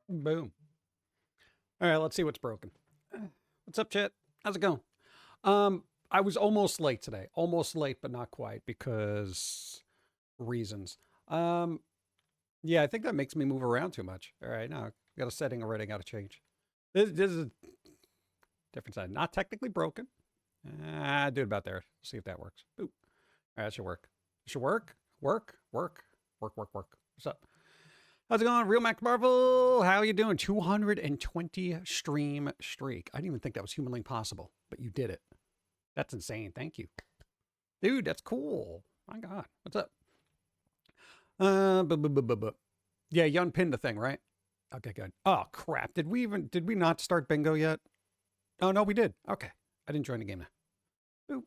Boom. All right, let's see what's broken. What's up, chat? How's it going? I was almost late today. Almost late, but not quite because reasons. Um, yeah, I think that makes me move around too much. All right, now I got a setting already. Got to change. This is a different side. Not technically broken. Do it about there. See if that works. Boop. All right, that should work. It should work. Work. What's up? How's it going? Real Max Marvel. How you doing? 220 stream streak. I didn't even think that was humanly possible, but you did it. That's insane. Thank you. Dude, that's cool. My God. What's up? Yeah, you unpinned the thing, right? Okay, good. Oh, crap. Did we not start bingo yet? Oh, no, we did. Okay. I didn't join the game now. Boop.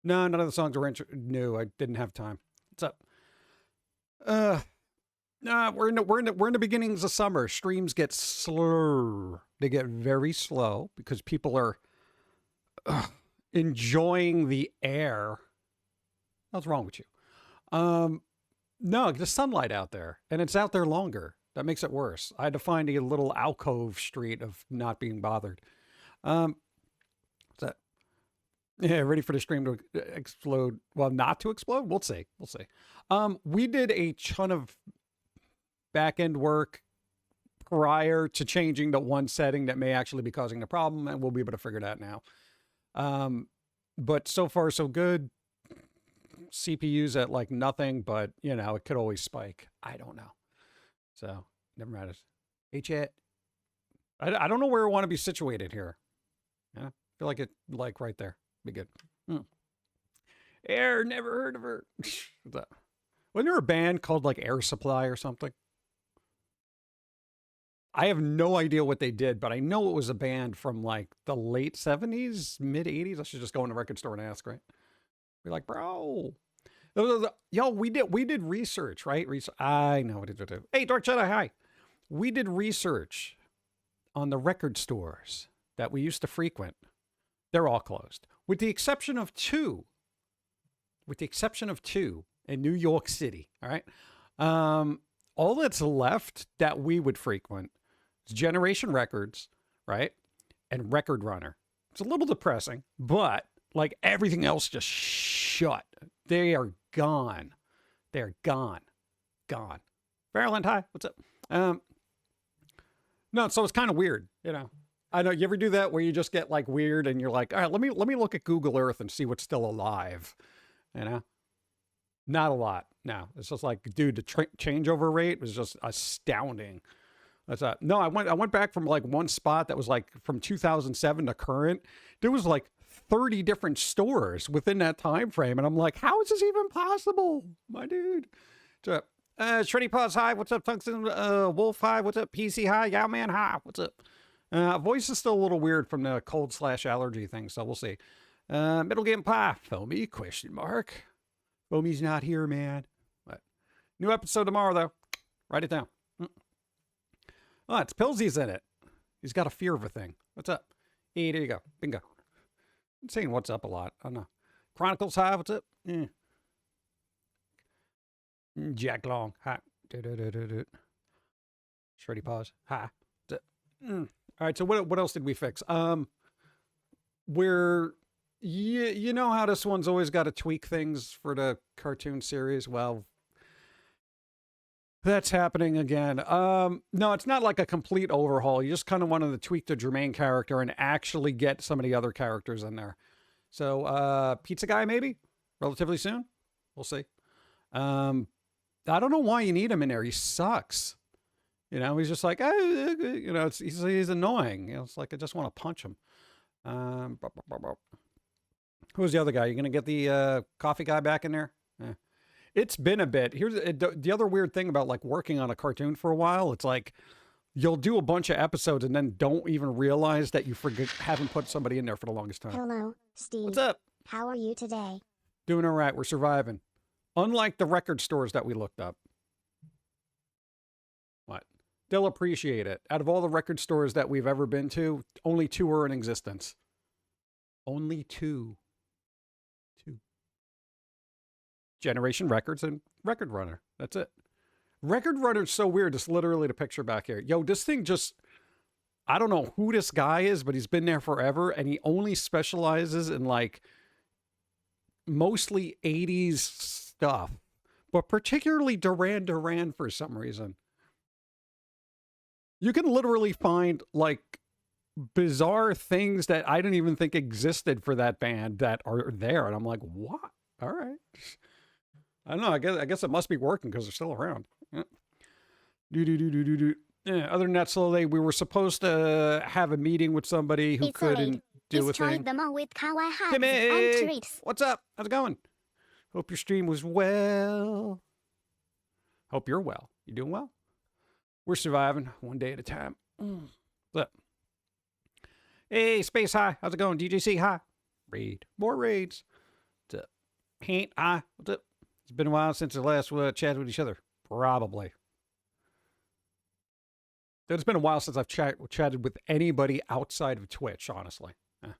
No, none of the songs were new. I didn't have time. What's up? Nah, we're in the beginnings of summer. Streams get slow. They get very slow because people are enjoying the air. What's wrong with you? No, the sunlight out there, and it's out there longer. That makes it worse. I had to find a little alcove street of not being bothered. What's that? Yeah, ready for the stream to explode. Well, not to explode. We'll see. We did a ton of back-end work prior to changing the one setting that may actually be causing the problem, and we'll be able to figure that now. But so far, so good. CPU's at like nothing, but you know, it could always spike. I don't know. So never mind. Hey, chat. I don't know where I want to be situated here. Yeah, I feel like it, like right there. Be good. Air, never heard of her. Wasn't there a band called like Air Supply or something? I have no idea what they did, but I know it was a band from like the late 70s, mid 80s. I should just go in the record store and ask, right? We're like, bro. Yo, we did research, right? I know what to do. Hey, Dark Jedi, hi. We did research on the record stores that we used to frequent. They're all closed, with the exception of two. In New York City. All right. All that's left that we would frequent is Generation Records, right? And Record Runner. It's a little depressing, but like everything else just shut. They are gone. They're gone. Fairland, hi. What's up? No, so it's kind of weird, you know. I know you ever do that where you just get like weird and you're like, all right, let me look at Google Earth and see what's still alive. You know? Not a lot. No, it's just like, dude, the changeover rate was just astounding. That's no, I went back from like one spot that was like from 2007 to current. There was like 30 different stores within that time frame, and I'm like, how is this even possible, my dude? So, Shreddy Paws, hi. What's up, Tungsten? Wolf, hi. What's up? PC, hi. Yow Man, hi. What's up? Voice is still a little weird from the cold/allergy thing, so we'll see. Middle Game Pie, Foamy, question mark. Foamy's not here, man. What? New episode tomorrow, though. Write it down. Oh, it's Pilz-E's in it. He's got a fear of a thing. What's up? Hey, there you go. Bingo. I'm saying what's up a lot. I don't know. Chronicles, hi. What's up? Jack Long, hi. Shreddy Paws, hi. What's up? All right, so what else did we fix? You know how this one's always got to tweak things for the cartoon series? Well, that's happening again. No, it's not like a complete overhaul. You just kind of wanted to tweak the Jermaine character and actually get some of the other characters in there. So, Pizza Guy, maybe? Relatively soon? We'll see. I don't know why you need him in there. He sucks. You know, he's just like, you know, he's annoying. You know, it's like, I just want to punch him. Who's the other guy? You going to get the coffee guy back in there? It's been a bit. Here's the other weird thing about like working on a cartoon for a while. It's like you'll do a bunch of episodes and then don't even realize that you haven't put somebody in there for the longest time. Hello, Steve. What's up? How are you today? Doing all right. We're surviving. Unlike the record stores that we looked up. What? They'll appreciate it. Out of all the record stores that we've ever been to, only 2 are in existence. Only 2. Generation Records and Record Runner. That's it. Record Runner's so weird. It's literally the picture back here. Yo, this thing just, I don't know who this guy is, but he's been there forever, and he only specializes in like mostly 80s stuff, but particularly Duran Duran for some reason. You can literally find like bizarre things that I didn't even think existed for that band that are there, and I'm like, what? All right. I don't know. I guess it must be working because they're still around. Yeah. Yeah, other than that, slowly, we were supposed to have a meeting with somebody who couldn't do a thing. Timmy! What's up? How's it going? Hope your stream was well. Hope you're well. You doing well? We're surviving one day at a time. What's up? Hey, Space High. How's it going? DJC, hi. Raid. More raids. What's up? Paint, hi. What's up? It's been a while since the last chatted with each other. Probably. It's been a while since I've chatted with anybody outside of Twitch, honestly. You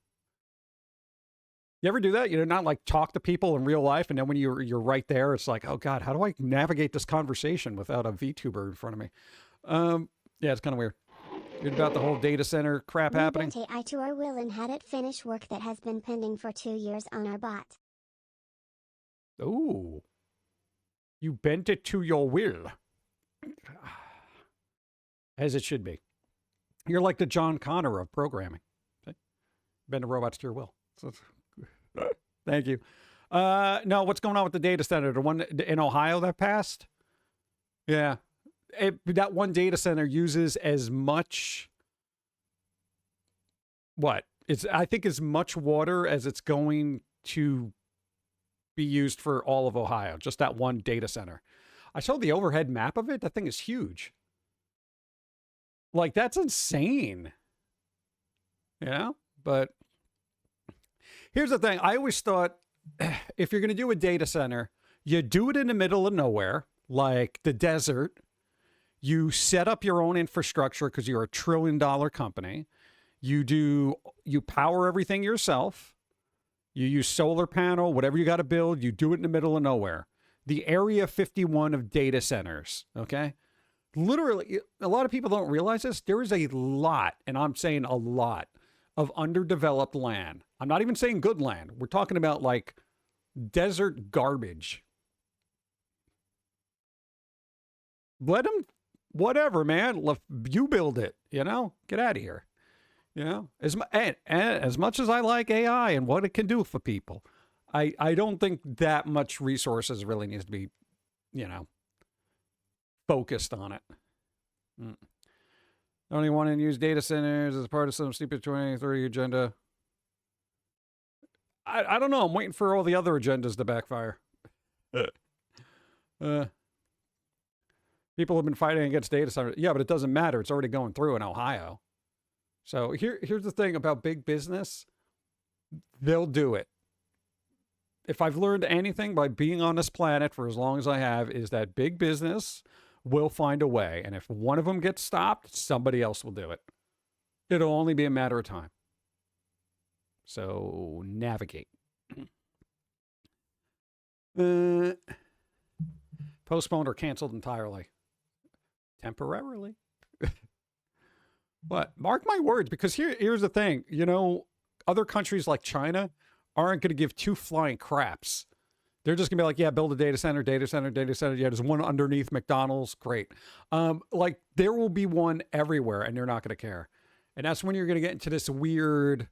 ever do that? You know, not like talk to people in real life, and then when you're right there, it's like, oh God, how do I navigate this conversation without a VTuber in front of me? Yeah, it's kind of weird. You're about the whole data center crap happening. We went to our will and had it finish work that has been pending for 2 years on our bot. Ooh. You bent it to your will. As it should be. You're like the John Connor of programming. See? Bend the robots to your will. Thank you. No, what's going on with the data center? The one in Ohio that passed? Yeah. That one data center uses as much... What? I think as much water as it's going to be used for all of Ohio. Just that one data center. I showed the overhead map of it. That thing is huge. Like, that's insane. You know? But here's the thing. I always thought if you're going to do a data center, you do it in the middle of nowhere, like the desert. You set up your own infrastructure because you're $1 trillion company. You power everything yourself. You use solar panel, whatever you got to build, you do it in the middle of nowhere. The Area 51 of data centers, okay? Literally, a lot of people don't realize this. There is a lot, and I'm saying a lot, of underdeveloped land. I'm not even saying good land. We're talking about like desert garbage. Let them, whatever, man. You build it, you know? Get out of here. You know? As much as I like AI and what it can do for people, I don't think that much resources really needs to be, you know, focused on it. Only want to use data centers as part of some stupid 2030 agenda. I don't know. I'm waiting for all the other agendas to backfire. People have been fighting against data centers. Yeah, but it doesn't matter. It's already going through in Ohio. So here's the thing about big business. They'll do it. If I've learned anything by being on this planet for as long as I have, is that big business will find a way. And if one of them gets stopped, somebody else will do it. It'll only be a matter of time. So navigate. Postponed or canceled entirely. Temporarily. What? Mark my words, because here's the thing. You know, other countries like China aren't going to give two flying craps. They're just going to be like, yeah, build a data center. Yeah, there's one underneath McDonald's. Great. Like, there will be one everywhere, and they're not going to care. And that's when you're going to get into this weird,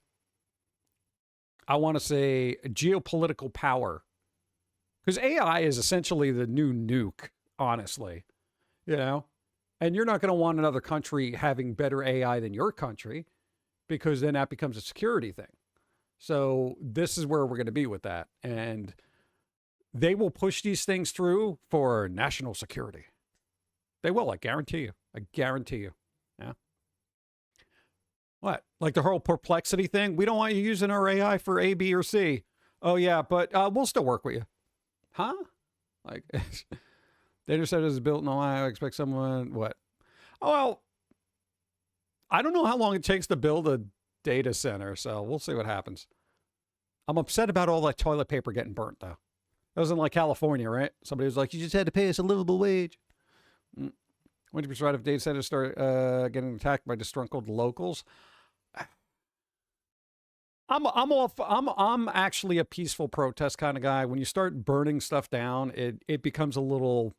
I want to say, geopolitical power. Because AI is essentially the new nuke, honestly. You know? And you're not going to want another country having better AI than your country, because then that becomes a security thing. So this is where we're going to be with that. And they will push these things through for national security. They will, I guarantee you. I guarantee you. Yeah. What? Like the whole perplexity thing? We don't want you using our AI for A, B, or C. Oh, yeah, but we'll still work with you. Huh? Like, data center is built in Ohio. I expect someone, what? Oh, well, I don't know how long it takes to build a data center, so we'll see what happens. I'm upset about all that toilet paper getting burnt, though. That wasn't like California, right? Somebody was like, you just had to pay us a livable wage. When do you decide if data centers start getting attacked by disgruntled locals? I'm actually a peaceful protest kind of guy. When you start burning stuff down, it becomes a little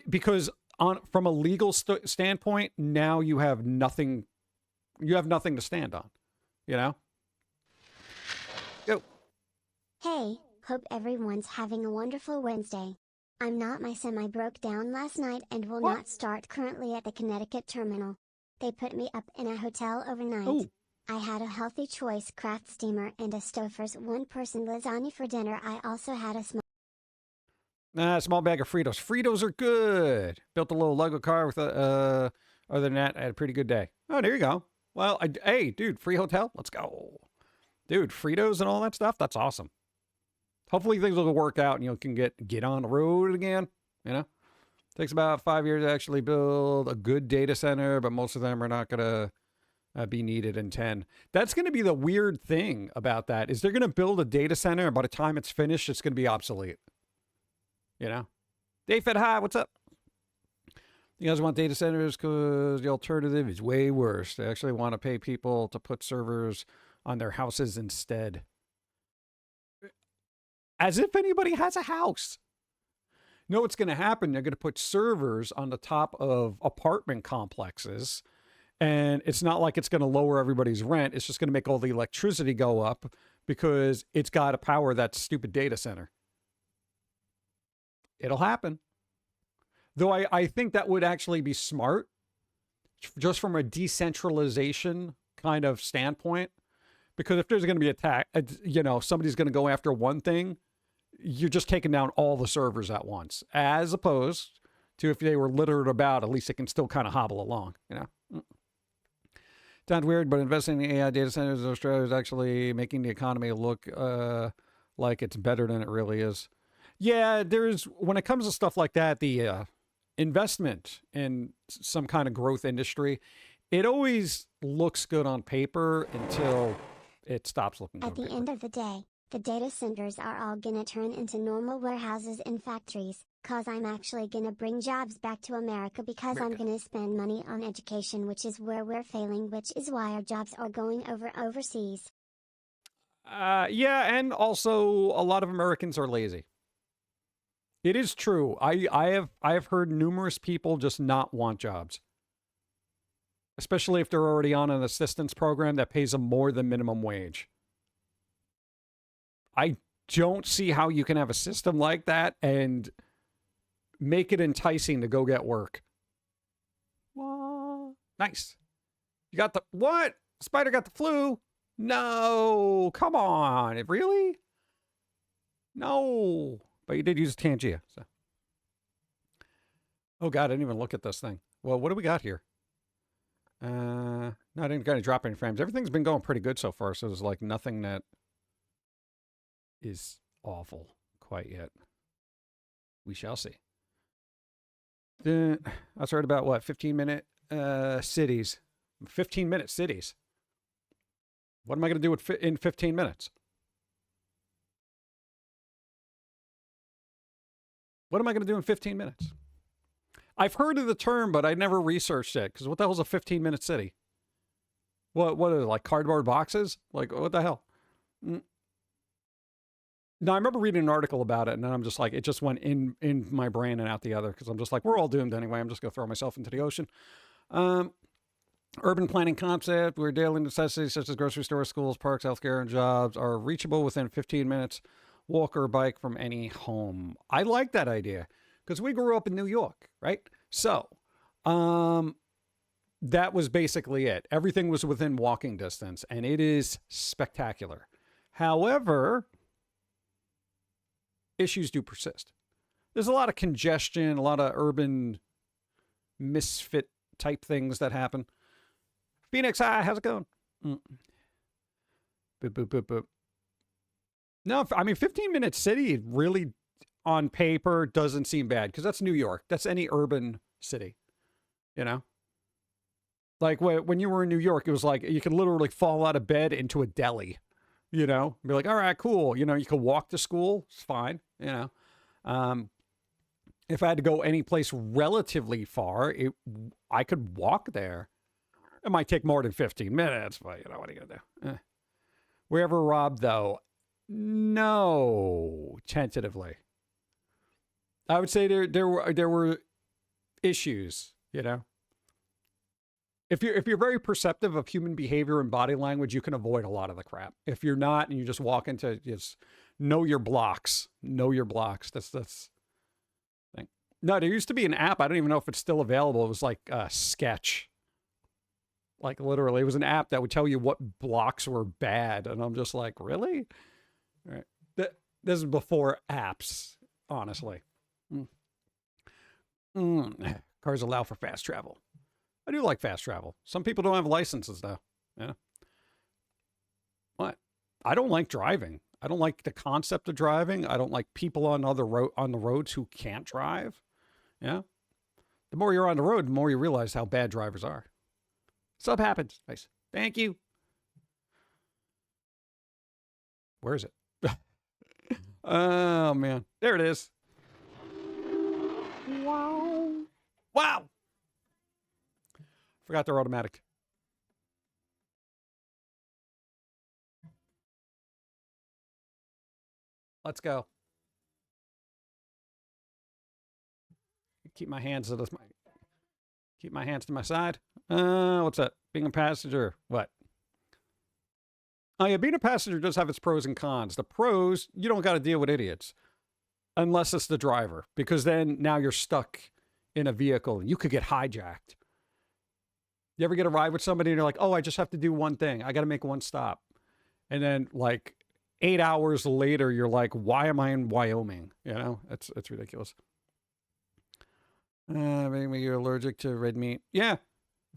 because from a legal standpoint, now you have nothing. You have nothing to stand on. You know. Go. Hey, hope everyone's having a wonderful Wednesday. I'm not. My semi broke down last night and will not start currently at the Connecticut terminal. They put me up in a hotel overnight. Ooh. I had a healthy choice craft steamer and a Stouffer's one-person lasagna for dinner. I also had a Small bag of Fritos. Fritos are good. Built a little Lego car with other than that, I had a pretty good day. Oh, there you go. Well, hey, dude, free hotel? Let's go. Dude, Fritos and all that stuff? That's awesome. Hopefully things will work out and you can get on the road again, you know? Takes about 5 years to actually build a good data center, but most of them are not going to be needed in 10. That's going to be the weird thing about that is they're going to build a data center and by the time it's finished, it's going to be obsolete. You know? Dave Fed High, what's up? You guys want data centers because the alternative is way worse. They actually want to pay people to put servers on their houses instead. As if anybody has a house. You know what's going to happen? They're going to put servers on the top of apartment complexes. And it's not like it's going to lower everybody's rent. It's just going to make all the electricity go up because it's got to power that stupid data center. It'll happen. Though I think that would actually be smart just from a decentralization kind of standpoint. Because if there's going to be attack, you know, somebody's going to go after one thing, you're just taking down all the servers at once. As opposed to if they were littered about, at least it can still kind of hobble along, you know. Sounds weird, but investing in AI data centers in Australia is actually making the economy look like it's better than it really is. Yeah, when it comes to stuff like that, the investment in some kind of growth industry, it always looks good on paper until it stops looking good. At the end of the day, the data centers are all gonna turn into normal warehouses and factories, cause I'm actually gonna bring jobs back to America because I'm gonna spend money on education, which is where we're failing, which is why our jobs are going overseas. Yeah, and also a lot of Americans are lazy. It is true. I have heard numerous people just not want jobs. Especially if they're already on an assistance program that pays them more than minimum wage. I don't see how you can have a system like that and make it enticing to go get work. What? Nice. You got the... What? Spider got the flu? No. Come on. Really? No. But you did use Tangia. So. Oh, God. I didn't even look at this thing. Well, what do we got here? No, I didn't kind of drop any frames. Everything's been going pretty good so far, so there's like nothing that is awful quite yet. We shall see. I was right about what, 15-minute cities. 15-minute cities. What am I going to do in 15 minutes? What am I going to do in 15 minutes? I've heard of the term, but I never researched it. Because what the hell is a 15-minute city? What are they, like cardboard boxes? Like, what the hell? No, I remember reading an article about it, and then I'm just like, it just went in my brain and out the other. Because I'm just like, we're all doomed anyway. I'm just going to throw myself into the ocean. Urban planning concept, where daily necessities such as grocery stores, schools, parks, healthcare, and jobs are reachable within 15 minutes, walk or bike from any home. I like that idea. Because we grew up in New York, right? So, that was basically it. Everything was within walking distance, and it is spectacular. However, issues do persist. There's a lot of congestion, a lot of urban misfit type things that happen. Phoenix, hi, how's it going? Boop, boop, boop, boop. No, I mean, 15-minute city really... on paper doesn't seem bad because that's New York. That's any urban city, you know? Like when you were in New York, it was like you could literally fall out of bed into a deli, you know? Be like, all right, cool. You know, you could walk to school. It's fine, you know? if I had to go any place relatively far, I could walk there. It might take more than 15 minutes, but you know, what are you going to do? Were you ever robbed, though? No, tentatively. I would say there were issues, you know. If you're very perceptive of human behavior and body language, you can avoid a lot of the crap. If you're not, and you just walk into, just know your blocks. Know your blocks. That's thing. No, there used to be an app. I don't even know if it's still available. It was like Sketch. Like literally, it was an app that would tell you what blocks were bad, and I'm just like, really? All right. This is before apps, honestly. Cars allow for fast travel. I do like fast travel. Some people don't have licenses, though. Yeah. What? I don't like driving. I don't like the concept of driving. I don't like people on the roads who can't drive. Yeah. The more you're on the road, the more you realize how bad drivers are. Sub happens. Nice. Thank you. Where is it? Oh, man. There it is. Wow. Wow. Forgot they're automatic. Let's go. Keep my hands to my side. What's that? Being a passenger. What? Oh yeah, being a passenger does have its pros and cons. The pros, you don't got to deal with idiots. Unless it's the driver. Because then now you're stuck in a vehicle and you could get hijacked. You ever get a ride with somebody and you're like, oh, I just have to do one thing. I got to make one stop. And then like 8 hours later, you're like, why am I in Wyoming? You know, it's ridiculous. Maybe you're allergic to red meat. Yeah.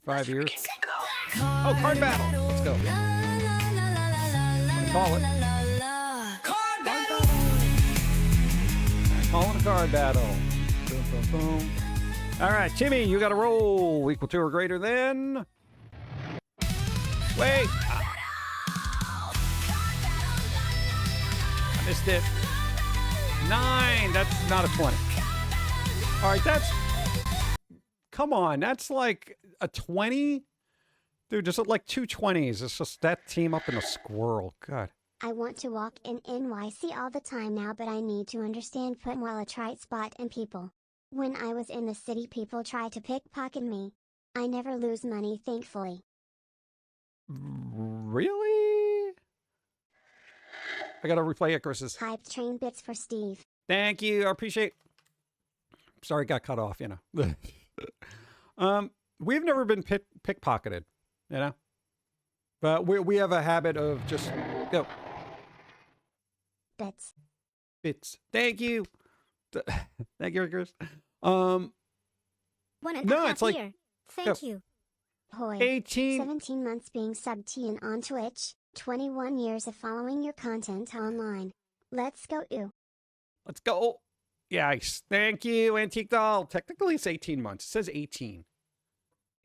5 years. Oh, card battle. Let's go. What do you call it? Card battle. Calling a card battle. Boom, boom, boom. All right, Timmy, you got to roll. Equal to or greater than. Wait. I missed it. 9. That's not a 20. All right, that's. Come on, that's like a 20? Dude, just like 2 20s. It's just that team up in a squirrel. God. I want to walk in NYC all the time now, but I need to understand Pum'Kin Trite spot and people. When I was in the city, people try to pickpocket me. I never lose money, thankfully. Really? I gotta replay Icarus's. Hype train bits for Steve. Thank you. I appreciate. Sorry, got cut off, you know. We've never been pickpocketed, you know? But we have a habit of just go. Bits. Thank you. Thank you, Icarus. 1.5 it's like year. Thank you. Hoy. 18. 17 months being sub-T on Twitch. 21 years of following your content online. Let's go. Let's go. Yes. Thank you, Antique Doll. Technically, it's 18 months. It says 18.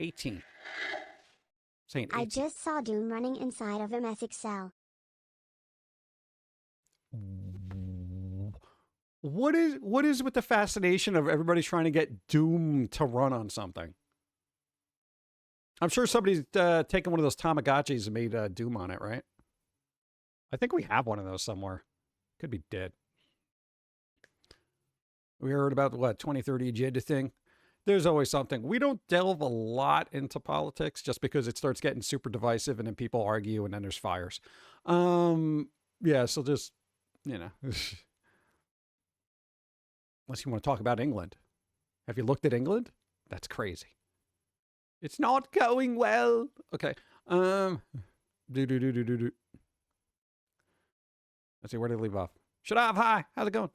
18. Saying 18. I just saw Doom running inside of MSXL. What is with the fascination of everybody trying to get Doom to run on something? I'm sure somebody's taken one of those Tamagotchis and made Doom on it, right? I think we have one of those somewhere. Could be dead. We heard about what 2030 agenda thing. There's always something. We don't delve a lot into politics just because it starts getting super divisive and then people argue and then there's fires. Yeah, so just, you know, unless you want to talk about England. Have you looked at England? That's crazy. It's not going well. Okay. Let's see, where did I leave off? Shut up. Hi. How's it going?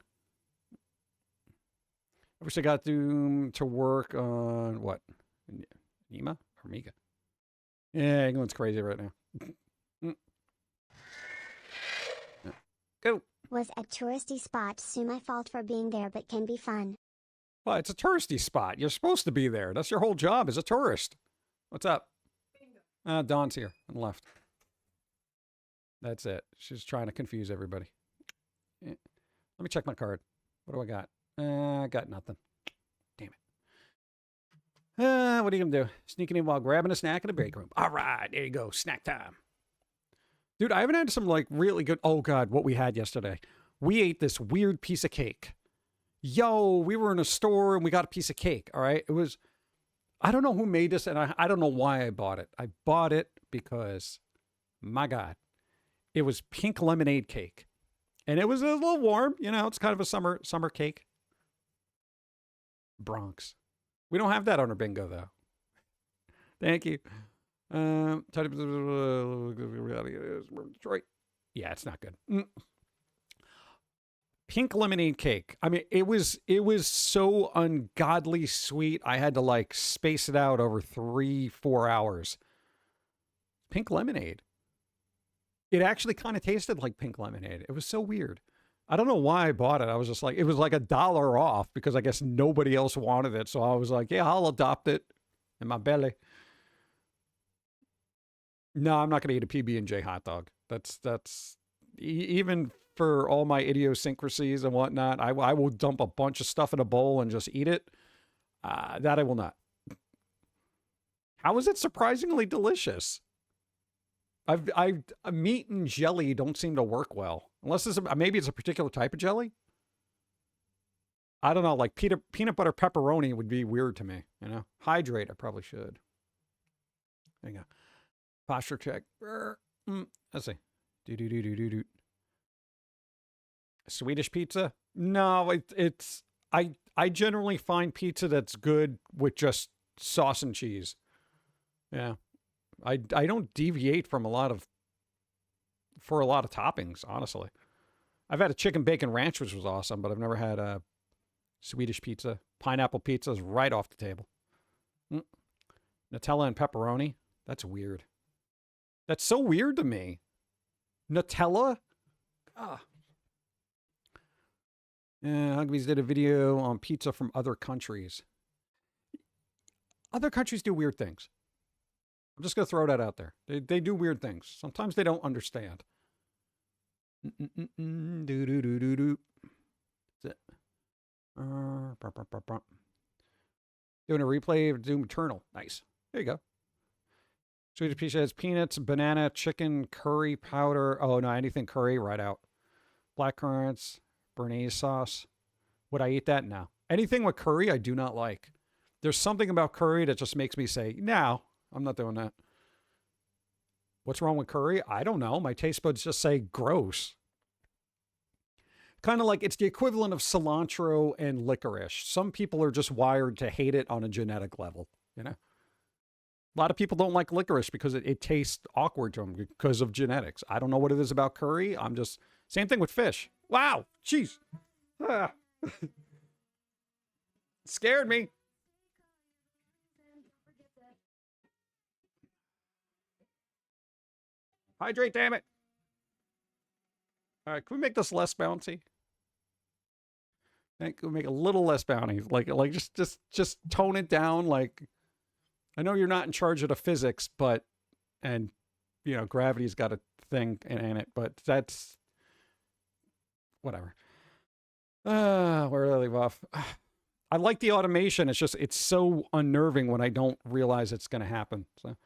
I wish I got to work on what? Nima or Mika? Yeah, England's crazy right now. Go. Was a touristy spot, so my fault for being there, but can be fun. Well, it's a touristy spot. You're supposed to be there. That's your whole job as a tourist. What's up? Dawn's here on the left. That's it. She's trying to confuse everybody. Let me check my card. What do I got? I got nothing. What are you going to do? Sneaking in while grabbing a snack in the break room. All right, there you go. Snack time. Dude, I haven't had some like really good. Oh, God, what we had yesterday. We ate this weird piece of cake. Yo, we were in a store and we got a piece of cake. All right. It was, I don't know who made this and I don't know why I bought it. I bought it because, my God, it was pink lemonade cake. And it was a little warm. You know, it's kind of a summer cake. Bronx. We don't have that on our bingo, though. Thank you. Detroit. Yeah, it's not good. Pink lemonade cake. I mean, it was so ungodly sweet. I had to like space it out over 3-4 hours. Pink lemonade. It actually kind of tasted like pink lemonade. It was so weird. I don't know why I bought it. I was just like, it was like $1 off because I guess nobody else wanted it. So I was like, yeah, I'll adopt it in my belly. No, I'm not going to eat a PB&J hot dog. That's even for all my idiosyncrasies and whatnot. I will dump a bunch of stuff in a bowl and just eat it. That I will not. How is it surprisingly delicious? Meat and jelly don't seem to work well. Unless maybe it's a particular type of jelly. I don't know, like peanut butter pepperoni would be weird to me, you know? Hydrate, I probably should. There you go. Posture check. Let's see. Do. Swedish pizza? No, I generally find pizza that's good with just sauce and cheese. Yeah. I don't deviate from a lot of toppings, honestly. I've had a chicken bacon ranch, which was awesome, but I've never had a Swedish pizza. Pineapple pizza is right off the table. Nutella and pepperoni? That's weird. That's so weird to me. Nutella? Yeah, Huggies did a video on pizza from other countries. Other countries do weird things. I'm just going to throw that out there. They do weird things. Sometimes they don't understand. Do. Doing a replay of Doom Eternal. Nice. There you go. Swedish pizza has peanuts, banana, chicken, curry powder. Oh, no, anything curry, right out. Blackcurrants, Béarnaise sauce. Would I eat that? No. Anything with curry, I do not like. There's something about curry that just makes me say, no, I'm not doing that. What's wrong with curry? I don't know. My taste buds just say gross. Kind of like it's the equivalent of cilantro and licorice. Some people are just wired to hate it on a genetic level, you know? A lot of people don't like licorice because it tastes awkward to them because of genetics. I don't know what it is about curry. Same thing with fish. Wow. Jeez. Scared me. Hydrate, damn it. All right, can we make this less bouncy? I think we'll make it a little less bouncy. Like just tone it down. Like, I know you're not in charge of the physics, and you know, gravity's got a thing in it, but that's whatever. Where did I leave off? I like the automation. It's so unnerving when I don't realize it's going to happen. So,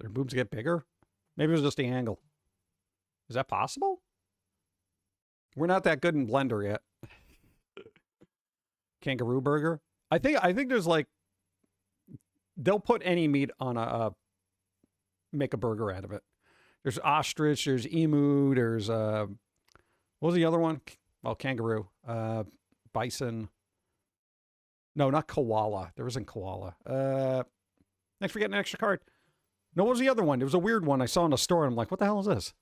their boobs get bigger? Maybe it was just the angle. Is that possible? We're not that good in Blender yet. Kangaroo burger? I think there's like, they'll put any meat on make a burger out of it. There's ostrich, there's emu, there's, what was the other one? Well, kangaroo. Bison. No, not koala. There isn't koala. Thanks for getting an extra card. No, what was the other one? There was a weird one I saw in a store. And I'm like, what the hell is this?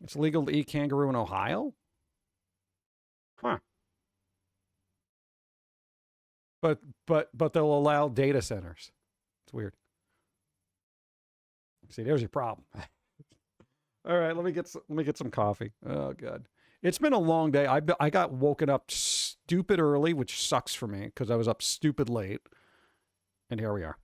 It's legal to eat kangaroo in Ohio? Huh. But they'll allow data centers. It's weird. See, there's your problem. All right, let me get some coffee. Oh God, it's been a long day. I got woken up stupid early, which sucks for me because I was up stupid late, and here we are.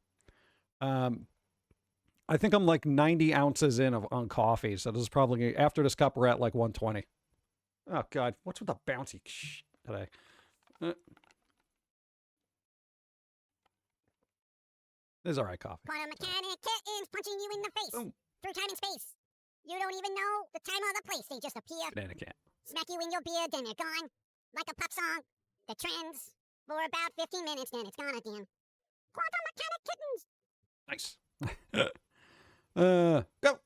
I think I'm like 90 ounces in on coffee, so this is probably after this cup we're at like 120. Oh God, what's with the bouncy today? It's all right, coffee. Quantum mechanic kittens punching you in the face. Boom. Through time and space. You don't even know the time or the place. They just appear. Banana cat. Smack you in your beard, then they're gone. Like a pop song that trends for about 15 minutes, then it's gone again. Quantum mechanic kittens. Nice. Go.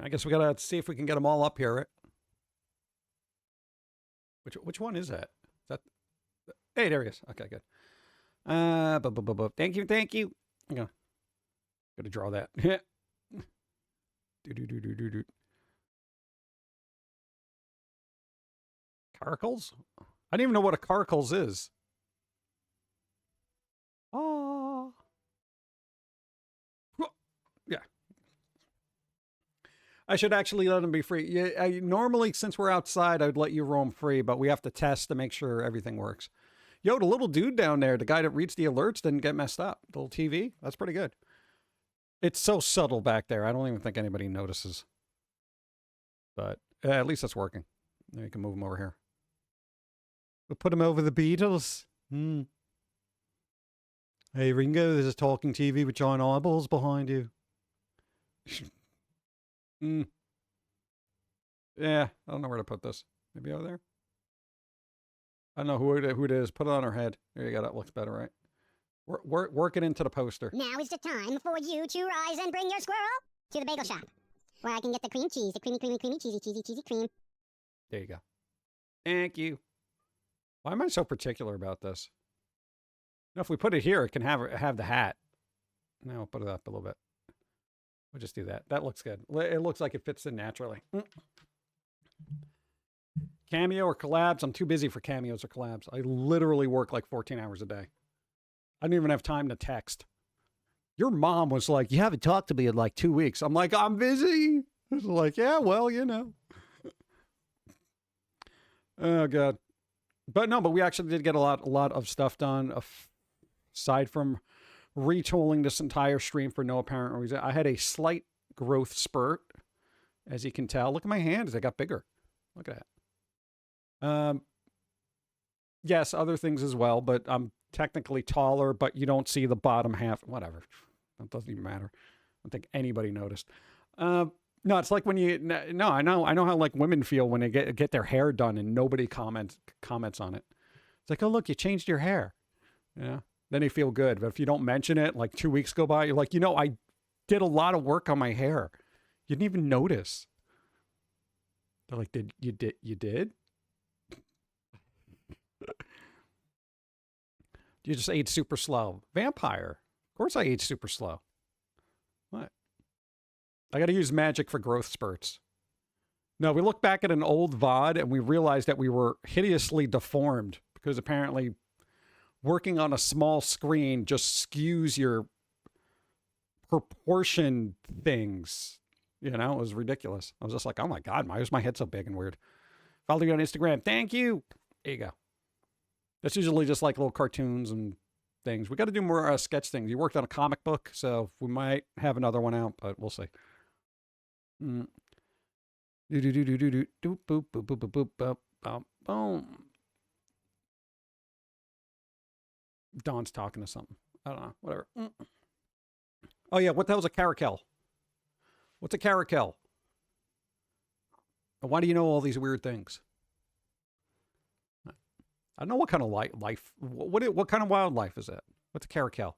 I guess we gotta see if we can get them all up here, right? Which one is that? Is that? Hey, there he is. Okay, good. Thank you. Yeah. Gotta draw that. do. Caracals? I don't even know what a caracals is. Oh. Yeah. I should actually let them be free. Yeah, normally, since we're outside, I'd let you roam free, but we have to test to make sure everything works. Yo, the little dude down there, the guy that reads the alerts, didn't get messed up. The little TV, that's pretty good. It's so subtle back there. I don't even think anybody notices. But at least it's working. Now you can move him over here. We'll put him over the Beatles. Hey, Ringo, there's a talking TV with giant eyeballs behind you. Yeah, I don't know where to put this. Maybe over there? I don't know who it is. Put it on her head. There you go. That looks better, right? Work it into the poster. Now is the time for you to rise and bring your squirrel to the bagel shop, where I can get the cream cheese, the creamy, cheesy cream. There you go. Thank you. Why am I so particular about this? Now, if we put it here, it can have the hat. Now we'll put it up a little bit. We'll just do that. That looks good. It looks like it fits in naturally. Cameo or collabs? I'm too busy for cameos or collabs. I literally work like 14 hours a day. I don't even have time to text. Your mom was like, you haven't talked to me in like 2 weeks. I'm like, I'm busy. It's like, yeah, well, you know. Oh, God. But no, but we actually did get a lot of stuff done. Aside from retooling this entire stream for no apparent reason. I had a slight growth spurt, as you can tell. Look at my hands. They got bigger. Look at that. Yes, other things as well, but I'm technically taller, but you don't see the bottom half. Whatever. That doesn't even matter. I don't think anybody noticed. No, it's like when you, no, I know how like women feel when they get their hair done and nobody comments on it. It's like, oh, look, you changed your hair. Yeah. Then they feel good. But if you don't mention it, like 2 weeks go by, you're like, I did a lot of work on my hair. You didn't even notice. They're like, you did? You just ate super slow. Vampire. Of course I ate super slow. What? I got to use magic for growth spurts. No, we look back at an old VOD and we realized that we were hideously deformed because apparently working on a small screen just skews your proportion things. You know, it was ridiculous. I was just like, oh my God, why is my head so big and weird? Follow you on Instagram. Thank you. There you go. That's usually just like little cartoons and things. We got to do more sketch things. You worked on a comic book, so we might have another one out, but we'll see. Boom. Dawn's talking to something. I don't know. Whatever. Oh yeah, what the hell's a caracal? What's a caracal? Why do you know all these weird things? I don't know what kind of life. What kind of wildlife is that? What's a caracal?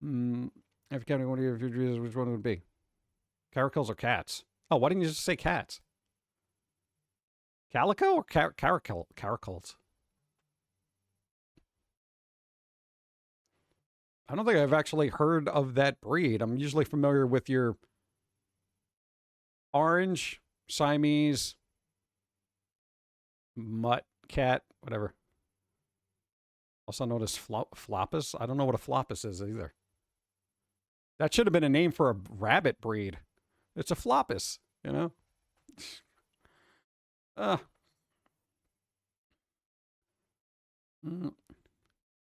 Every county, which one would it be? Caracals or cats? Oh, why didn't you just say cats? Calico or caracals? I don't think I've actually heard of that breed. I'm usually familiar with your orange, Siamese, mutt, cat, whatever. Also known as floppus. I don't know what a floppus is either. That should have been a name for a rabbit breed. It's a floppus, you know? There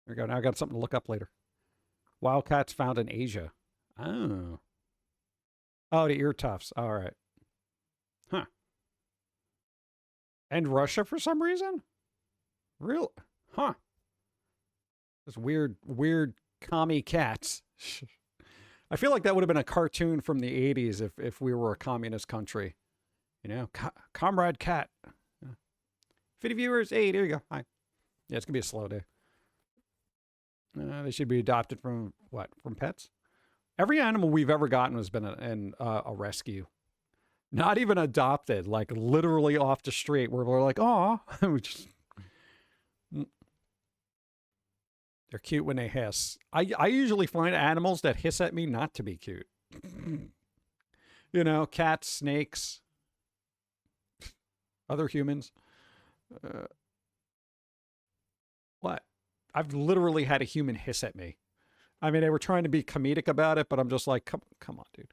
we go. Now I got something to look up later. Wildcats found in Asia. Oh. Oh, the ear tufts. All right. Huh. And Russia for some reason? Real? Huh. Those weird commie cats. I feel like that would have been a cartoon from the 80s if we were a communist country. You know, Comrade Cat. 50 viewers. Hey, there you go. Hi. Yeah, it's going to be a slow day. They should be adopted from what? From pets? Every animal we've ever gotten has been a rescue. Not even adopted, like literally off the street where we're like, oh, they're cute when they hiss. I usually find animals that hiss at me not to be cute. You know, cats, snakes, other humans. What? I've literally had a human hiss at me. I mean, they were trying to be comedic about it, but I'm just like, come on, dude.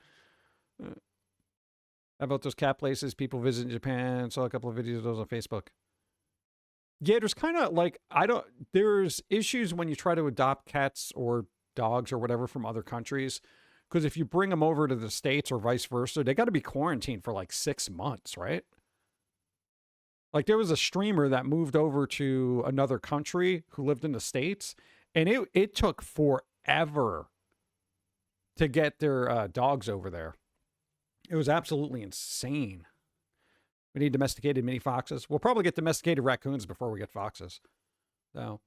How about those cat places people visit in Japan? Saw a couple of videos of those on Facebook. Yeah, there's kind of like, there's issues when you try to adopt cats or dogs or whatever from other countries. Because if you bring them over to the States or vice versa, they got to be quarantined for like 6 months, right? Like there was a streamer that moved over to another country who lived in the States, and it took forever to get their dogs over there. It was absolutely insane. We need domesticated mini foxes. We'll probably get domesticated raccoons before we get foxes. So,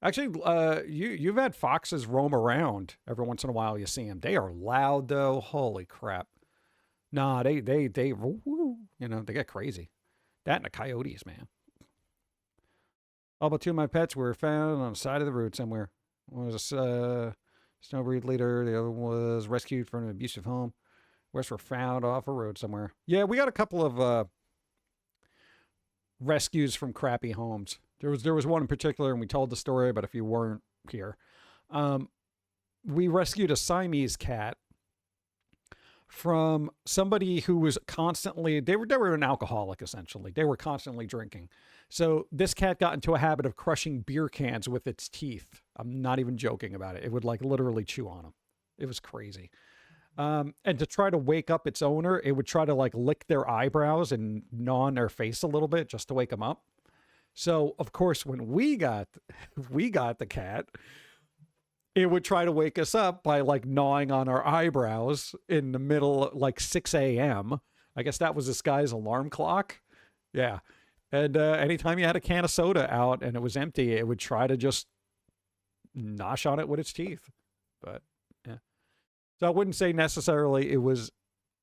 actually, you've had foxes roam around every once in a while. You see them. They are loud though. Holy crap! Nah, they you know, they get crazy. That and the coyotes, man. All but 2 of my pets were found on the side of the road somewhere. One was a snowbreed leader. The other was rescued from an abusive home. The rest were found off a road somewhere. Yeah, we got a couple of rescues from crappy homes. There was one in particular, and we told the story, but if you weren't here, we rescued a Siamese cat from somebody who was constantly, they were an alcoholic, essentially. They were constantly drinking. So this cat got into a habit of crushing beer cans with its teeth. I'm not even joking about it. It would like literally chew on them. It was crazy. And to try to wake up its owner, it would try to like lick their eyebrows and gnaw on their face a little bit just to wake them up. So of course, when we got the cat, it would try to wake us up by like gnawing on our eyebrows in the middle, like 6 a.m. I guess that was this guy's alarm clock. Yeah. And anytime you had a can of soda out and it was empty, it would try to just nosh on it with its teeth. But yeah. So I wouldn't say necessarily it was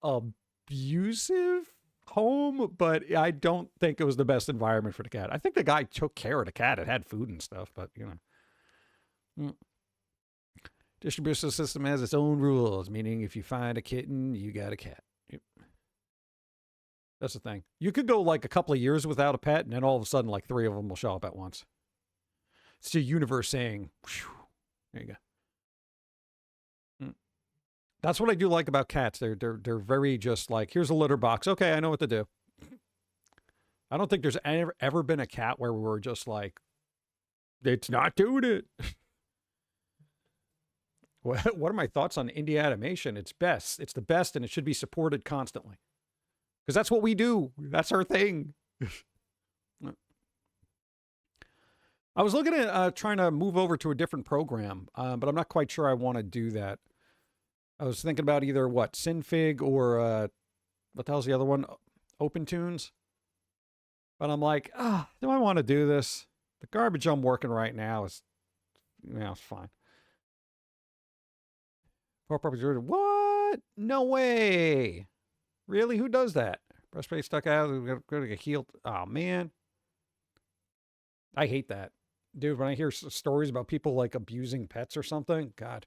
abusive home, but I don't think it was the best environment for the cat. I think the guy took care of the cat. It had food and stuff, but you know. Distribution system has its own rules, meaning if you find a kitten, you got a cat. Yep. That's the thing. You could go like a couple of years without a pet, and then all of a sudden, like 3 of them will show up at once. It's the universe saying, whew, there you go. That's what I do like about cats. They're very just like, here's a litter box. Okay, I know what to do. I don't think there's ever been a cat where we were just like, it's not doing it. What are my thoughts on indie animation? It's best. It's the best, and it should be supported constantly. Because that's what we do. That's our thing. I was looking at trying to move over to a different program, but I'm not quite sure I want to do that. I was thinking about either, Synfig or, what the hell's the other one? OpenTunes. But I'm like, do I want to do this? The garbage I'm working right now is, it's fine. What? No way. Really? Who does that? Breastplate stuck out. We're going to get healed. Oh, man. I hate that. Dude, when I hear stories about people like abusing pets or something, God.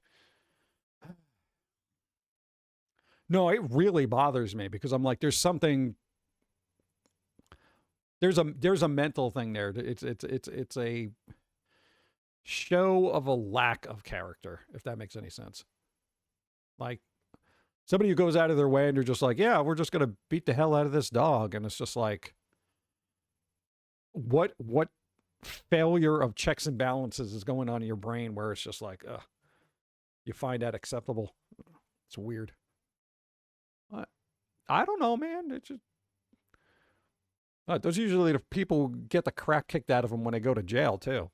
No, it really bothers me because I'm like, there's something. There's a mental thing there. It's a show of a lack of character, if that makes any sense. Like somebody who goes out of their way and they're just like, yeah, we're just going to beat the hell out of this dog. And it's just like, what failure of checks and balances is going on in your brain where it's just like, you find that acceptable? It's weird. I don't know, man. It's just, those usually the people who get the crap kicked out of them when they go to jail too.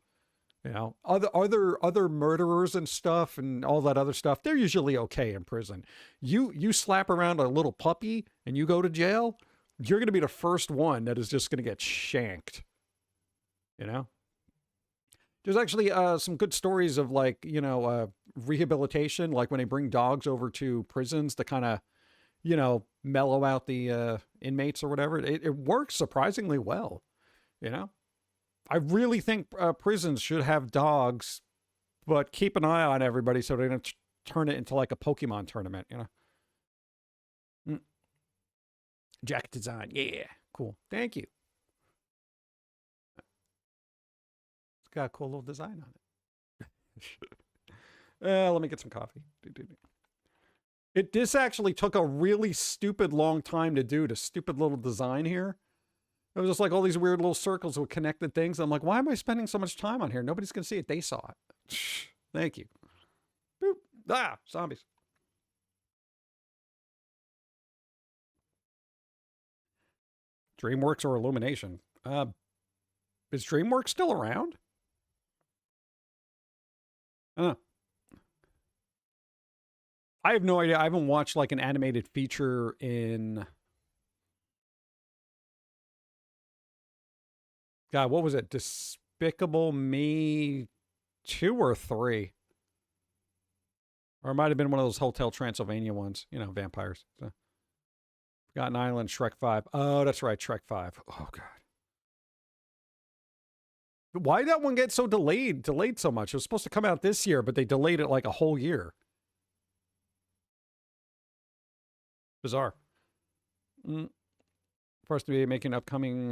You know, other murderers and stuff and all that other stuff, they're usually okay in prison. You slap around a little puppy and you go to jail, you're going to be the first one that is just going to get shanked. You know? There's actually some good stories of like, you know, rehabilitation, like when they bring dogs over to prisons to kind of, you know, mellow out the inmates or whatever. It works surprisingly well, you know? I really think prisons should have dogs, but keep an eye on everybody so they don't turn it into like a Pokemon tournament, you know? Jacket design. Yeah, cool. Thank you. It's got a cool little design on it. Let me get some coffee. This actually took a really stupid long time to do, the stupid little design here. It was just like all these weird little circles with connected things. I'm like, why am I spending so much time on here? Nobody's going to see it. They saw it. Thank you. Boop. Ah, zombies. DreamWorks or Illumination? Is DreamWorks still around? I have no idea. I haven't watched like an animated feature in... God, what was it? Despicable Me 2 or 3? Or it might have been one of those Hotel Transylvania ones. You know, vampires. So. Forgotten Island, Shrek 5. Oh, that's right, Shrek 5. Oh, God. Why did that one get so delayed so much? It was supposed to come out this year, but they delayed it like a whole year. Bizarre. For us to be making an upcoming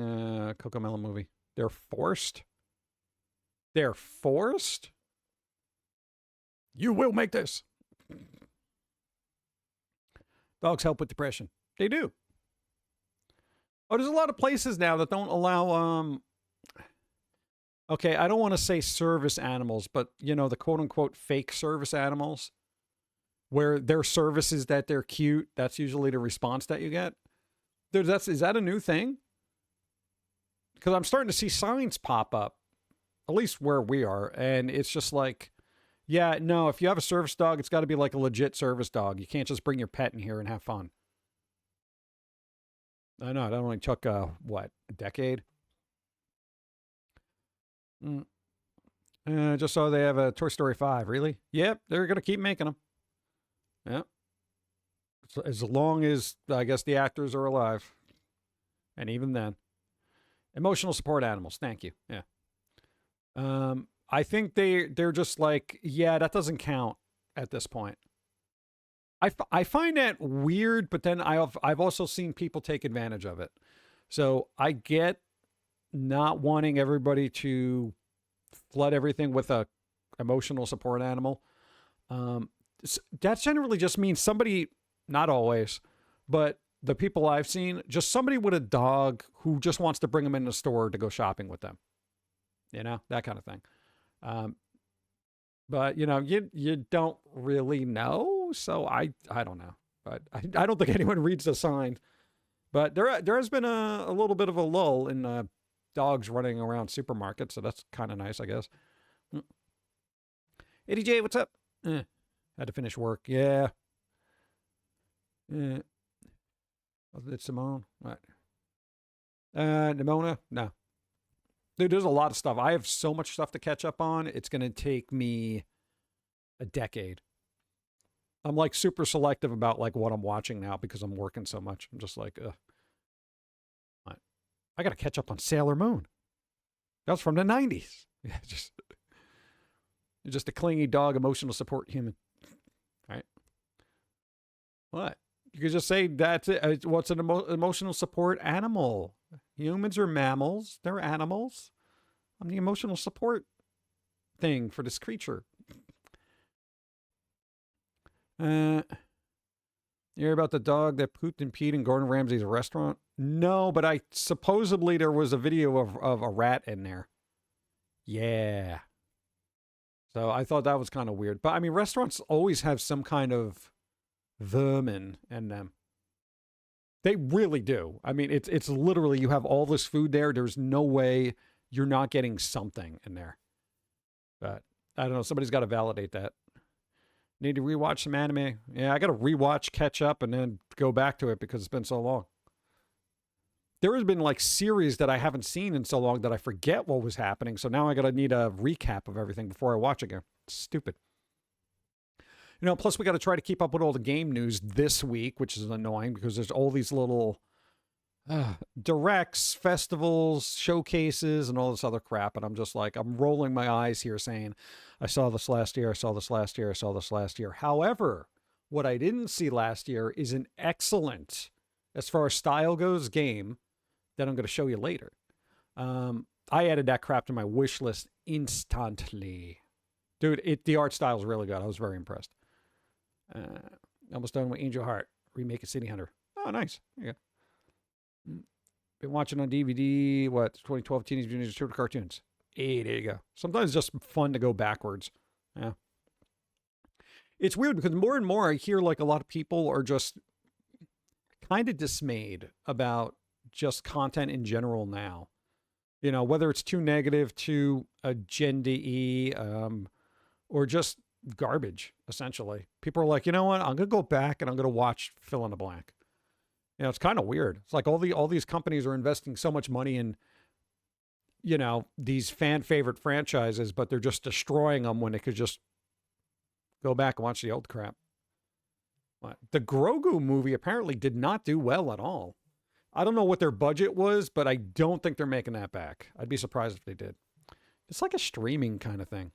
Cocomelon movie. They're forced? They're forced? You will make this. Dogs help with depression. They do. Oh, there's a lot of places now that don't allow, okay, I don't want to say service animals, but, you know, the quote-unquote fake service animals, where their service is that they're cute. That's usually the response that you get. Is that a new thing? Because I'm starting to see signs pop up, at least where we are, and it's just like, yeah, no, if you have a service dog, it's got to be like a legit service dog. You can't just bring your pet in here and have fun. I know, that only took, what, a decade? Just so they have a Toy Story 5, really? Yep, they're going to keep making them. Yep. So as long as, I guess, the actors are alive. And even then. Emotional support animals. Thank you. Yeah. I think they're just like, yeah, that doesn't count at this point. I find that weird, but then I've also seen people take advantage of it. So I get not wanting everybody to flood everything with a emotional support animal. That generally just means somebody, not always, but the people I've seen, just somebody with a dog who just wants to bring them in the store to go shopping with them. You know, that kind of thing. But, you know, you don't really know, so I don't know. But I don't think anyone reads the sign. But there has been a little bit of a lull in dogs running around supermarkets, so that's kind of nice, I guess. Eddie J, what's up? Had to finish work. Yeah. It's Simone. Right. Nimona? No. Dude, there's a lot of stuff. I have so much stuff to catch up on. It's going to take me a decade. I'm like super selective about like what I'm watching now because I'm working so much. I'm just like, I got to catch up on Sailor Moon. That was from the 90s. Yeah, just a clingy dog, emotional support human. All right. What? You could just say that's it. What's an emotional support animal? Humans are mammals. They're animals. I'm the emotional support thing for this creature. You hear about the dog that pooped and peed in Gordon Ramsay's restaurant? No, but supposedly there was a video of a rat in there. Yeah. So I thought that was kind of weird. But I mean, restaurants always have some kind of vermin in them. They really do. I mean, it's literally, you have all this food there. There's no way you're not getting something in there. But I don't know. Somebody's got to validate that. Need to rewatch some anime. Yeah, I got to rewatch, catch up, and then go back to it because it's been so long. There has been like series that I haven't seen in so long that I forget what was happening. So now I got to need a recap of everything before I watch again. It's stupid. You know, plus we got to try to keep up with all the game news this week, which is annoying because there's all these little directs, festivals, showcases, and all this other crap. And I'm just like, I'm rolling my eyes here saying, I saw this last year, I saw this last year, I saw this last year. However, what I didn't see last year is an excellent, as far as style goes, game that I'm going to show you later. I added that crap to my wish list instantly. Dude, the art style is really good. I was very impressed. Almost done with Angel Heart. Remake of City Hunter. Oh, nice. Yeah. Been watching on DVD, 2012 Teenage Mutant Ninja Turtle cartoons. Hey, there you go. Sometimes it's just fun to go backwards. Yeah. It's weird because more and more I hear like a lot of people are just kind of dismayed about just content in general now. You know, whether it's too negative, too agenda-y, or just garbage, essentially. People are like, you know what? I'm going to go back and I'm going to watch fill in the blank. You know, it's kind of weird. It's like all these companies are investing so much money in, you know, these fan favorite franchises, but they're just destroying them when they could just go back and watch the old crap. The Grogu movie apparently did not do well at all. I don't know what their budget was, but I don't think they're making that back. I'd be surprised if they did. It's like a streaming kind of thing.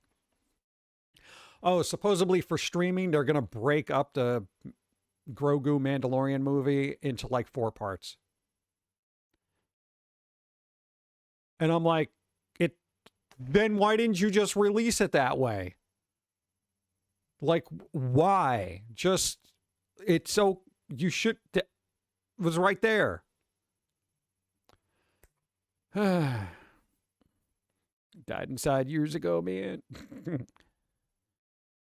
Oh, supposedly for streaming, they're going to break up the Grogu Mandalorian movie into like 4 parts. And I'm like, then why didn't you just release it that way? Like, why? Just, it's so, you should, it was right there. Died inside years ago, man.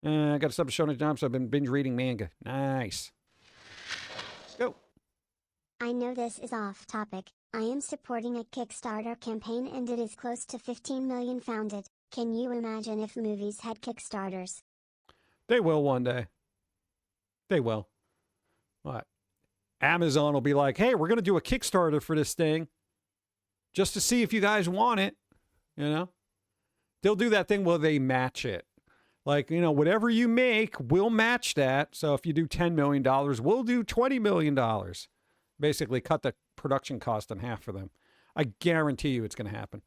I got to stop showing it down, so I've been binge reading manga. Nice. Let's go. I know this is off topic. I am supporting a Kickstarter campaign and it is close to 15 million founded. Can you imagine if movies had Kickstarters? They will one day. They will. What? Amazon will be like, hey, we're going to do a Kickstarter for this thing just to see if you guys want it. You know? They'll do that thing where they match it. Like, you know, whatever you make, we'll match that. So if you do $10 million, we'll do $20 million. Basically cut the production cost in half for them. I guarantee you it's going to happen.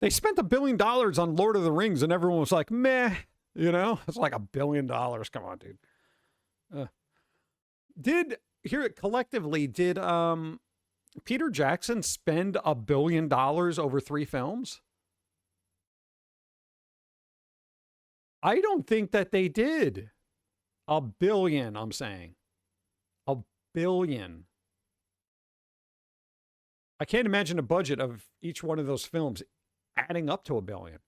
They spent $1 billion on Lord of the Rings and everyone was like, meh. You know, it's like $1 billion. Come on, dude. Collectively, did Peter Jackson spend $1 billion over 3 films? I don't think that they did. $1 billion, I'm saying. $1 billion. I can't imagine a budget of each one of those films adding up to $1 billion.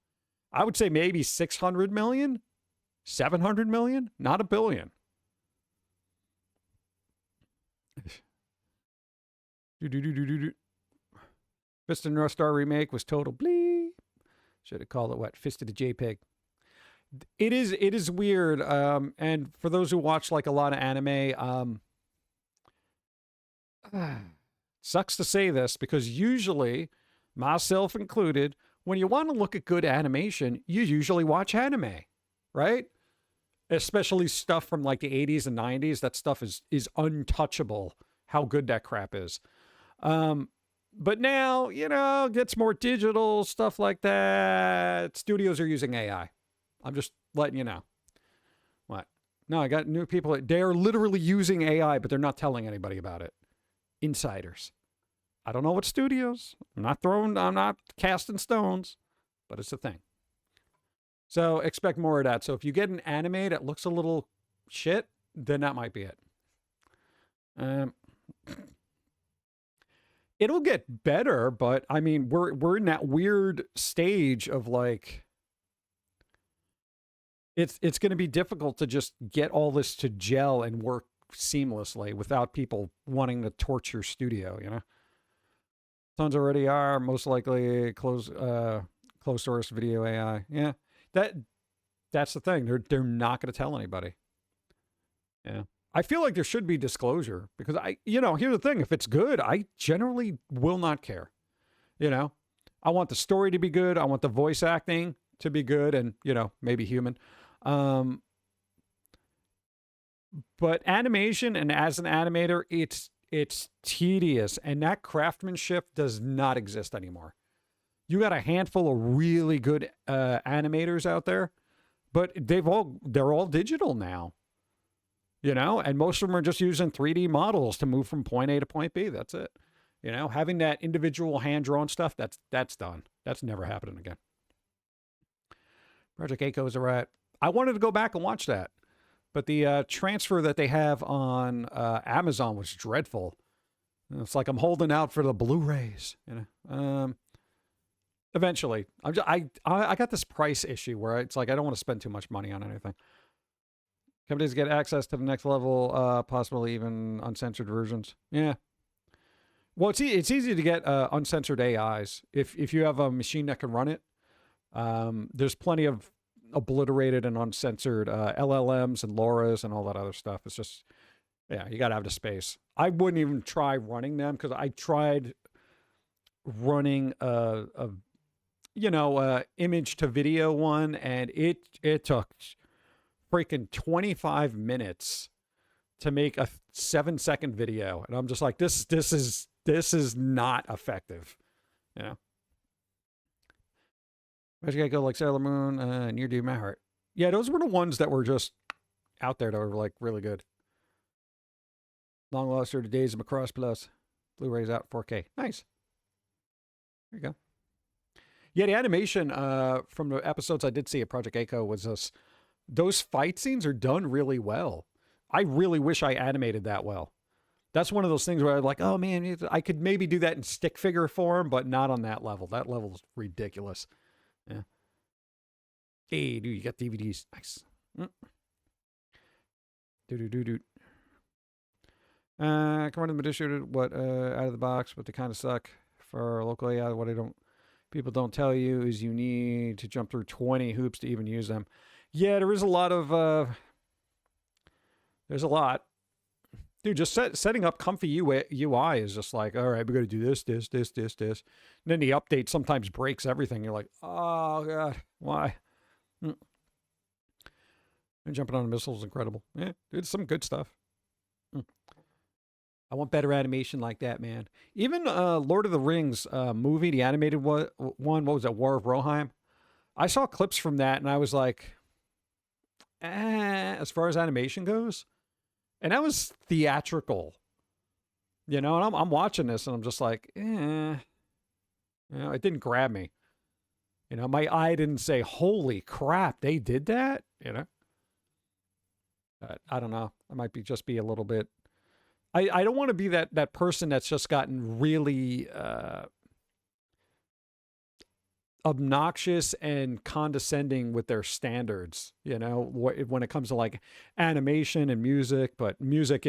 I would say maybe 600 million, 700 million, not $1 billion. Fist of the North Star remake was total bleep. Should have called it what? Fist of the JPEG. It is weird. And for those who watch like a lot of anime, sucks to say this because usually, myself included, when you want to look at good animation, you usually watch anime, right? Especially stuff from like the 80s and 90s. That stuff is untouchable, how good that crap is. But now, you know, gets more digital, stuff like that. Studios are using AI. I'm just letting you know. What? No, I got new people. They are literally using AI, but they're not telling anybody about it. Insiders. I don't know what studios. I'm not casting stones, but it's a thing. So expect more of that. So if you get an anime that looks a little shit, then that might be it. It'll get better, but I mean, we're in that weird stage of like, it's going to be difficult to just get all this to gel and work seamlessly without people wanting to torch your studio, you know? Tons already are. Most likely closed source video AI. Yeah, that's the thing. They're not going to tell anybody. Yeah. I feel like there should be disclosure because here's the thing. If it's good, I generally will not care. I want the story to be good. I want the voice acting to be good and, maybe human. But animation and as an animator, it's tedious, and that craftsmanship does not exist anymore. You got a handful of really good animators out there, but they're all digital now. And most of them are just using 3D models to move from point A to point B. That's it. Having that individual hand-drawn stuff, that's done. That's never happening again. Project Echo is right. I wanted to go back and watch that, but the transfer that they have on Amazon was dreadful. It's like I'm holding out for the Blu-rays. Eventually, I got this price issue where it's like I don't want to spend too much money on anything. Companies get access to the next level, possibly even uncensored versions. Yeah. Well, it's easy to get uncensored AIs if you have a machine that can run it. There's plenty of obliterated and uncensored LLMs and LoRa's and all that other stuff. It's just, you got to have the space. I wouldn't even try running them because I tried running a image to video one, and it took freaking 25 minutes to make a 7-second video, and I'm just like, this is not effective. Magic Echo, like Sailor Moon, Near Dear My Heart. Yeah, those were the ones that were just out there that were like really good. Long Lost are the Days of Macross Plus. Blu-rays out 4K. Nice. There you go. Yeah, the animation from the episodes I did see at Project Echo was just, those fight scenes are done really well. I really wish I animated that well. That's one of those things where I'm like, oh man, I could maybe do that in stick figure form, but not on that level. That level is ridiculous. Yeah. Hey, dude, you got DVDs. Nice. Do. Come on to the Medici, what, out of the box, but they kind of suck for local AI. What people don't tell you is you need to jump through 20 hoops to even use them. Yeah, there is a lot of, there's a lot. Dude, just setting up comfy UI is just like, all right, we're going to do this. And then the update sometimes breaks everything. You're like, oh, God, why? And jumping on a missile is incredible. Yeah, dude, some good stuff. I want better animation like that, man. Even Lord of the Rings movie, the animated one, what was that, War of Rohirrim? I saw clips from that, and I was like, as far as animation goes. And that was theatrical, and I'm watching this and I'm just like, it didn't grab me. My eye didn't say, holy crap, they did that, I don't know. I might just be a little bit, I don't want to be that person that's just gotten really obnoxious and condescending with their standards, when it comes to like animation and music. But music,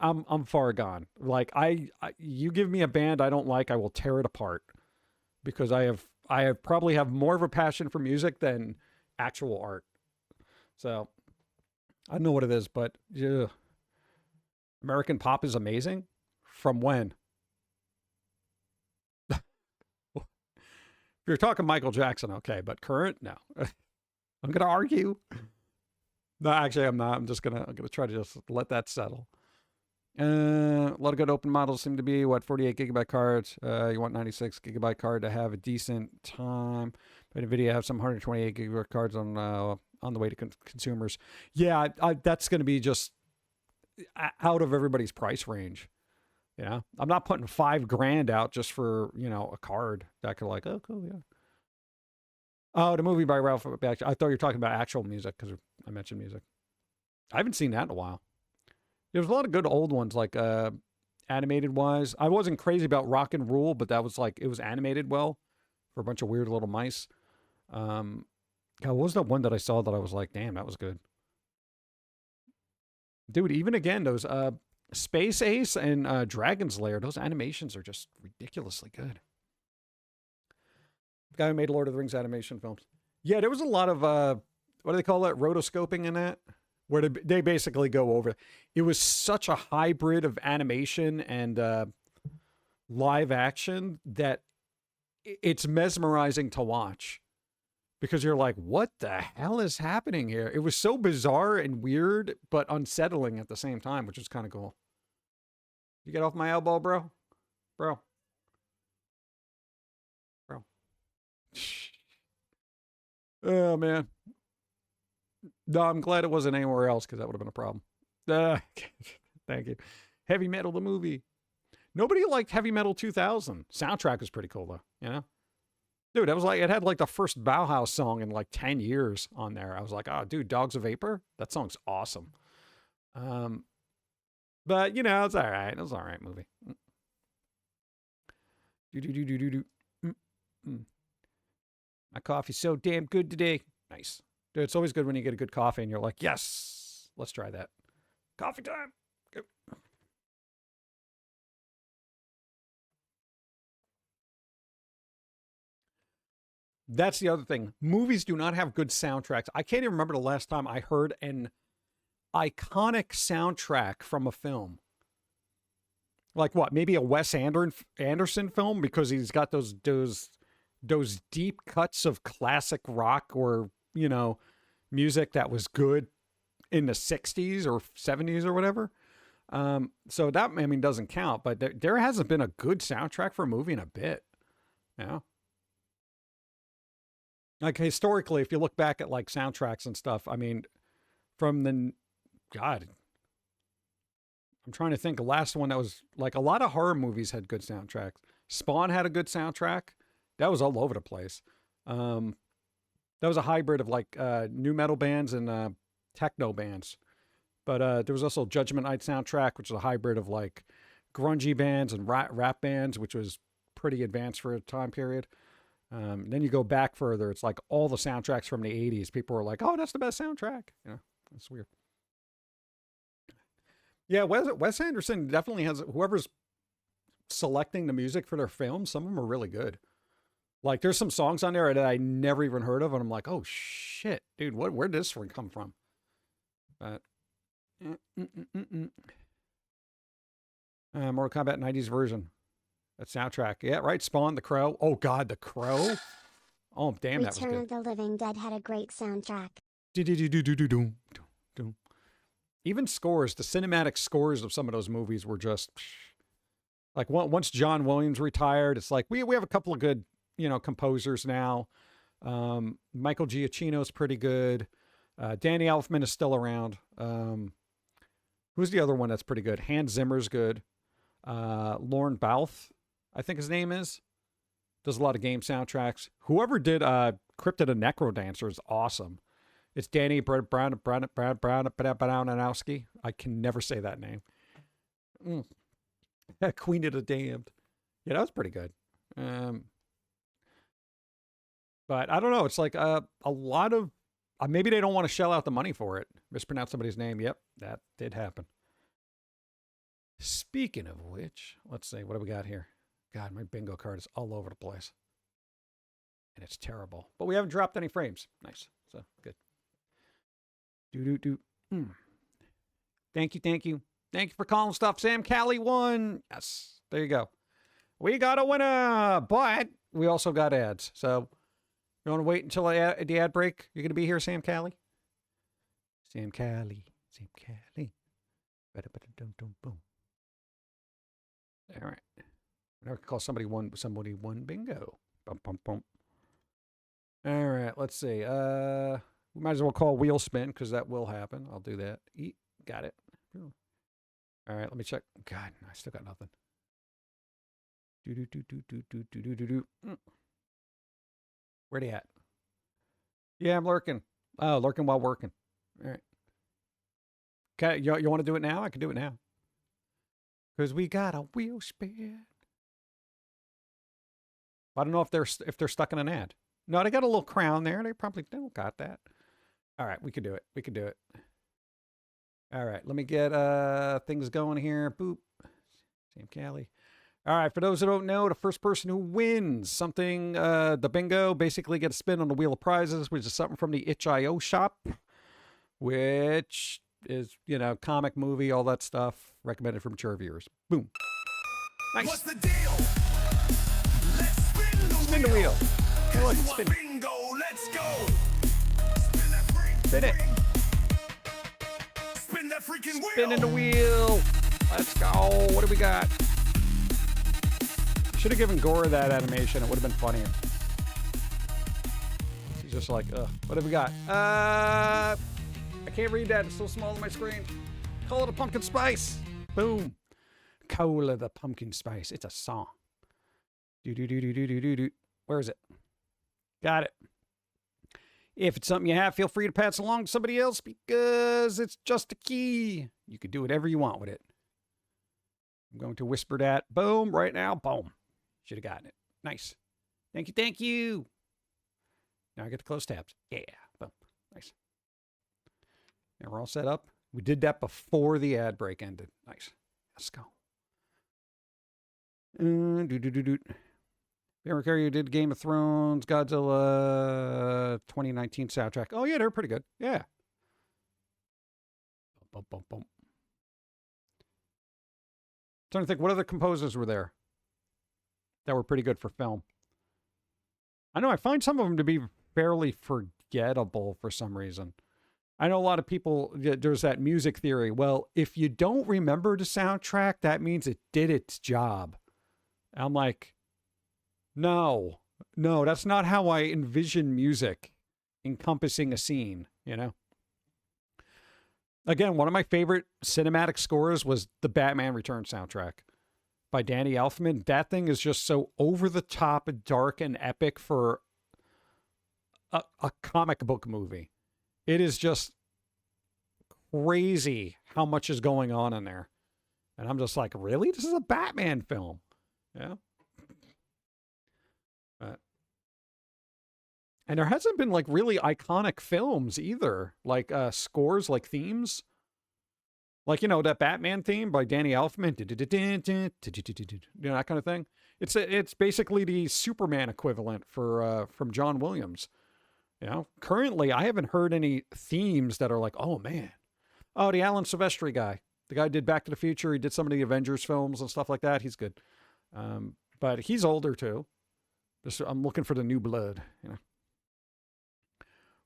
I'm far gone. Like you give me a band I don't like, I will tear it apart because I probably have more of a passion for music than actual art. So I don't know what it is, but yeah, American pop is amazing. From when? If you're talking Michael Jackson, okay, but current, no. I'm gonna argue. No, actually, I'm not. I'm gonna try to just let that settle. A lot of good open models seem to be 48 gigabyte cards. You want 96 gigabyte card to have a decent time. But NVIDIA have some 128 gigabyte cards on the way to consumers. Yeah, that's gonna be just out of everybody's price range. I'm not putting $5,000 out just for, a card that could like, oh, cool, yeah. Oh, the movie by Ralph. I thought you were talking about actual music because I mentioned music. I haven't seen that in a while. There's a lot of good old ones, like animated wise. I wasn't crazy about Rock and Rule, but that was like, it was animated well for a bunch of weird little mice. God, what was that one that I saw that I was like, damn, that was good. Dude, even again, those, Space Ace and Dragon's Lair, those animations are just ridiculously good. The guy who made Lord of the Rings animation films. Yeah, there was a lot of, what do they call that? Rotoscoping in that? Where they basically go over. It was such a hybrid of animation and live action that it's mesmerizing to watch. Because you're like, what the hell is happening here? It was so bizarre and weird, but unsettling at the same time, which was kind of cool. You get off my elbow, bro? Bro. Oh, man. No, I'm glad it wasn't anywhere else because that would have been a problem. Thank you. Heavy Metal, the movie. Nobody liked Heavy Metal 2000. Soundtrack was pretty cool, though, you know? Dude, that was like, it had like the first Bauhaus song in like 10 years on there. I was like, oh, dude, Dogs of Vapor? That song's awesome. But, you know, it's all right. It was all right movie. My coffee's so damn good today. Nice. Dude, it's always good when you get a good coffee and you're like, yes, let's try that. Coffee time. Go. That's the other thing. Movies do not have good soundtracks. I can't even remember the last time I heard an iconic soundtrack from a film. Like what? Maybe a Wes Anderson film because he's got those deep cuts of classic rock or, you know, music that was good in the 60s or 70s or whatever. So that, I mean, doesn't count, but there hasn't been a good soundtrack for a movie in a bit. You know? Like historically, if you look back at like soundtracks and stuff, I mean, I'm trying to think the last one that was like a lot of horror movies had good soundtracks. Spawn had a good soundtrack. That was all over the place. That was a hybrid of like new metal bands and techno bands. But there was also Judgment Night soundtrack, which was a hybrid of like grungy bands and rap bands, which was pretty advanced for a time period. Then you go back further, it's like all the soundtracks from the 80s. People were like, oh, that's the best soundtrack. You know, that's weird. Yeah, Wes Anderson definitely has, whoever's selecting the music for their films, some of them are really good. Like there's some songs on there that I never even heard of, and I'm like, oh shit, dude, where'd this one come from? But Mortal Kombat 90s version. That soundtrack. Yeah, right. Spawn, The Crow. Oh, God, The Crow. Oh, damn, that was good. Return of the Living Dead had a great soundtrack. Even scores, the cinematic scores of some of those movies were just like once John Williams retired, it's like we have a couple of good, you know, composers now. Michael Giacchino's pretty good. Danny Elfman is still around. Who's the other one that's pretty good? Hans Zimmer's good. Lorne Balfe, I think his name is. Does a lot of game soundtracks. Whoever did Crypt of the Necrodancer is awesome. It's Danny Brownowski. I can never say that name. Queen of the Damned. Yeah, that was pretty good. But I don't know. It's like a lot of... maybe they don't want to shell out the money for it. Mispronounce somebody's name. Yep, that did happen. Speaking of which, let's see. What do we got here? God, my bingo card is all over the place. And it's terrible. But we haven't dropped any frames. Nice. So, good. Thank you. Thank you for calling stuff. Sam Callie won. Yes. There you go. We got a winner. But we also got ads. So, you want to wait until the ad break? You're going to be here, Sam Callie? Sam Callie. Boom. All right. Now we can call somebody won bingo. Bum, bum, bum. All right, let's see. We might as well call wheel spin because that will happen. I'll do that. Got it. All right, let me check. God, I still got nothing. Where they at? Yeah, I'm lurking. Oh, lurking while working. All right. Okay, you want to do it now? I can do it now. Because we got a wheel spin. I don't know if they're stuck in an ad. No, they got a little crown there. They probably don't got that. All right, we can do it. All right, let me get things going here. Boop. Sam Callie. All right, for those who don't know, the first person who wins something, the bingo, basically get a spin on the wheel of prizes, which is something from the itch.io shop, which is, you know, comic, movie, all that stuff, recommended for mature viewers. Boom. Nice. What's the deal? Let's Spin the wheel. I like it. What Spin it. bingo? Let's go. Spin that freak. Spin it. Spin that freaking wheel. Spinning the wheel. Let's go. What do we got? Should have given Gora that animation. It would have been funnier. She's just like, ugh. What have we got? I can't read that. It's so small on my screen. Call it a pumpkin spice. Boom. Cola the pumpkin spice. It's a song. Do. Where is it? Got it. If it's something you have, feel free to pass along to somebody else because it's just a key. You can do whatever you want with it. I'm going to whisper that. Boom. Right now. Boom. Should have gotten it. Nice. Thank you. Thank you. Now I get to close tabs. Yeah. Boom. Nice. Now we're all set up. We did that before the ad break ended. Nice. Let's go. Favorite character did Game of Thrones, Godzilla 2019 soundtrack. Oh, yeah, they're pretty good. Yeah. Bum. Trying to think, what other composers were there that were pretty good for film? I know I find some of them to be fairly forgettable for some reason. I know a lot of people, there's that music theory. Well, if you don't remember the soundtrack, that means it did its job. I'm like, no, that's not how I envision music encompassing a scene, you know? Again, one of my favorite cinematic scores was the Batman Returns soundtrack by Danny Elfman. That thing is just so over the top and dark and epic for a comic book movie. It is just crazy how much is going on in there. And I'm just like, really? This is a Batman film. Yeah. And there hasn't been like really iconic films either, like scores, like themes. Like, you know, that Batman theme by Danny Elfman, you know, that kind of thing. It's basically the Superman equivalent for from John Williams. You know, currently I haven't heard any themes that are like, oh man. Oh, the Alan Silvestri guy. The guy did Back to the Future. He did some of the Avengers films and stuff like that. He's good. But he's older too. I'm looking for the new blood, you know.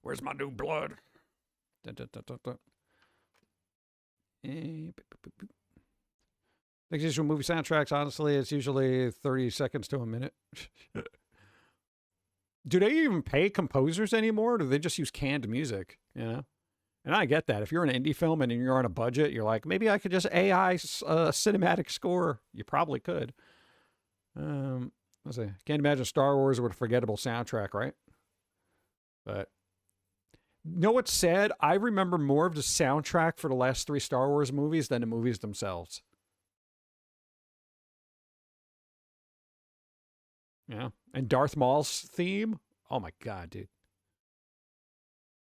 Where's my new blood? Next issue of movie soundtracks, honestly, it's usually 30 seconds to a minute. Do they even pay composers anymore? Or do they just use canned music? You know? And I get that. If you're an indie film and you're on a budget, you're like, maybe I could just AI cinematic score. You probably could. Let's see. Can't imagine Star Wars with a forgettable soundtrack, right? But you know what's sad? I remember more of the soundtrack for the last 3 Star Wars movies than the movies themselves. Yeah. And Darth Maul's theme? Oh my God, dude.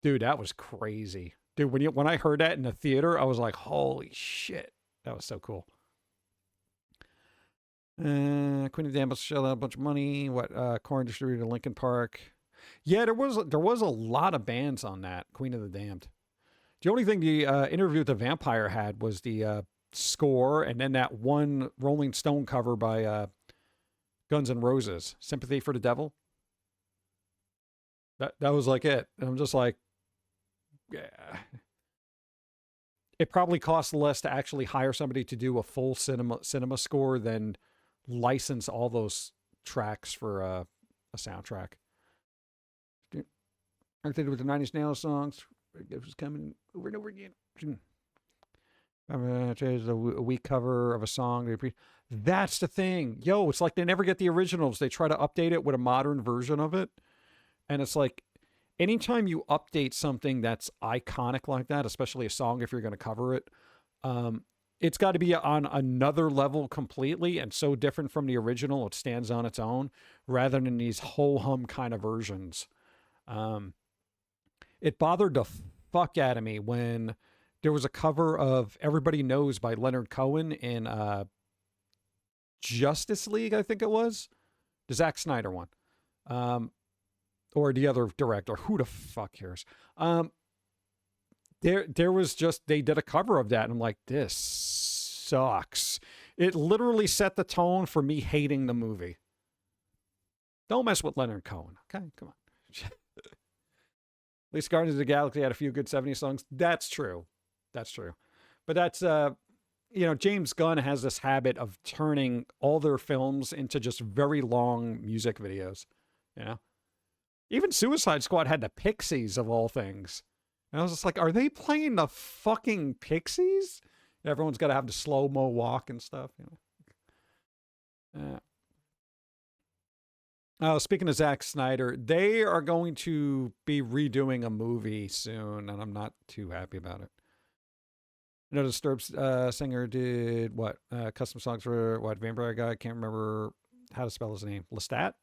Dude, that was crazy. Dude, when I heard that in the theater, I was like, holy shit. That was so cool. Queen of the Damned shelled out a bunch of money. Korn distributed Linkin Park. Yeah, there was a lot of bands on that, Queen of the Damned. The only thing the Interview with the Vampire had was the score and then that one Rolling Stone cover by Guns N' Roses, Sympathy for the Devil. That was like it. And I'm just like, yeah. It probably costs less to actually hire somebody to do a full cinema score than license all those tracks for a soundtrack. I did with the 90s Nails songs. It was coming over and over again. There's a weak cover of a song. That's the thing. Yo, it's like they never get the originals. They try to update it with a modern version of it. And it's like, anytime you update something that's iconic like that, especially a song if you're going to cover it, it's got to be on another level completely and so different from the original. It stands on its own rather than these ho-hum kind of versions. It bothered the fuck out of me when there was a cover of Everybody Knows by Leonard Cohen in Justice League, I think it was. The Zack Snyder one. Or the other director. Who the fuck cares? There was just, they did a cover of that, and I'm like, this sucks. It literally set the tone for me hating the movie. Don't mess with Leonard Cohen, okay? Come on. At least Guardians of the Galaxy had a few good 70s songs. That's true. That's true. But that's, James Gunn has this habit of turning all their films into just very long music videos, Even Suicide Squad had the Pixies, of all things. And I was just like, are they playing the fucking Pixies? Everyone's got to have the slow-mo walk and stuff. Speaking of Zack Snyder, they are going to be redoing a movie soon, and I'm not too happy about it. The Disturbed singer did what? Custom songs for what? Vampire Guy? I can't remember how to spell his name. Lestat?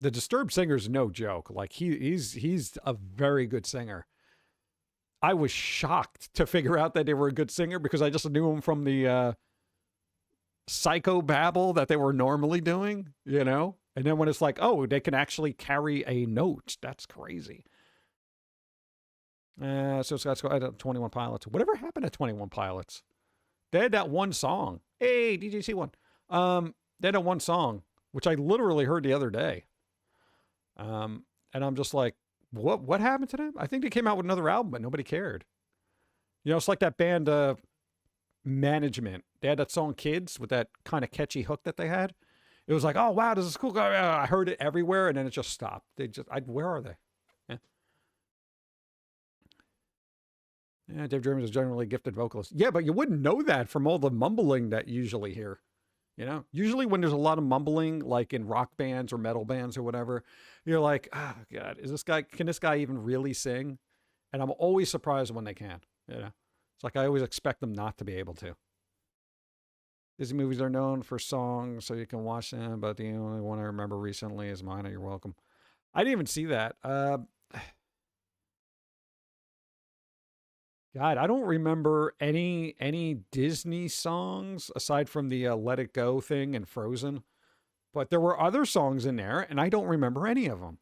The Disturbed singer's no joke. Like he's a very good singer. I was shocked to figure out that they were a good singer because I just knew them from the psychobabble that they were normally doing, And then when it's like, oh, they can actually carry a note. That's crazy. So Scott's got 21 Pilots. Whatever happened to 21 Pilots? They had that one song. Hey, DJC1. They had that one song, which I literally heard the other day. And I'm just like, what happened to them? I think they came out with another album, but nobody cared. It's like that band Management. They had that song Kids with that kind of catchy hook that they had. It was like, oh, wow, this is cool. I heard it everywhere, and then it just stopped. Where are they? Yeah, Dave Draymond is generally a gifted vocalist. Yeah, but you wouldn't know that from all the mumbling that you usually hear. Usually when there's a lot of mumbling, like in rock bands or metal bands or whatever, you're like, oh, God, can this guy even really sing? And I'm always surprised when they can, It's like I always expect them not to be able to. Disney movies are known for songs, so you can watch them, but the only one I remember recently is Mina, You're Welcome. I didn't even see that. God, I don't remember any Disney songs aside from the Let It Go thing and Frozen. But there were other songs in there, and I don't remember any of them.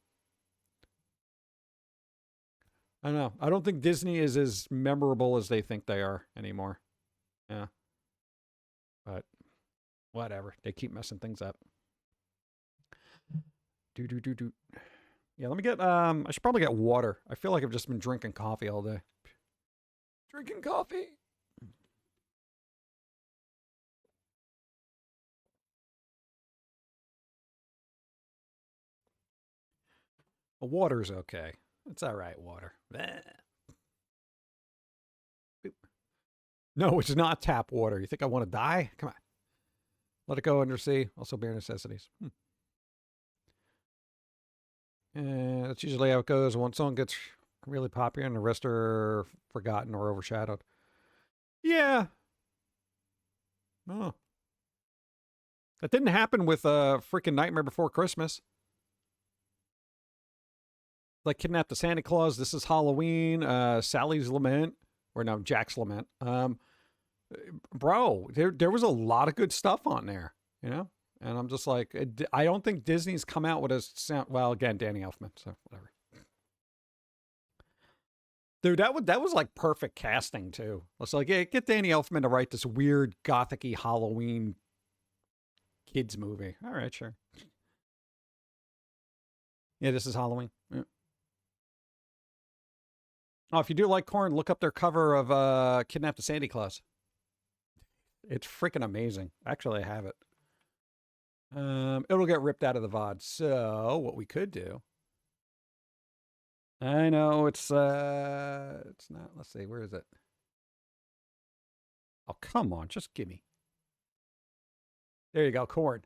I don't know. I don't think Disney is as memorable as they think they are anymore. Yeah. But whatever. They keep messing things up. Do. Yeah, let me get, I should probably get water. I feel like I've just been drinking coffee all day. Drinking coffee. Well, water's okay. It's all right, water. No, it's not tap water. You think I want to die? Come on. Let It Go, Undersea. Also bare necessities. That's usually how it goes. One song gets really popular and the rest are forgotten or overshadowed. Yeah. Oh. That didn't happen with freaking Nightmare Before Christmas. Like Kidnap the Santa Claus, This Is Halloween, Sally's Lament, or no, Jack's Lament. Bro, there was a lot of good stuff on there, And I'm just like, I don't think Disney's come out with a sound. Well, again, Danny Elfman, so whatever. Dude, that was like perfect casting too. It's like, yeah, get Danny Elfman to write this weird gothic-y Halloween kids movie. All right, sure. Yeah, This Is Halloween. Yeah. Oh, if you do like Korn, look up their cover of Kidnap the Santa Claus. It's freaking amazing. Actually, I have it. It'll get ripped out of the VOD. So what we could do. I know it's not. Let's see, where is it? Oh, come on, just give me. There you go, Korn.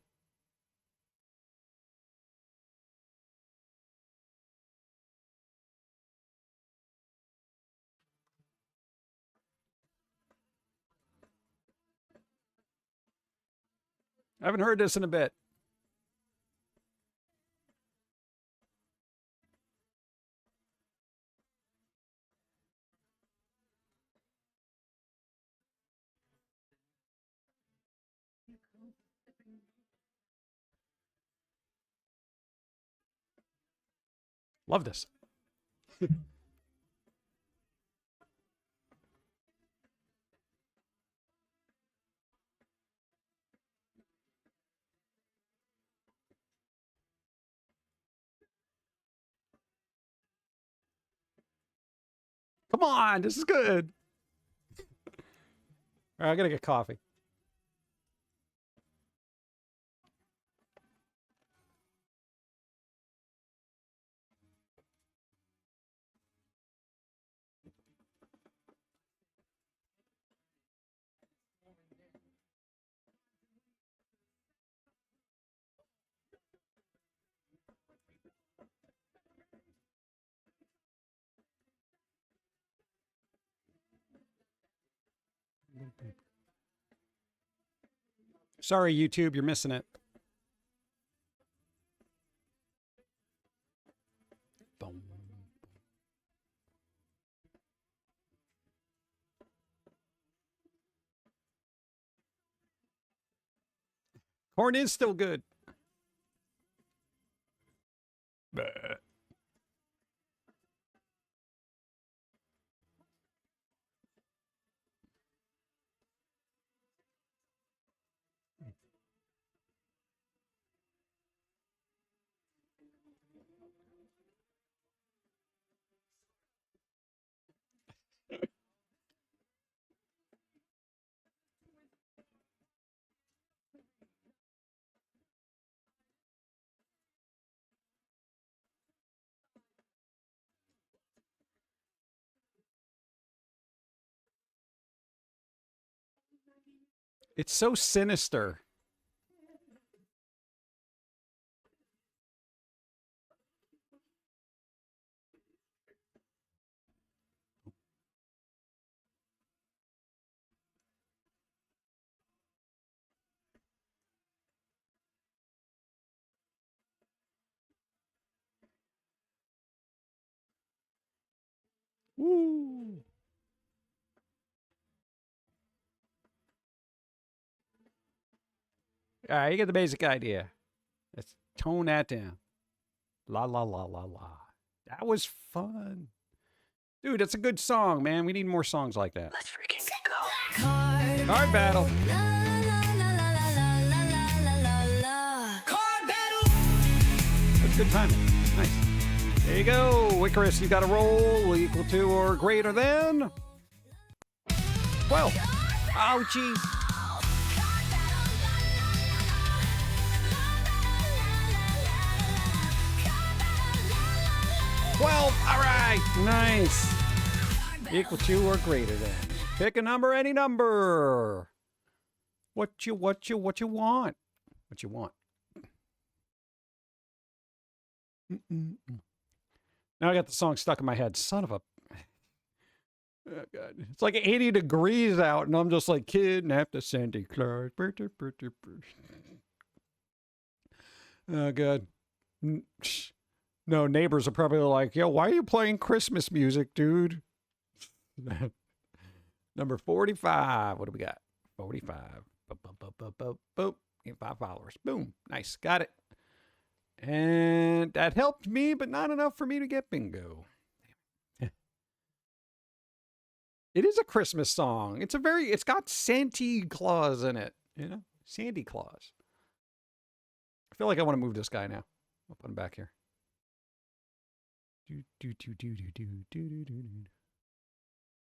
I haven't heard this in a bit. Love this. Come on, this is good. All right, I gotta get coffee. Sorry, YouTube, you're missing it. Boom. Corn is still good. Bleh. It's so sinister. Woo. All right, you get the basic idea. Let's tone that down. La la la la la. That was fun. Dude, that's a good song, man. We need more songs like that. Let's freaking go. Card battle. Card battle. That's good timing. Nice. There you go. Icarus, you got a roll equal to or greater than 12. Oh, geez. 12. All right. Nice. Equal to or greater than. Pick a number, any number. What you want? What you want? Now I got the song stuck in my head. Son of a... Oh, God. It's like 80 degrees out, and I'm just like, kidnap the Santa Claus. Oh, God. No, neighbors are probably like, yo, why are you playing Christmas music, dude? Number 45. What do we got? 45. Boom. Get 5 followers. Boom. Nice. Got it. And that helped me, but not enough for me to get bingo. It is a Christmas song. It's got Santa Claus in it. You know? Santa Claus. I feel like I want to move this guy now. I'll put him back here.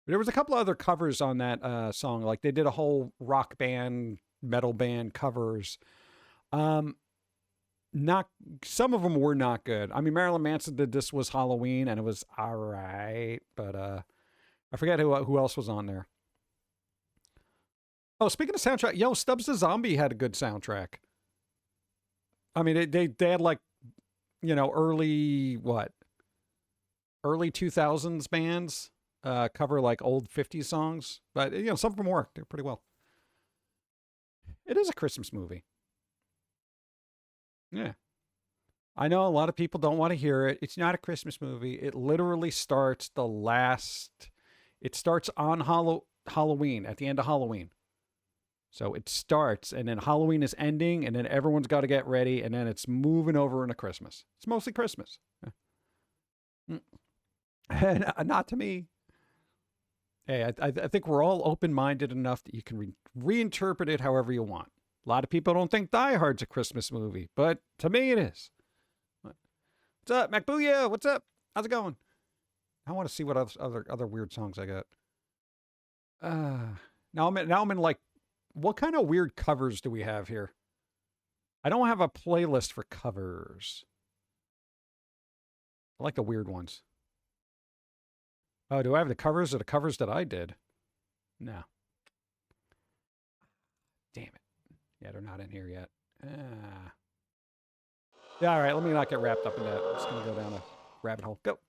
There was a couple other covers on that song. Like they did a whole rock band, metal band covers. Not some of them were not good. I mean, Marilyn Manson did This Was Halloween, and it was all right, but I forget who else was on there. Oh, speaking of soundtrack, yo, Stubbs the Zombie had a good soundtrack. I mean, they had like, you know, early 2000s bands cover like old 50s songs, but you know, some of them worked. They're pretty well. It is a Christmas movie. Yeah. I know a lot of people don't want to hear it. It's not a Christmas movie. It literally starts it starts on Halloween, at the end of Halloween. So it starts, and then Halloween is ending, and then everyone's got to get ready, and then it's moving over into Christmas. It's mostly Christmas. Yeah. Not to me. Hey, I think we're all open-minded enough that you can reinterpret it however you want. A lot of people don't think Die Hard's a Christmas movie, but to me it is. What's up, MacBooyah? What's up? How's it going? I want to see what other weird songs I got. Now I'm in like, what kind of weird covers do we have here? I don't have a playlist for covers. I like the weird ones. Oh, do I have the covers of the covers that I did? No. Damn it. Yeah, they're not in here yet. Yeah, all right, let me not get wrapped up in that. I'm just going to go down a rabbit hole. Go.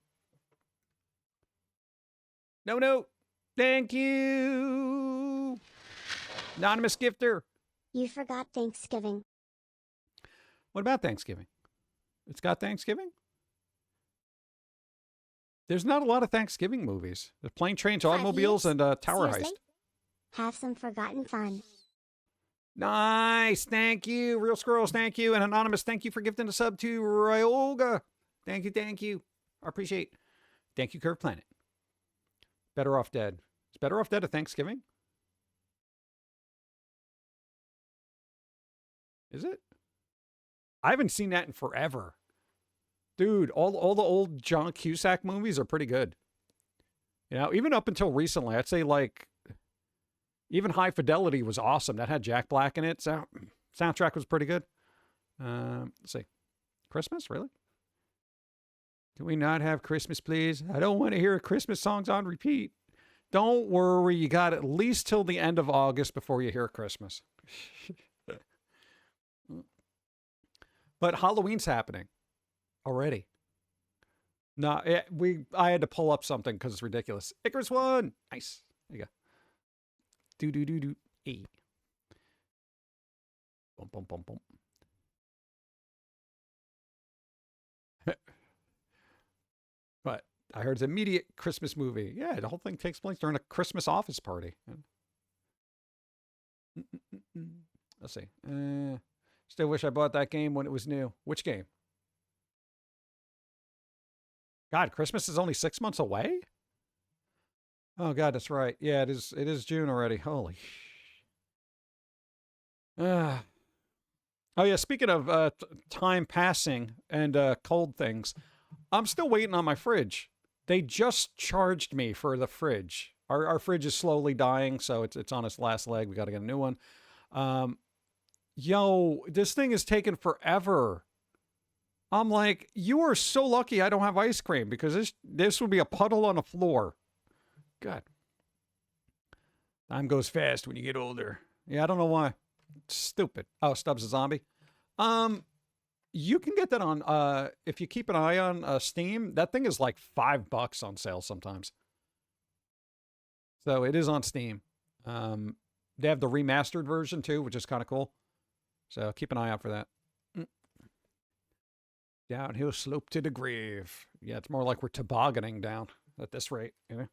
No. Thank you. Anonymous gifter. You forgot Thanksgiving. What about Thanksgiving? It's got Thanksgiving? There's not a lot of Thanksgiving movies. There's Plane, Trains, Automobiles, and Tower Seriously? Heist. Have some forgotten fun. Nice. Thank you. Real Squirrels, thank you. And Anonymous, thank you for gifting a sub to Ryoga. Thank you. I appreciate. Thank you, Curve Planet. Better Off Dead. Is Better Off Dead a Thanksgiving? Is it? I haven't seen that in forever. Dude, all the old John Cusack movies are pretty good. You know, even up until recently, I'd say like even High Fidelity was awesome. That had Jack Black in it. So soundtrack was pretty good. Let's see. Christmas, really? Can we not have Christmas, please? I don't want to hear Christmas songs on repeat. Don't worry, you got at least till the end of August before you hear Christmas. But Halloween's happening already. No, I had to pull up something because it's ridiculous. Icarus won. Nice. There you go. Do. E. Boom. But I heard it's an immediate Christmas movie. Yeah, the whole thing takes place during a Christmas office party. Let's see. Still wish I bought that game when it was new. Which game? God, Christmas is only 6 months away? Oh, God, that's right. Yeah, it is June already. Holy. Oh, yeah, speaking of time passing and cold things, I'm still waiting on my fridge. They just charged me for the fridge. Our fridge is slowly dying, so it's on its last leg. We got to get a new one. Yo, this thing is taking forever. I'm like, you are so lucky I don't have ice cream because this would be a puddle on the floor. God. Time goes fast when you get older. Yeah, I don't know why. It's stupid. Oh, Stubbs a zombie. You can get that on, if you keep an eye on Steam, that thing is like $5 on sale sometimes. So it is on Steam. They have the remastered version too, which is kind of cool. So keep an eye out for that. Downhill slope to the grave. Yeah, it's more like we're tobogganing down at this rate. You know,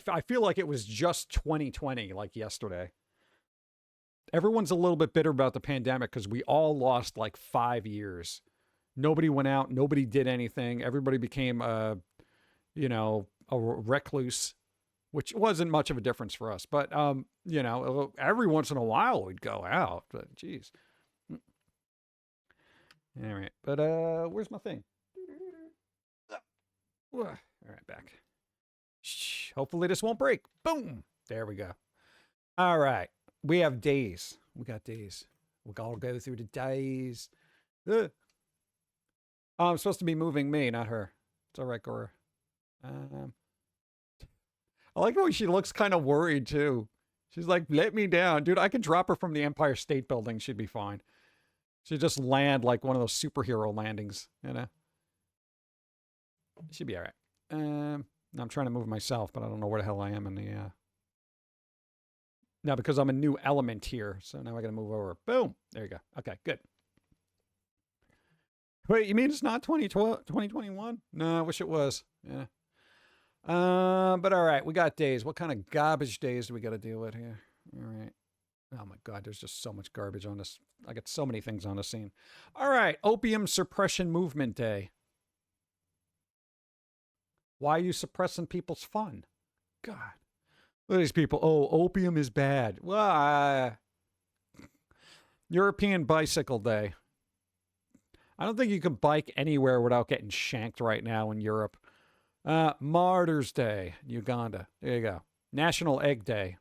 I feel like it was just 2020, like yesterday. Everyone's a little bit bitter about the pandemic because we all lost like 5 years. Nobody went out. Nobody did anything. Everybody became, a recluse, which wasn't much of a difference for us. But, every once in a while we'd go out. But, geez. All right. But where's my thing? All right, back. Shh. Hopefully this won't break. Boom. There we go. All right. We have days. We got days. We'll all go through the days. Oh, I'm supposed to be moving me, not her. It's all right, Gora. I like the way she looks kind of worried, too. She's like, let me down. Dude, I could drop her from the Empire State Building. She'd be fine. She'd just land like one of those superhero landings, you know? She'd be all right. I'm trying to move myself, but I don't know where the hell I am in the... Now, because I'm a new element here, so now I got to move over. Boom. There you go. Okay, good. Wait, you mean it's not 2021? No, I wish it was. Yeah. But all right, we got days. What kind of garbage days do we got to deal with here? All right. Oh, my God, there's just so much garbage on this. I got so many things on the scene. All right, Opium Suppression Movement Day. Why are you suppressing people's fun? God. Look at these people. Oh, opium is bad. Well, European Bicycle Day. I don't think you can bike anywhere without getting shanked right now in Europe. Martyrs Day, Uganda. There you go. National Egg Day,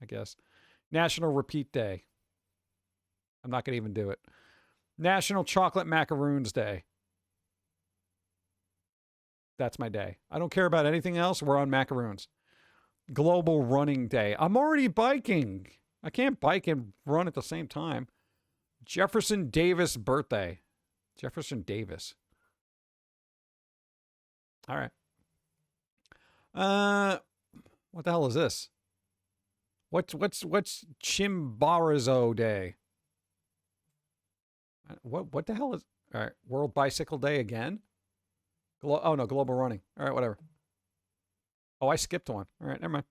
I guess. National Repeat Day. I'm not going to even do it. National Chocolate Macaroons Day. That's my day. I don't care about anything else. We're on macaroons. Global Running Day. I'm already biking. I can't bike and run at the same time. Jefferson Davis birthday. Jefferson Davis. All right. What the hell is this? What's Chimbarazo Day? What the hell is? All right, World Bicycle Day again. Oh no, Global Running. All right, whatever. Oh, I skipped one. All right, never mind.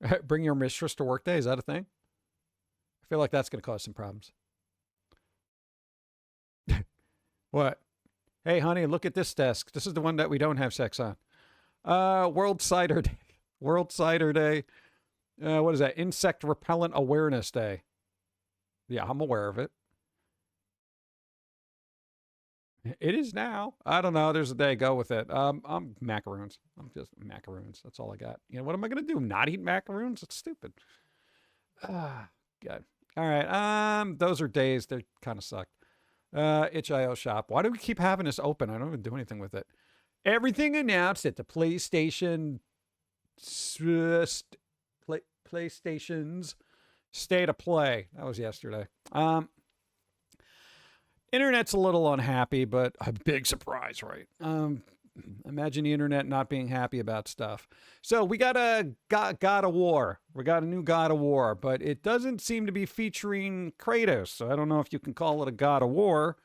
All right, bring your mistress to work day. Is that a thing? I feel like that's going to cause some problems. What? Hey, honey, look at this desk. This is the one that we don't have sex on. World Cider Day. World Cider Day. What is that? Insect Repellent Awareness Day. Yeah, I'm aware of it. It is now. I don't know. There's a day. Go with it. I'm macaroons. I'm just macaroons. That's all I got. You know, what am I going to do? Not eat macaroons? It's stupid. God. All right. Those are days. They kind of sucked. Itch.io shop. Why do we keep having this open? I don't even do anything with it. Everything announced at the PlayStation's State of Play. That was yesterday. Internet's a little unhappy, but a big surprise, right? Imagine the internet not being happy about stuff. So we got a God of War. We got a new God of War, but it doesn't seem to be featuring Kratos. So I don't know if you can call it a God of War.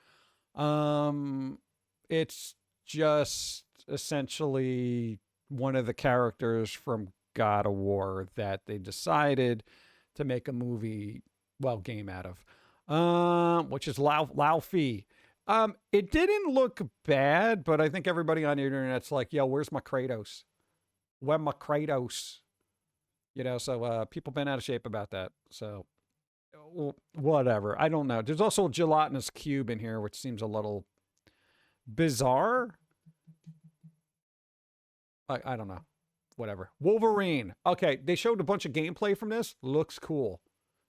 It's just essentially one of the characters from God of War that they decided to make a movie, game out of. Which is Laufey. It didn't look bad, but I think everybody on the internet's like, yo, where's my Kratos? Where's my Kratos? You know, so people been out of shape about that. So whatever. I don't know. There's also a gelatinous cube in here, which seems a little bizarre. I don't know. Whatever. Wolverine. Okay, they showed a bunch of gameplay from this. Looks cool.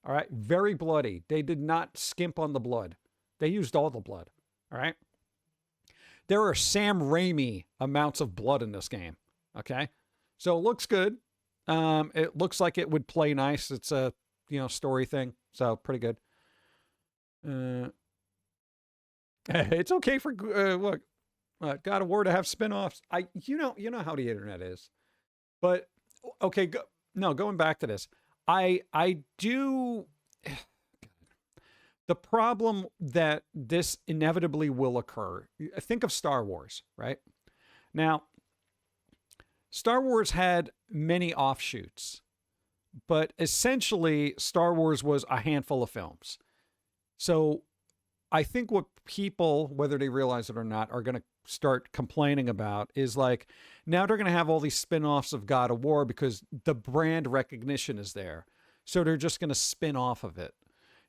All right, very bloody. They did not skimp on the blood. They used all the blood. All right. There are Sam Raimi amounts of blood in this game. Okay, so it looks good. It looks like it would play nice. It's a story thing, so pretty good. It's okay for God of War to have spinoffs. You know how the internet is, but okay. Going back to this. I do. The problem that this inevitably will occur. Think of Star Wars, right? Now, Star Wars had many offshoots, but essentially Star Wars was a handful of films. So I think what people, whether they realize it or not, are going to start complaining about is like, now they're going to have all these spin-offs of God of War because the brand recognition is there. So they're just going to spin off of it.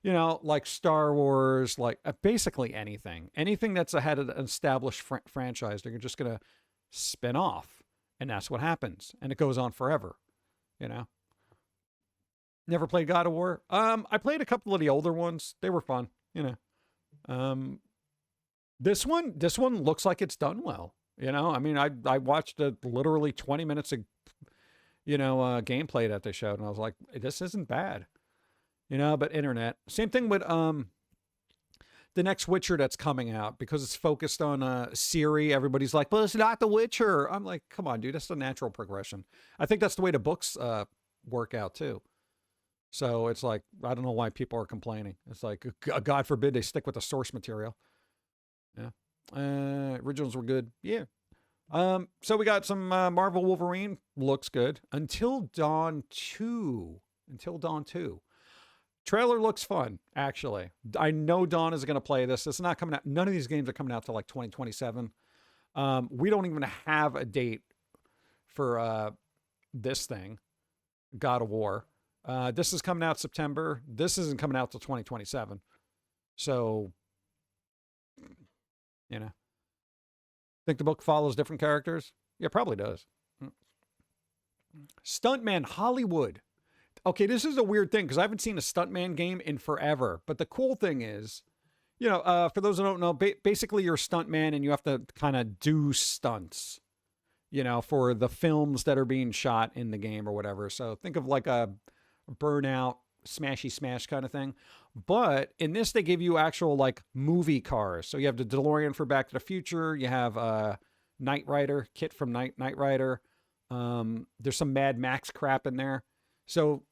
You know, like Star Wars, like basically anything. Anything that's had an established franchise, they're just going to spin off. And that's what happens. And it goes on forever, you know. Never played God of War? I played a couple of the older ones. They were fun, you know. This one looks like it's done well. You know, I mean, I watched literally 20 minutes of, gameplay that they showed, and I was like, this isn't bad. You know, but internet. Same thing with the next Witcher that's coming out, because it's focused on Ciri. Everybody's like, well, it's not The Witcher. I'm like, come on, dude, that's the natural progression. I think that's the way the books work out too. So it's like, I don't know why people are complaining. It's like, God forbid they stick with the source material. Yeah. Originals were good. Yeah. So we got some Marvel Wolverine. Looks good. Until Dawn 2. Trailer looks fun, actually. I know Dawn is going to play this. It's not coming out. None of these games are coming out till like 2027. We don't even have a date for this thing, God of War. This is coming out September. This isn't coming out till 2027. So, think the book follows different characters? Yeah, probably does. Stuntman Hollywood. Okay, this is a weird thing because I haven't seen a Stuntman game in forever. But the cool thing is, for those who don't know, basically you're a stuntman and you have to kind of do stunts, for the films that are being shot in the game or whatever. So think of like a Burnout, Smashy Smash kind of thing. But in this, they give you actual like movie cars. So you have the DeLorean for Back to the Future. You have Knight Rider, Kit from Knight Rider. There's some Mad Max crap in there. So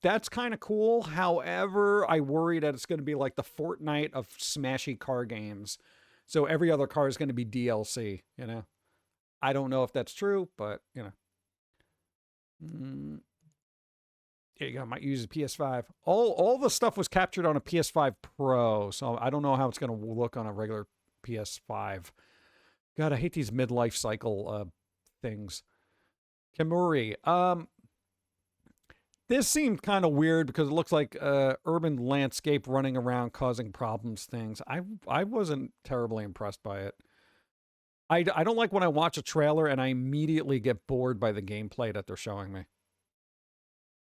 that's kind of cool. However, I worry that it's going to be like the Fortnite of smashy car games. So every other car is going to be DLC, I don't know if that's true, but, There you go. Might use a PS5. All the stuff was captured on a PS5 Pro, so I don't know how it's going to look on a regular PS5. God, I hate these midlife cycle things. Kamuri. This seemed kind of weird because it looks like urban landscape running around causing problems things. I wasn't terribly impressed by it. I don't like when I watch a trailer and I immediately get bored by the gameplay that they're showing me.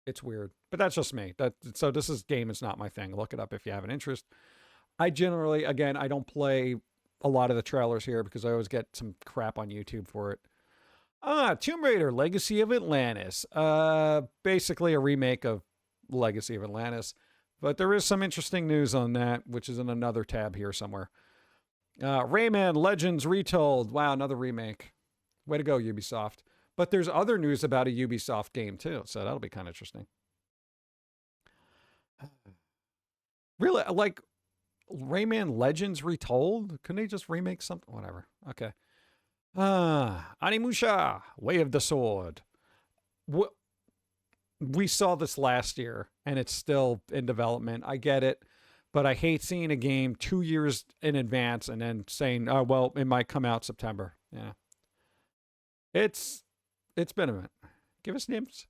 It's weird, but that's just me. So this game is not my thing. Look it up if you have an interest. I generally, again, I don't play a lot of the trailers here because I always get some crap on YouTube for it. Tomb Raider, Legacy of Atlantis. Basically a remake of Legacy of Atlantis. But there is some interesting news on that, which is in another tab here somewhere. Rayman Legends Retold. Wow, another remake. Way to go, Ubisoft. But there's other news about a Ubisoft game, too. So that'll be kind of interesting. Really? Like, Rayman Legends Retold? Couldn't they just remake something? Whatever. Okay. Animusha, Way of the Sword. We saw this last year, and it's still in development. I get it, but I hate seeing a game 2 years in advance and then saying, "Oh, well, it might come out September." Yeah, it's been a minute. Give us names.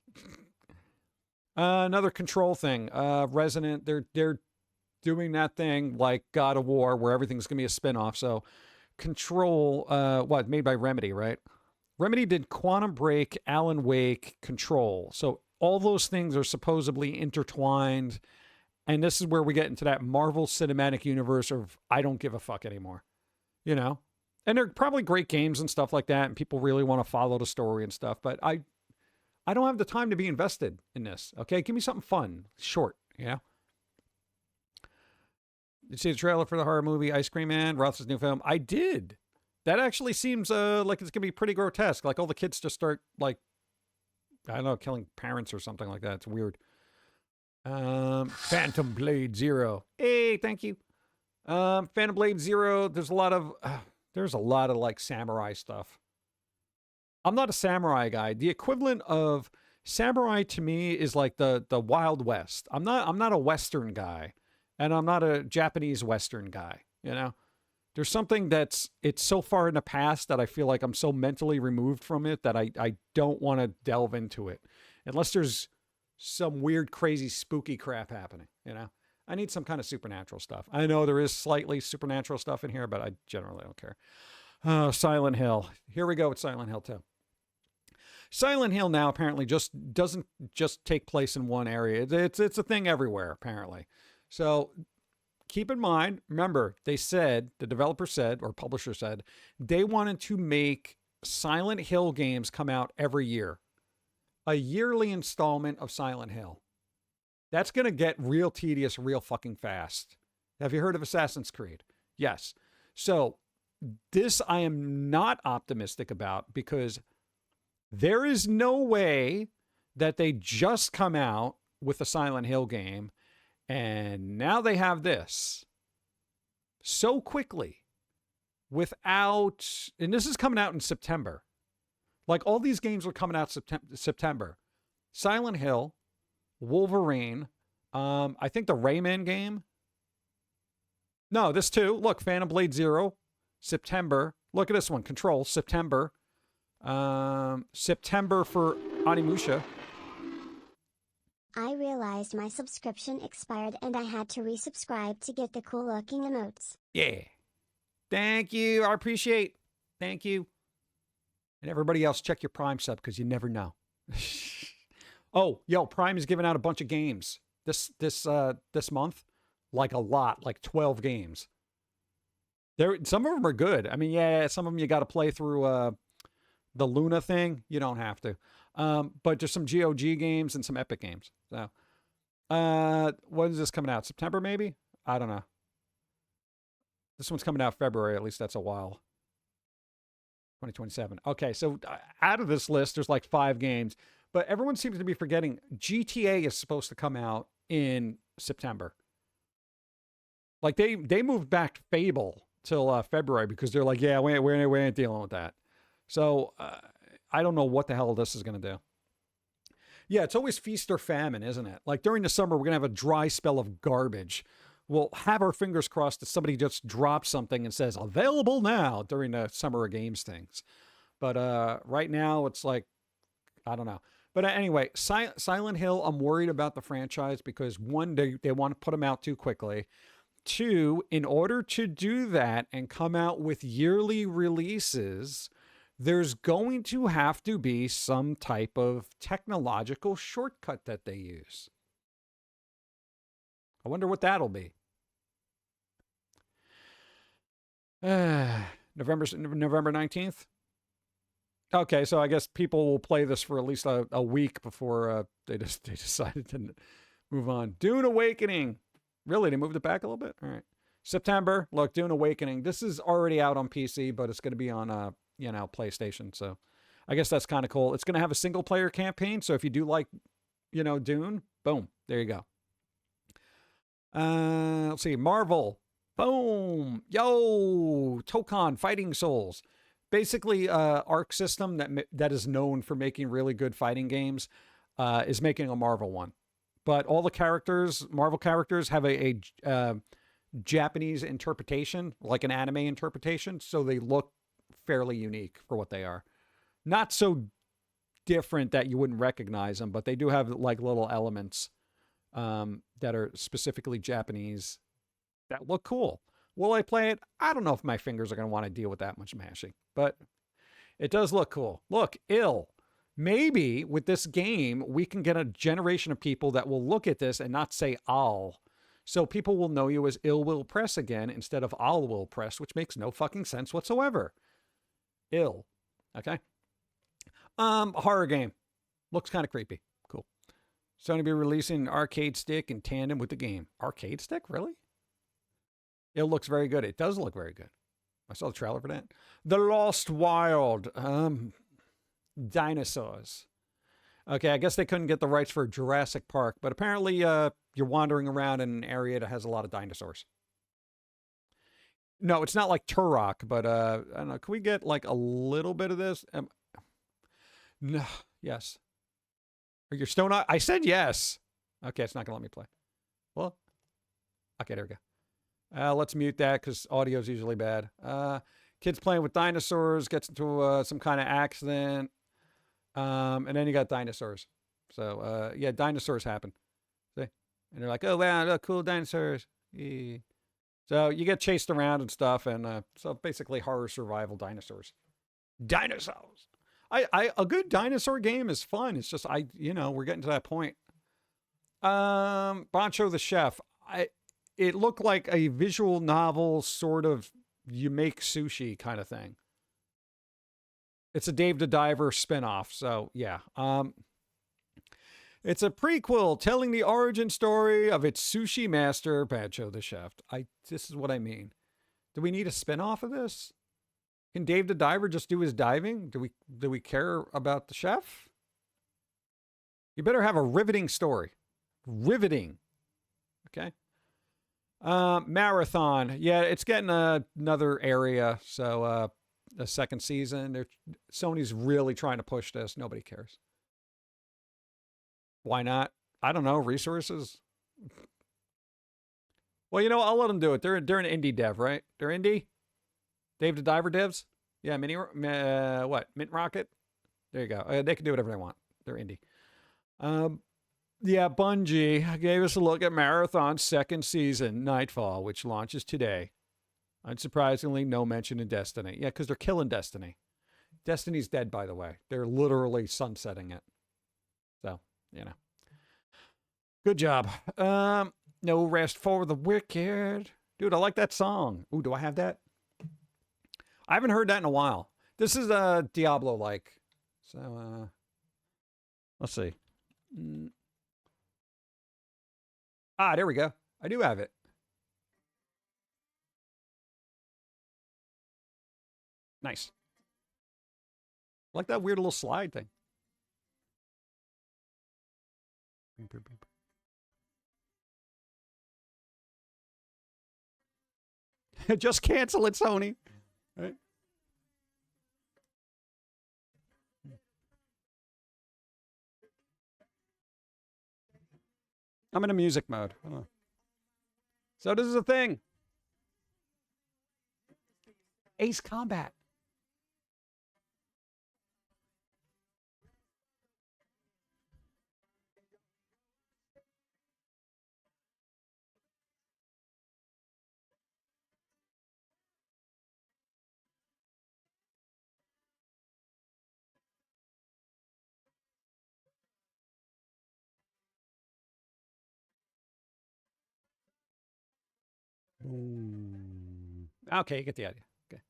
Another Control thing. Resident. They're doing that thing like God of War, where everything's gonna be a spinoff. So. Control, made by Remedy, right? Remedy did Quantum Break, Alan Wake, Control. So all those things are supposedly intertwined. And this is where we get into that Marvel Cinematic Universe of I don't give a fuck anymore. And they're probably great games and stuff like that. And people really want to follow the story and stuff. But I don't have the time to be invested in this. Okay, give me something fun, short, Did you see the trailer for the horror movie Ice Cream Man, Roth's new film? I did. That actually seems like it's going to be pretty grotesque. Like all the kids just start like, I don't know, killing parents or something like that. It's weird. Phantom Blade Zero. Hey, thank you. Phantom Blade Zero. There's a lot of like samurai stuff. I'm not a samurai guy. The equivalent of samurai to me is like the Wild West. I'm not a Western guy. And I'm not a Japanese Western guy, There's something it's so far in the past that I feel like I'm so mentally removed from it that I don't want to delve into it. Unless there's some weird, crazy, spooky crap happening, I need some kind of supernatural stuff. I know there is slightly supernatural stuff in here, but I generally don't care. Silent Hill. Here we go with Silent Hill 2. Silent Hill now apparently just doesn't just take place in one area. It's a thing everywhere, apparently. So keep in mind, remember, the developer said, or publisher said, they wanted to make Silent Hill games come out every year. A yearly installment of Silent Hill. That's going to get real tedious real fucking fast. Have you heard of Assassin's Creed? Yes. So this I am not optimistic about because there is no way that they just come out with a Silent Hill game and now they have this so quickly without, and this is coming out in September. Like all these games are coming out September. Silent Hill, Wolverine, I think the Rayman game. No, this too. Look, Phantom Blade Zero, September Look at this one. Control, September. September for Animusha. I realized my subscription expired and I had to resubscribe to get the cool looking emotes. Yeah. Thank you. I appreciate. Thank you. And everybody else, check your Prime sub because you never know. Oh, yo, Prime is giving out a bunch of games this month. Like a lot, like 12 games. Some of them are good. I mean, yeah, some of them you got to play through the Luna thing. You don't have to. But there's some GOG games and some Epic games. So, when is this coming out? September, maybe? I don't know. This one's coming out February. At least that's a while. 2027. Okay, so out of this list, there's like 5 games. But everyone seems to be forgetting GTA is supposed to come out in September. Like they moved back Fable till February because they're like, yeah, we ain't dealing with that. So I don't know what the hell this is going to do. Yeah, it's always feast or famine, isn't it? Like during the summer, we're going to have a dry spell of garbage. We'll have our fingers crossed that somebody just drops something and says, available now during the Summer of Games things. But right now, it's like, I don't know. But anyway, Silent Hill, I'm worried about the franchise because one, they want to put them out too quickly. 2, in order to do that and come out with yearly releases, there's going to have to be some type of technological shortcut that they use. I wonder what that'll be. November 19th? Okay, so I guess people will play this for at least a week before they decided to move on. Dune Awakening. Really? They moved it back a little bit? All right. September. Look, Dune Awakening. This is already out on PC, but it's going to be on, PlayStation. So I guess that's kind of cool. It's going to have a single player campaign. So if you do like, Dune, boom, there you go. Let's see. Marvel. Boom. Yo. Tokon Fighting Souls. Basically, Arc System that is known for making really good fighting games is making a Marvel one. But all the Marvel characters have a Japanese interpretation, like an anime interpretation, so they look fairly unique for what they are. Not so different that you wouldn't recognize them, but they do have like little elements that are specifically Japanese that look cool. Will I play it? I don't know if my fingers are going to want to deal with that much mashing, but it does look cool. Look, ill. Maybe with this game, we can get a generation of people that will look at this and not say "all." So people will know you as Ill Will Press again instead of All Will Press, which makes no fucking sense whatsoever. Ill. Okay. A horror game. Looks kind of creepy. Cool. Sony be releasing an arcade stick in tandem with the game. Arcade stick? Really? It looks very good. It does look very good. I saw the trailer for that. The Lost Wild. Dinosaurs. Okay, I guess they couldn't get the rights for Jurassic Park, but apparently you're wandering around in an area that has a lot of dinosaurs. No, it's not like Turok, but I don't know. Can we get like a little bit of this? No. Yes. Are you stone? I said yes. Okay, it's not going to let me play. Well, okay, there we go. Let's mute that because audio is usually bad. Kids playing with dinosaurs, gets into some kind of accident. And then you got dinosaurs. So, yeah, dinosaurs happen. See? And they're like, oh, wow, look, cool dinosaurs. Yeah. So you get chased around and stuff. And so basically horror survival dinosaurs. Dinosaurs. A good dinosaur game is fun. It's just, we're getting to that point. Bancho the Chef. It looked like a visual novel, sort of, you make sushi kind of thing. It's a Dave the Diver spinoff. So, yeah. It's a prequel telling the origin story of its sushi master, Bancho the Chef. This is what I mean. Do we need a spinoff of this? Can Dave the Diver just do his diving? Do we care about the chef? You better have a riveting story. Riveting. Okay. Marathon. Yeah, it's getting another area. So, the second season. Sony's really trying to push this. Nobody cares. Why not? I don't know. Resources. Well, I'll let them do it. They're an indie dev, right? They're indie. Dave the Diver devs. Yeah, what? Mint Rocket? There you go. They can do whatever they want. They're indie. Yeah, Bungie gave us a look at Marathon's second season, Nightfall, which launches today. Unsurprisingly, no mention in Destiny. Yeah, because they're killing Destiny. Destiny's dead, by the way. They're literally sunsetting it. So, you know. Good job. No rest for the wicked. Dude, I like that song. Ooh, do I have that? I haven't heard that in a while. This is Diablo-like. So, let's see. There we go. I do have it. Nice. I like that weird little slide thing. Just cancel it, Sony. Right? I'm in a music mode. So this is a thing. Ace Combat. Okay, you get the idea. Okay.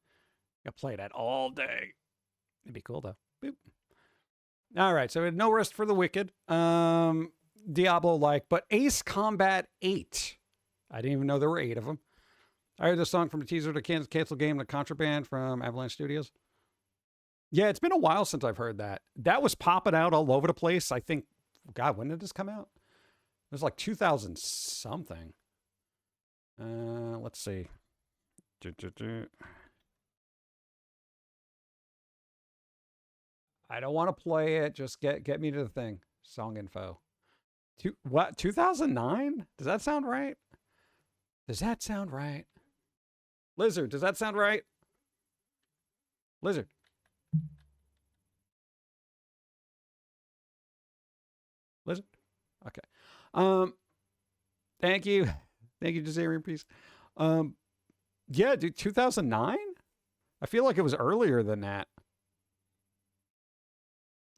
I'll play that all day. It'd be cool though. Boop. All right, so no rest for the wicked. Diablo-like, but Ace Combat 8. I didn't even know there were 8 of them. I heard this song from the teaser to cancel game, The Contraband from Avalanche Studios. Yeah, it's been a while since I've heard that. That was popping out all over the place. I think, God, when did this come out? It was like 2000 something. Let's see. I don't want to play it. Just get me to the thing. Song info. What? 2009? Does that sound right? Does that sound right? Lizard, does that sound right? Lizard. Lizard? Okay. Thank you. Thank you, Jazarian Priest. Yeah, dude, 2009? I feel like it was earlier than that.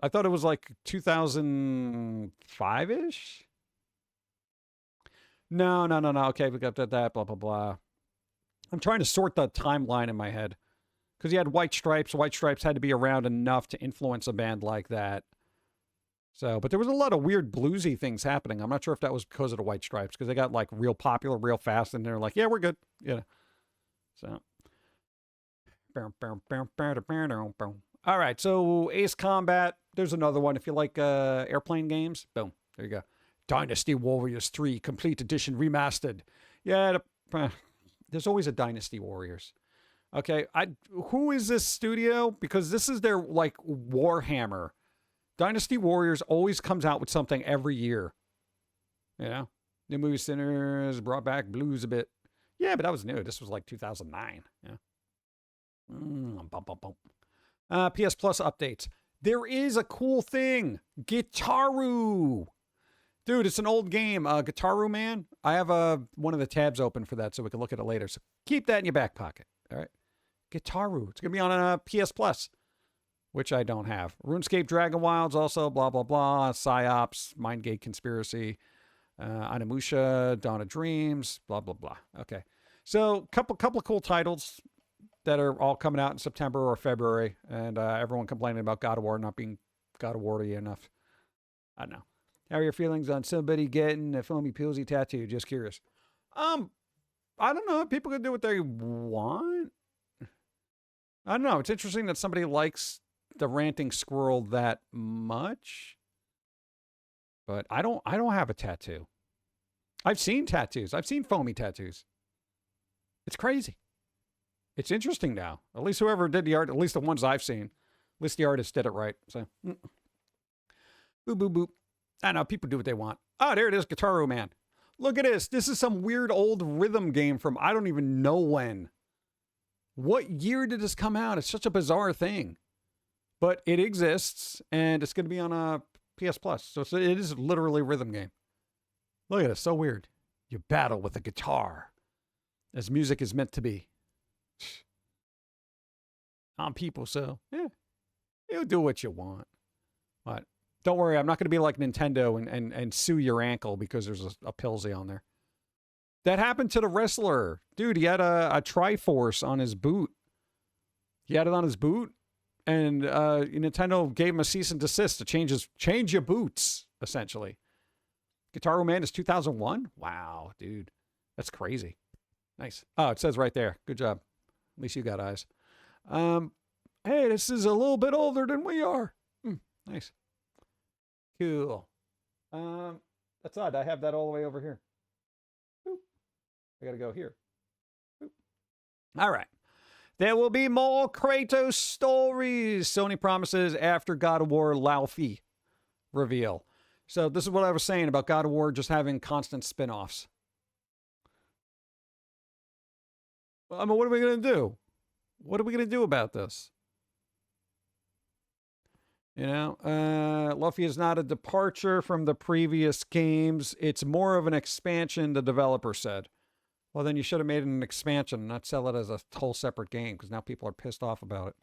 I thought it was like 2005-ish? No. Okay, we got that, blah, blah, blah. I'm trying to sort the timeline in my head. Because you had White Stripes. White Stripes had to be around enough to influence a band like that. So, but there was a lot of weird bluesy things happening. I'm not sure if that was because of the White Stripes, because they got like real popular real fast, and they're like, yeah, we're good. Yeah. So. All right, so Ace Combat. There's another one. If you like airplane games, boom, there you go. Dynasty Warriors 3 Complete Edition Remastered. Yeah, there's always a Dynasty Warriors. Okay, who is this studio? Because this is their like Warhammer. Dynasty Warriors always comes out with something every year. You know? New movie Sinners brought back blues a bit. Yeah, but that was new. This was like 2009. Yeah. PS Plus updates. There is a cool thing. Guitaru. Dude, it's an old game. Guitaru Man. I have one of the tabs open for that so we can look at it later. So keep that in your back pocket. All right. Guitaru. It's going to be on PS Plus, which I don't have. RuneScape Dragon Wilds also, blah, blah, blah. Psyops, Mindgate Conspiracy, Animusha, Dawn of Dreams, blah, blah, blah. Okay. So couple of cool titles that are all coming out in September or February, and everyone complaining about God of War not being God of War-y enough. I don't know. How are your feelings on somebody getting a Foamy Pilz-E tattoo? Just curious. I don't know. People can do what they want. I don't know. It's interesting that somebody likes the ranting squirrel that much. But I don't have a tattoo. I've seen tattoos. I've seen foamy tattoos. It's crazy. It's interesting now. At least whoever did the art, at least the ones I've seen, at least the artist did it right. So, boop, boop, boop. I know, people do what they want. Oh, there it is, Guitaru Man. Look at this. This is some weird old rhythm game from I don't even know when. What year did this come out? It's such a bizarre thing. But it exists, and it's going to be on a PS Plus. So it is literally a rhythm game. Look at it. So weird. You battle with a guitar, as music is meant to be. I'm people, so yeah. You do what you want. But don't worry, I'm not going to be like Nintendo and sue your ankle because there's a Pilz-E on there. That happened to the wrestler. Dude, he had a Triforce on his boot. He had it on his boot, and Nintendo gave him a cease and desist to change your boots, essentially. Guitar Hero Man is 2001? Wow, dude. That's crazy. Nice. Oh, it says right there. Good job. At least you got eyes. Hey, this is a little bit older than we are. Nice. Cool. That's odd. I have that all the way over here. Boop. I gotta go here. Boop. All right. There will be more Kratos stories. Sony promises after God of War Laufey reveal. So this is what I was saying about God of War just having constant spin-offs. I mean, what are we going to do? What are we going to do about this? You know, Laufey is not a departure from the previous games. It's more of an expansion, the developer said. Well, then you should have made it an expansion and not sell it as a whole separate game because now people are pissed off about it.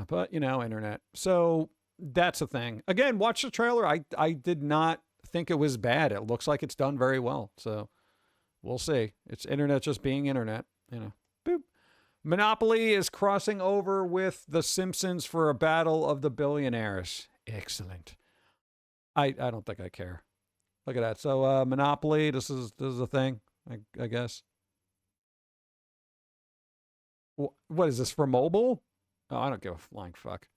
But, you know, internet. So that's the thing. Again, watch the trailer. I did not think it was bad. It looks like it's done very well. So we'll see. It's internet just being internet, you know. Boop. Monopoly is crossing over with The Simpsons for a battle of the billionaires. Excellent. I don't think I care. Look at that. So Monopoly, this is a thing, I guess. What is this for mobile? Oh, I don't give a flying fuck.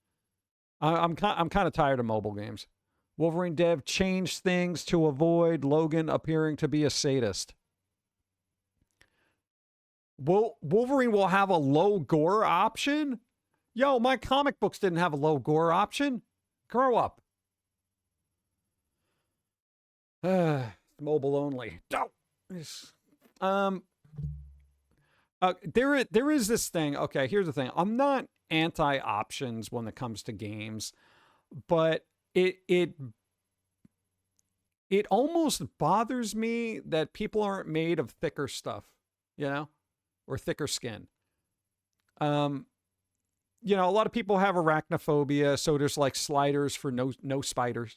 I'm kind of tired of mobile games. Wolverine dev changed things to avoid Logan appearing to be a sadist. Wolverine will have a low gore option? Yo, my comic books didn't have a low gore option. Grow up. Mobile only. There is this thing. Okay, here's the thing. I'm not anti-options when it comes to games, but it almost bothers me that people aren't made of thicker stuff, you know, or thicker skin. You know, a lot of people have arachnophobia, so there's like sliders for no spiders.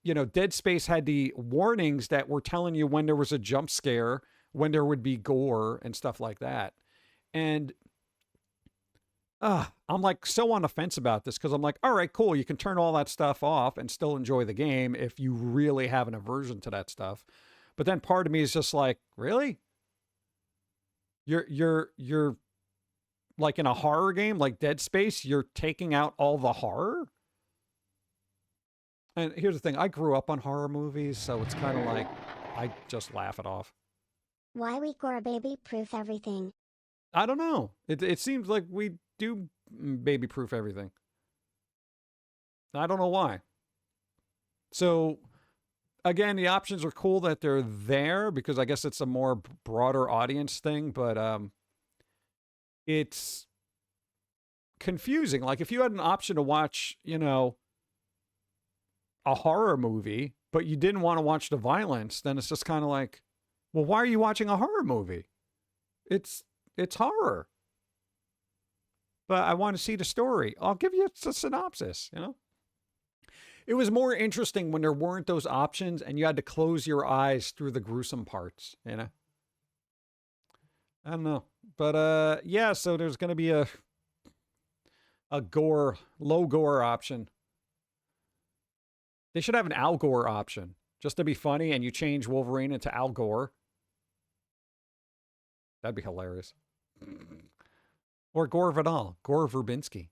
You know, Dead Space had the warnings that were telling you when there was a jump scare, when there would be gore and stuff like that. And I'm like so on the fence about this because I'm like, all right, cool. You can turn all that stuff off and still enjoy the game if you really have an aversion to that stuff. But then part of me is just like, really? You're like in a horror game like Dead Space, you're taking out all the horror? And here's the thing. I grew up on horror movies, so it's kind of like I just laugh it off. Why we Gora baby proof everything? I don't know. It seems like we do baby proof everything. I don't know why. So, again, the options are cool that they're there because I guess it's a more broader audience thing, but it's confusing. Like if you had an option to watch, you know, a horror movie, but you didn't want to watch the violence, then it's just kind of like, well, why are you watching a horror movie? It's horror. But I want to see the story. I'll give you a synopsis, you know? It was more interesting when there weren't those options and you had to close your eyes through the gruesome parts, you know? I don't know. But yeah, so there's going to be a low gore option. They should have an Al Gore option, just to be funny, and you change Wolverine into Al Gore. That'd be hilarious. Or Gore Vidal, Gore Verbinski.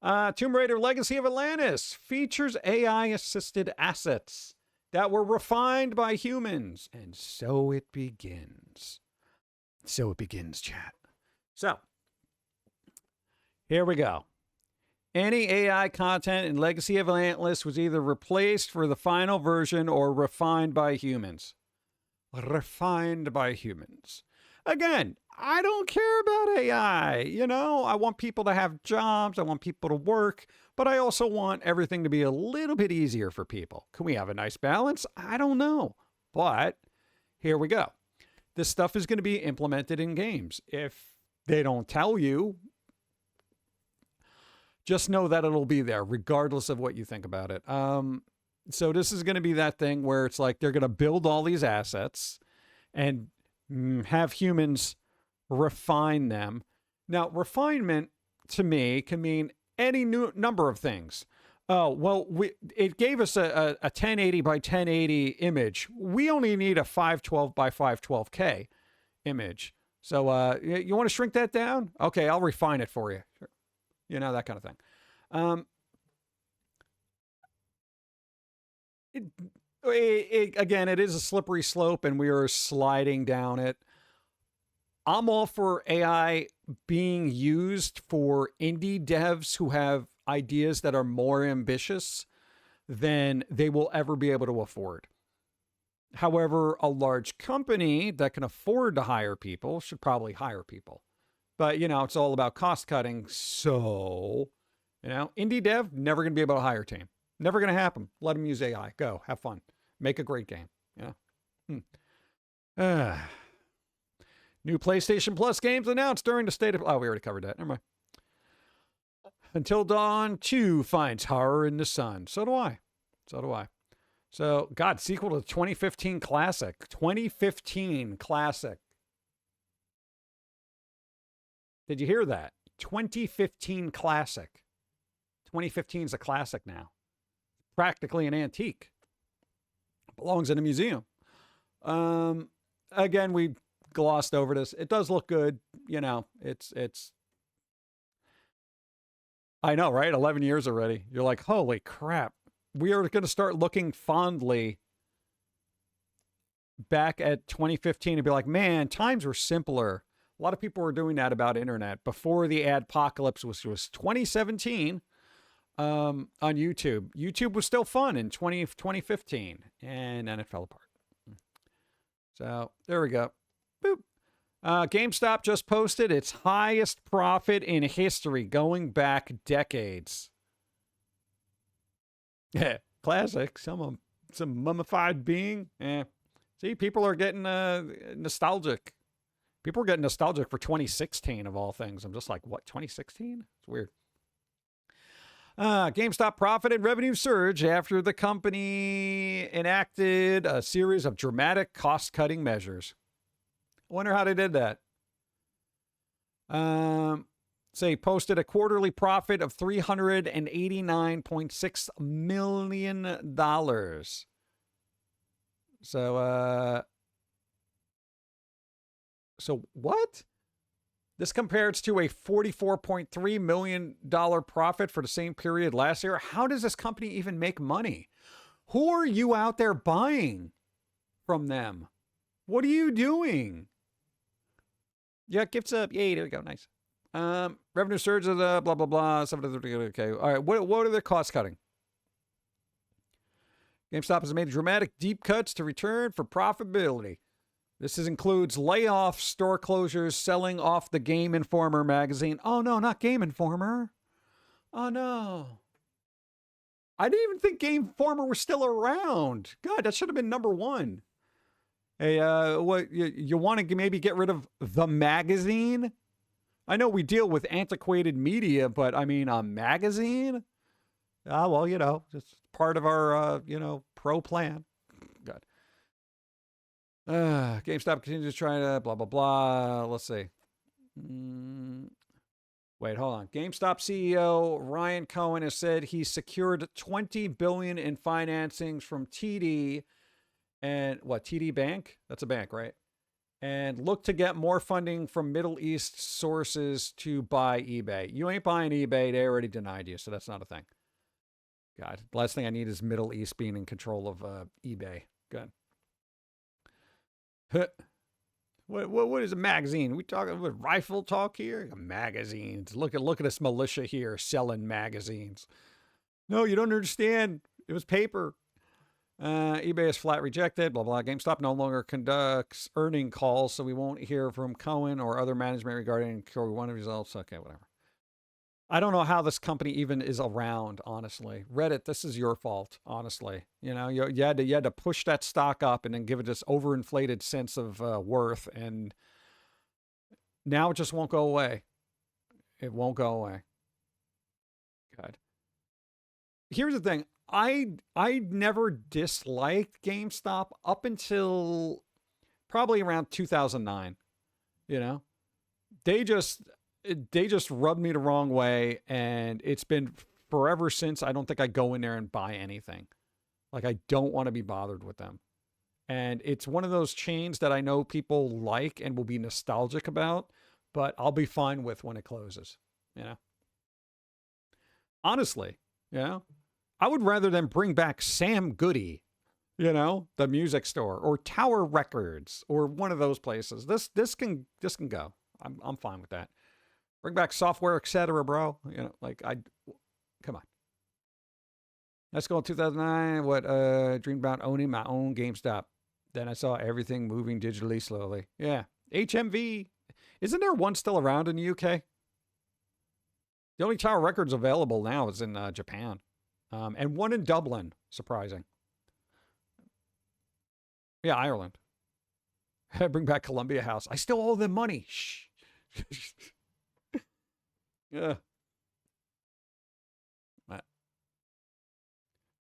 Tomb Raider Legacy of Atlantis features AI-assisted assets that were refined by humans. And so it begins. So it begins, chat. So, here we go. Any AI content in Legacy of Atlantis was either replaced for the final version or refined by humans. Refined by humans. Again, I don't care about AI. You know, I want people to have jobs. I want people to work, but I also want everything to be a little bit easier for people. Can we have a nice balance? I don't know. But here we go. This stuff is going to be implemented in games. If they don't tell you, just know that it'll be there, regardless of what you think about it. So this is going to be that thing where it's like they're going to build all these assets and have humans refine them. Now, refinement to me can mean any new number of things. Oh, well, it gave us a 1080 by 1080 image. We only need a 512 by 512K image. So you want to shrink that down? Okay, I'll refine it for you. Sure. You know, that kind of thing. Again, it is a slippery slope, and we are sliding down it. I'm all for AI being used for indie devs who have ideas that are more ambitious than they will ever be able to afford. However, a large company that can afford to hire people should probably hire people. But, you know, it's all about cost cutting. So, you know, indie dev, never going to be able to hire a team. Never going to happen. Let them use AI. Go. Have fun. Make a great game. You know? New PlayStation Plus games announced during the state of... Oh, we already covered that. Never mind. Until Dawn 2 finds horror in the sun. So do I. So do I. So, God, sequel to the 2015 classic. 2015 classic. Did you hear that? 2015 classic. 2015 is a classic now. Practically an antique. Belongs in a museum. Again, we glossed over this. It does look good. You know, it's I know, right? 11 years already. You're like, holy crap. We are going to start looking fondly back at 2015 and be like, man, times were simpler. A lot of people were doing that about internet before the adpocalypse, which was 2017 on YouTube. YouTube was still fun in 2015, and then it fell apart. So there we go. Boop. GameStop just posted its highest profit in history going back decades. Yeah, classic. Some mummified being. See, people are getting nostalgic. People are getting nostalgic for 2016 of all things. I'm just like, what, 2016? It's weird. GameStop profit and revenue surge after the company enacted a series of dramatic cost-cutting measures. I wonder how they did that. Say posted a quarterly profit of $389.6 million. So what? This compares to a $44.3 million profit for the same period last year. How does this company even make money? Who are you out there buying from them? What are you doing? Yeah, gifts up. Yay, there we go. Nice. Revenue surge of the blah, blah, blah. Okay. All right. What are the cost cutting? GameStop has made dramatic deep cuts to return for profitability. This includes layoffs, store closures, selling off the Game Informer magazine. Oh, no, not Game Informer. Oh, no. I didn't even think Game Informer was still around. God, that should have been number one. Hey, what you want to maybe get rid of the magazine? I know we deal with antiquated media, but I mean, a magazine? Ah, well, you know, it's part of our, pro plan. God. GameStop continues to try to blah, blah, blah. Let's see. Wait, hold on. GameStop CEO Ryan Cohen has said he secured $20 billion in financings from TD and TD Bank? That's a bank, right? And look to get more funding from Middle East sources to buy eBay. You ain't buying eBay. They already denied you, so that's not a thing. God, the last thing I need is Middle East being in control of eBay. Good. What is a magazine? We talking with rifle talk here? Magazines. Look at this militia here selling magazines. No, you don't understand. It was paper. eBay is flat rejected, blah, blah. GameStop no longer conducts earning calls, so we won't hear from Cohen or other management regarding Q1 results. Okay, whatever. I don't know how this company even is around, honestly. Reddit, this is your fault, honestly. You know, you had to push that stock up and then give it this overinflated sense of worth, and now it just won't go away. It won't go away. God. Here's the thing. I never disliked GameStop up until probably around 2009. You know, they just rubbed me the wrong way, and it's been forever since. I don't think I go in there and buy anything. Like, I don't want to be bothered with them. And it's one of those chains that I know people like and will be nostalgic about, but I'll be fine with when it closes. You know, honestly, you know. I would rather them bring back Sam Goody, you know, the music store, or Tower Records, or one of those places. This can go. I'm fine with that. Bring back Software, etc., bro. You know, like, come on. Let's go in 2009. What dreamed about owning my own GameStop. Then I saw everything moving digitally slowly. Yeah, HMV. Isn't there one still around in the UK? The only Tower Records available now is in Japan. And one in Dublin, surprising. Yeah, Ireland. Bring back Columbia House. I still owe them money. Shh. Yeah.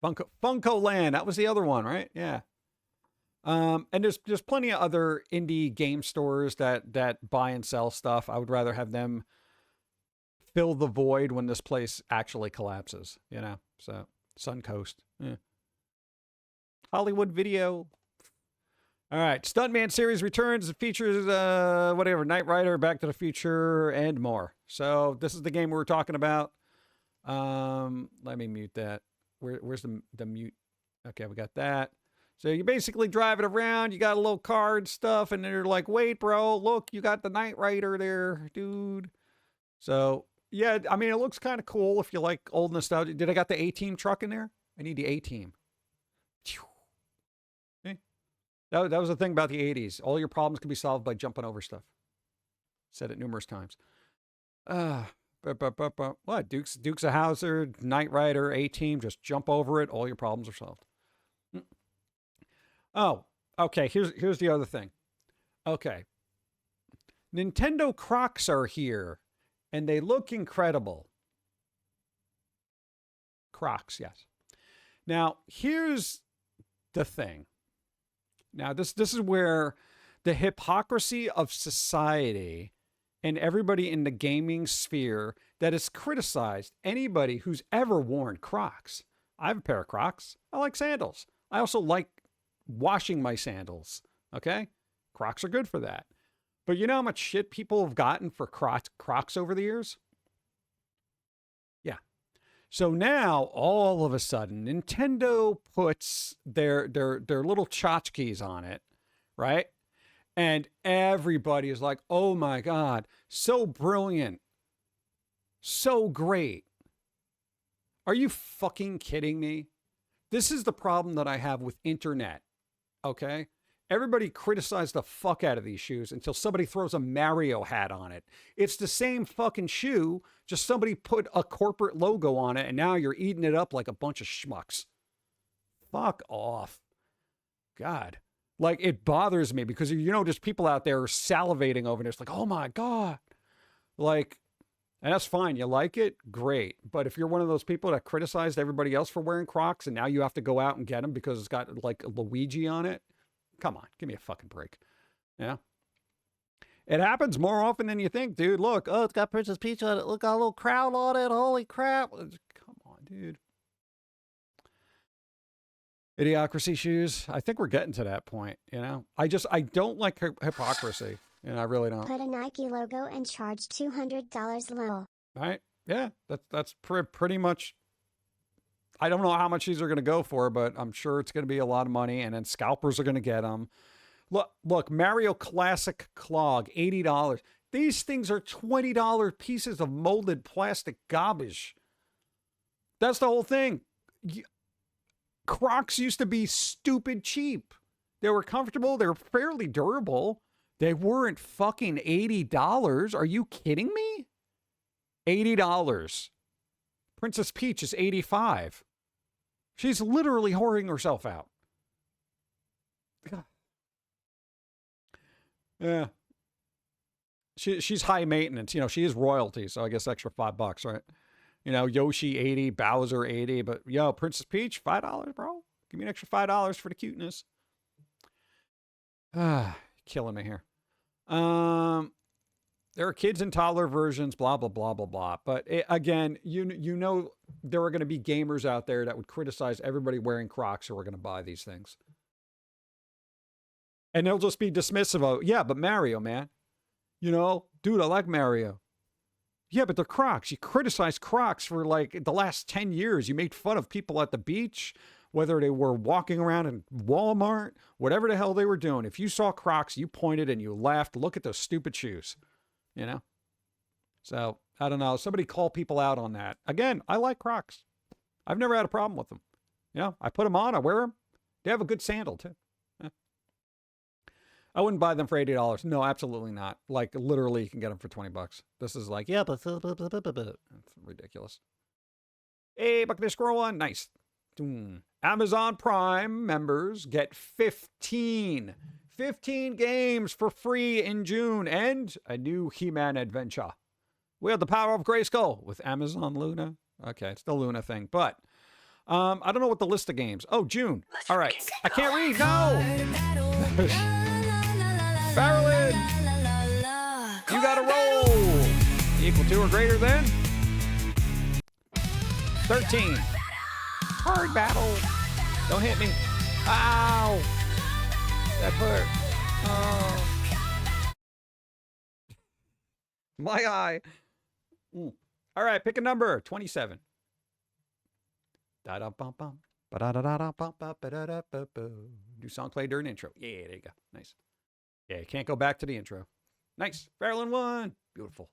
Funko Land. That was the other one, right? Yeah. And there's plenty of other indie game stores that buy and sell stuff. I would rather have them fill the void when this place actually collapses, you know? So, Suncoast. Yeah. Hollywood Video. All right. Stuntman series returns. It features, whatever, Knight Rider, Back to the Future, and more. So, this is the game we were talking about. Let me mute that. Where's the mute? Okay, we got that. So, you basically drive it around. You got a little car and stuff, and they're like, wait, bro, look, you got the Knight Rider there, dude. So, yeah, I mean, it looks kind of cool if you like old nostalgia. Did I got the A-Team truck in there? I need the A-Team. Okay. That was the thing about the 80s. All your problems can be solved by jumping over stuff. Said it numerous times. What? Dukes of Hazzard, Knight Rider, A-Team. Just jump over it. All your problems are solved. Oh, okay. Here's the other thing. Okay. Nintendo Crocs are here. And they look incredible. Crocs, yes. Now, here's the thing. Now, this is where the hypocrisy of society and everybody in the gaming sphere that has criticized anybody who's ever worn Crocs. I have a pair of Crocs. I like sandals. I also like washing my sandals. Okay? Crocs are good for that. But you know how much shit people have gotten for Crocs over the years? Yeah. So now, all of a sudden, Nintendo puts their little tchotchkes on it, right? And everybody is like, oh my God, so brilliant. So great. Are you fucking kidding me? This is the problem that I have with internet, okay? Everybody criticized the fuck out of these shoes until somebody throws a Mario hat on it. It's the same fucking shoe, just somebody put a corporate logo on it, and now you're eating it up like a bunch of schmucks. Fuck off. God. Like, it bothers me because, you know, just people out there are salivating over it. It's like, oh my God. Like, and that's fine. You like it? Great. But if you're one of those people that criticized everybody else for wearing Crocs and now you have to go out and get them because it's got like Luigi on it, come on, give me a fucking break. Yeah. It happens more often than you think, dude. Look, oh, it's got Princess Peach on it. Look, got a little crowd on it. Holy crap. Come on, dude. Idiocracy shoes. I think we're getting to that point, you know? I don't like hypocrisy. You know, I really don't. Put a Nike logo and charge $200 low. Right? Yeah, that's pretty much. I don't know how much these are going to go for, but I'm sure it's going to be a lot of money, and then scalpers are going to get them. Look, Mario Classic Clog, $80. These things are $20 pieces of molded plastic garbage. That's the whole thing. Crocs used to be stupid cheap. They were comfortable. They were fairly durable. They weren't fucking $80. Are you kidding me? $80. Princess Peach is $85. She's literally whoring herself out. Yeah. She's high maintenance. You know, she is royalty, so I guess extra $5, right? You know, Yoshi 80, Bowser 80, but yo, Princess Peach, $5, bro. Give me an extra $5 for the cuteness. Killing me here. There are kids and toddler versions, blah, blah, blah, blah, blah. But again, you know there are going to be gamers out there that would criticize everybody wearing Crocs who are going to buy these things. And they'll just be dismissive of, yeah, but Mario, man. You know, dude, I like Mario. Yeah, but they're Crocs. You criticize Crocs for like the last 10 years. You made fun of people at the beach, whether they were walking around in Walmart, whatever the hell they were doing. If you saw Crocs, you pointed and you laughed. Look at those stupid shoes, you know? So, I don't know. Somebody call people out on that. Again, I like Crocs. I've never had a problem with them. You know, I put them on, I wear them. They have a good sandal, too. I wouldn't buy them for $80. No, absolutely not. Like, literally, you can get them for $20. This is like, yeah, but it's ridiculous. Hey, Buccaneer Squirrel One. Nice. Amazon Prime members get 15 games for free in June and a new He-Man adventure. We have the power of Grayskull with Amazon Luna. Okay, it's the Luna thing, but I don't know what the list of games. Oh, June. All right. I can't read. No. Barrelin! You gotta roll! Equal to or greater than 13. Hard battle. Don't hit me. Ow! That hurt. Oh. My eye. All right, pick a number. 27. Da-da-bum-bum. Ba-da-da-da-bum-bum-ba-da-da-ba-boo. New song played during intro. Yeah, there you go. Nice. Yeah, you can't go back to the intro. Nice. Barrelin won. Beautiful.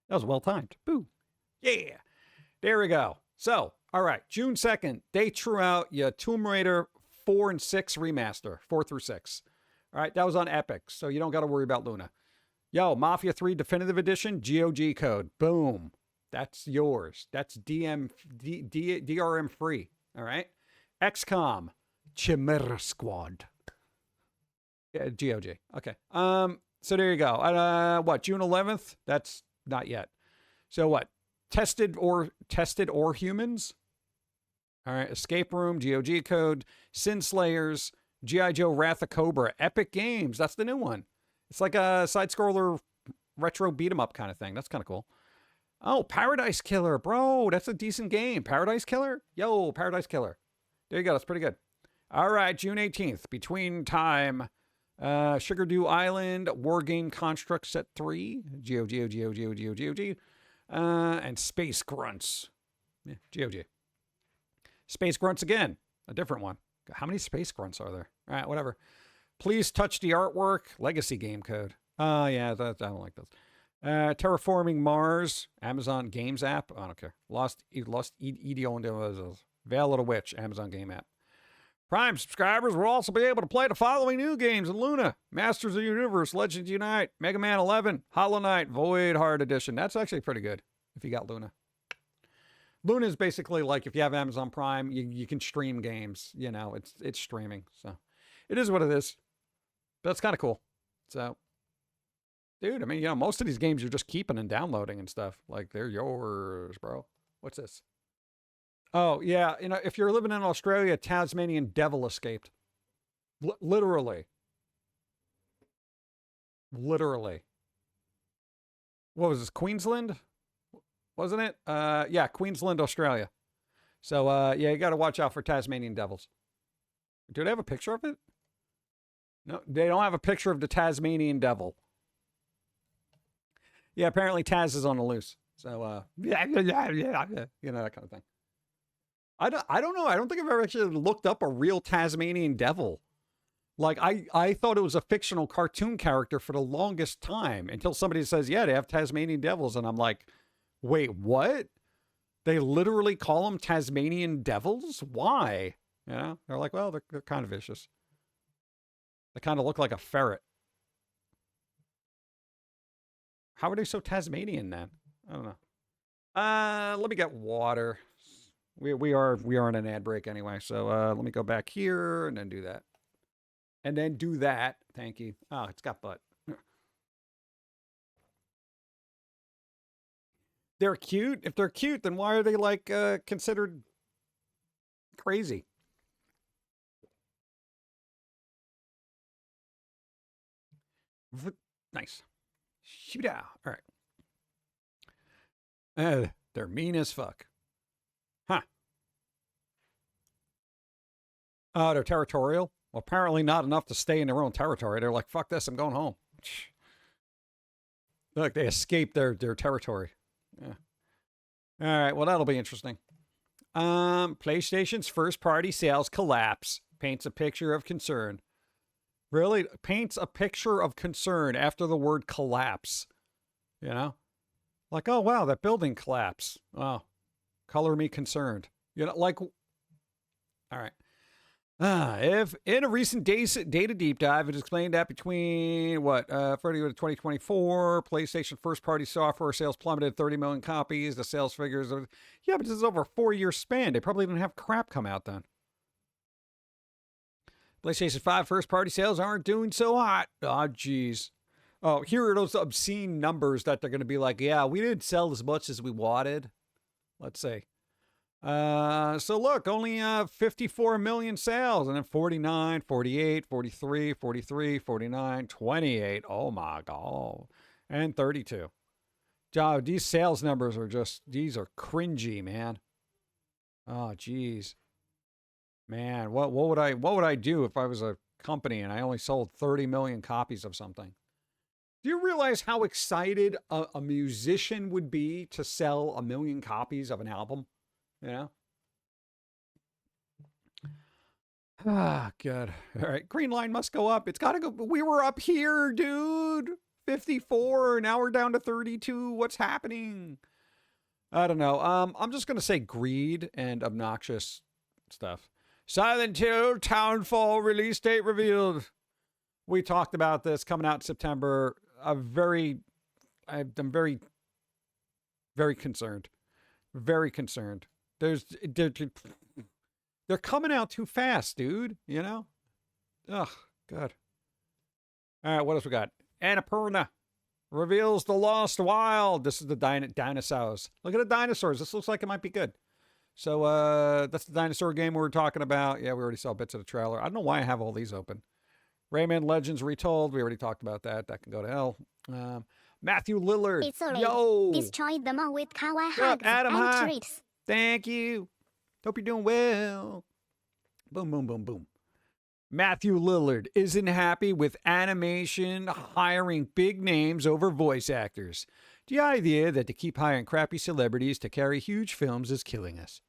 That was well timed. Boo. Yeah. There we go. So, all right. June 2nd, they threw out your Tomb Raider 4 and 6 remaster. 4 through 6. All right. That was on Epic, so you don't got to worry about Luna. Yo, Mafia 3 Definitive Edition, GOG code. Boom. That's yours. That's DRM free. All right. XCOM, Chimera Squad. Yeah, GOG. Okay. So there you go. What, June 11th? That's not yet. So what? Tested or Humans? All right. Escape Room, GOG code. Sin Slayers, G.I. Joe Wrath of Cobra, Epic Games. That's the new one. It's like a side-scroller retro beat-em-up kind of thing. That's kind of cool. Oh, Paradise Killer, bro. That's a decent game. Paradise Killer? Yo, Paradise Killer. There you go. That's pretty good. All right, June 18th. Between Time, Sugar Dew Island, War Game Construct Set 3, GOG, and Space Grunts. Yeah, GOG. Space Grunts again. A different one. How many Space Grunts are there? All right, whatever. Please touch the artwork. Legacy game code. Oh, yeah, I don't like those. Terraforming Mars, Amazon Games app. I don't care. Lost EDO, Veil of the Witch, Amazon game app. Prime subscribers will also be able to play the following new games in Luna: Masters of the Universe, Legends Unite, Mega Man 11, Hollow Knight, Void Heart Edition. That's actually pretty good if you got Luna. Luna is basically like if you have Amazon Prime, you can stream games. You know, it's streaming. So it is what it is. But that's kind of cool. So, dude, I mean, you know, most of these games you're just keeping and downloading and stuff. Like, they're yours, bro. What's this? Oh, yeah. You know, if you're living in Australia, Tasmanian devil escaped. Literally. Literally. What was this? Queensland? Wasn't it? Yeah, Queensland, Australia. So, yeah, you got to watch out for Tasmanian devils. Do they have a picture of it? No, they don't have a picture of the Tasmanian devil. Yeah, apparently Taz is on the loose. So, yeah, you know, that kind of thing. I don't know. I don't think I've ever actually looked up a real Tasmanian devil. Like, I thought it was a fictional cartoon character for the longest time until somebody says, yeah, they have Tasmanian devils. And I'm like, wait, what? They literally call them Tasmanian devils. Why? You know, they're like, well, they're kind of vicious. They kind of look like a ferret. How are they so Tasmanian then? I don't know. Let me get water. We are in an ad break anyway, so let me go back here and then do that. And then do that. Thank you. Oh, it's got butt. They're cute. If they're cute, then why are they like considered crazy? Nice. Shoot out. All right. They're mean as fuck. Huh. They're territorial. Well, apparently not enough to stay in their own territory. They're like, fuck this, I'm going home. Look, they escaped their territory. Yeah. All right, well, that'll be interesting. PlayStation's first-party sales collapse. Paints a picture of concern. Really? Paints a picture of concern after the word collapse. You know? Like, oh, wow, that building collapsed. Oh, color me concerned. You know, like, all right. If in a recent data deep dive, it explained that between February 2024, PlayStation first-party software sales plummeted 30 million copies. The sales figures are, yeah, but this is over a 4-year span. They probably didn't have crap come out then. PlayStation 5 first-party sales aren't doing so hot. Oh, geez. Oh, here are those obscene numbers that they're going to be like, yeah, we didn't sell as much as we wanted. Let's see. So look, only 54 million sales, and then 49, 48, 43, 43, 49, 28. Oh my God. And 32. Joe, these sales numbers are these are cringy, man. Oh, geez. Man, what would I do if I was a company and I only sold 30 million copies of something? Do you realize how excited a musician would be to sell 1 million copies of an album? You know? Ah, good. All right. Green line must go up. It's got to go. We were up here, dude. 54. Now we're down to 32. What's happening? I don't know. I'm just going to say greed and obnoxious stuff. Silent Hill Townfall release date revealed. We talked about this coming out in September. I'm very, very concerned. Very concerned. They're coming out too fast, dude. You know? Ugh, God. All right, what else we got? Annapurna reveals the Lost Wild. This is the dinosaurs. Look at the dinosaurs. This looks like it might be good. So that's the dinosaur game we were talking about. Yeah, we already saw bits of the trailer. I don't know why I have all these open. Rayman Legends Retold. We already talked about that. That can go to hell. Matthew Lillard. Yo. Destroy them all with kawaii Up, hugs Adam and High. treats. Thank you. Hope you're doing well. Boom, boom, boom, boom. Matthew Lillard isn't happy with animation hiring big names over voice actors. The idea that to keep hiring crappy celebrities to carry huge films is killing us.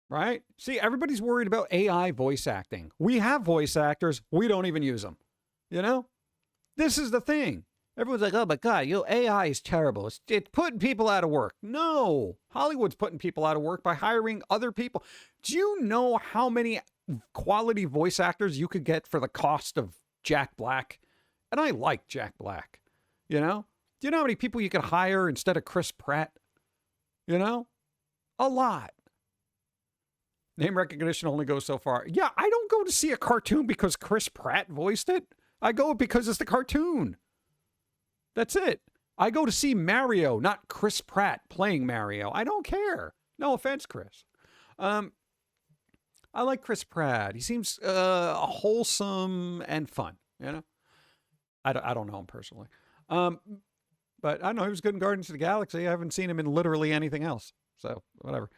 Right? See, everybody's worried about AI voice acting. We have voice actors. We don't even use them. You know? This is the thing. Everyone's like, oh my God, AI is terrible. It's putting people out of work. No. Hollywood's putting people out of work by hiring other people. Do you know how many quality voice actors you could get for the cost of Jack Black? And I like Jack Black. You know? Do you know how many people you could hire instead of Chris Pratt? You know? A lot. Name recognition only goes so far. Yeah, I don't go to see a cartoon because Chris Pratt voiced it. I go because it's the cartoon. That's it. I go to see Mario, not Chris Pratt playing Mario. I don't care. No offense, Chris. I like Chris Pratt. He seems wholesome and fun. You know, I don't know him personally, but I know he was good in Guardians of the Galaxy. I haven't seen him in literally anything else. So whatever.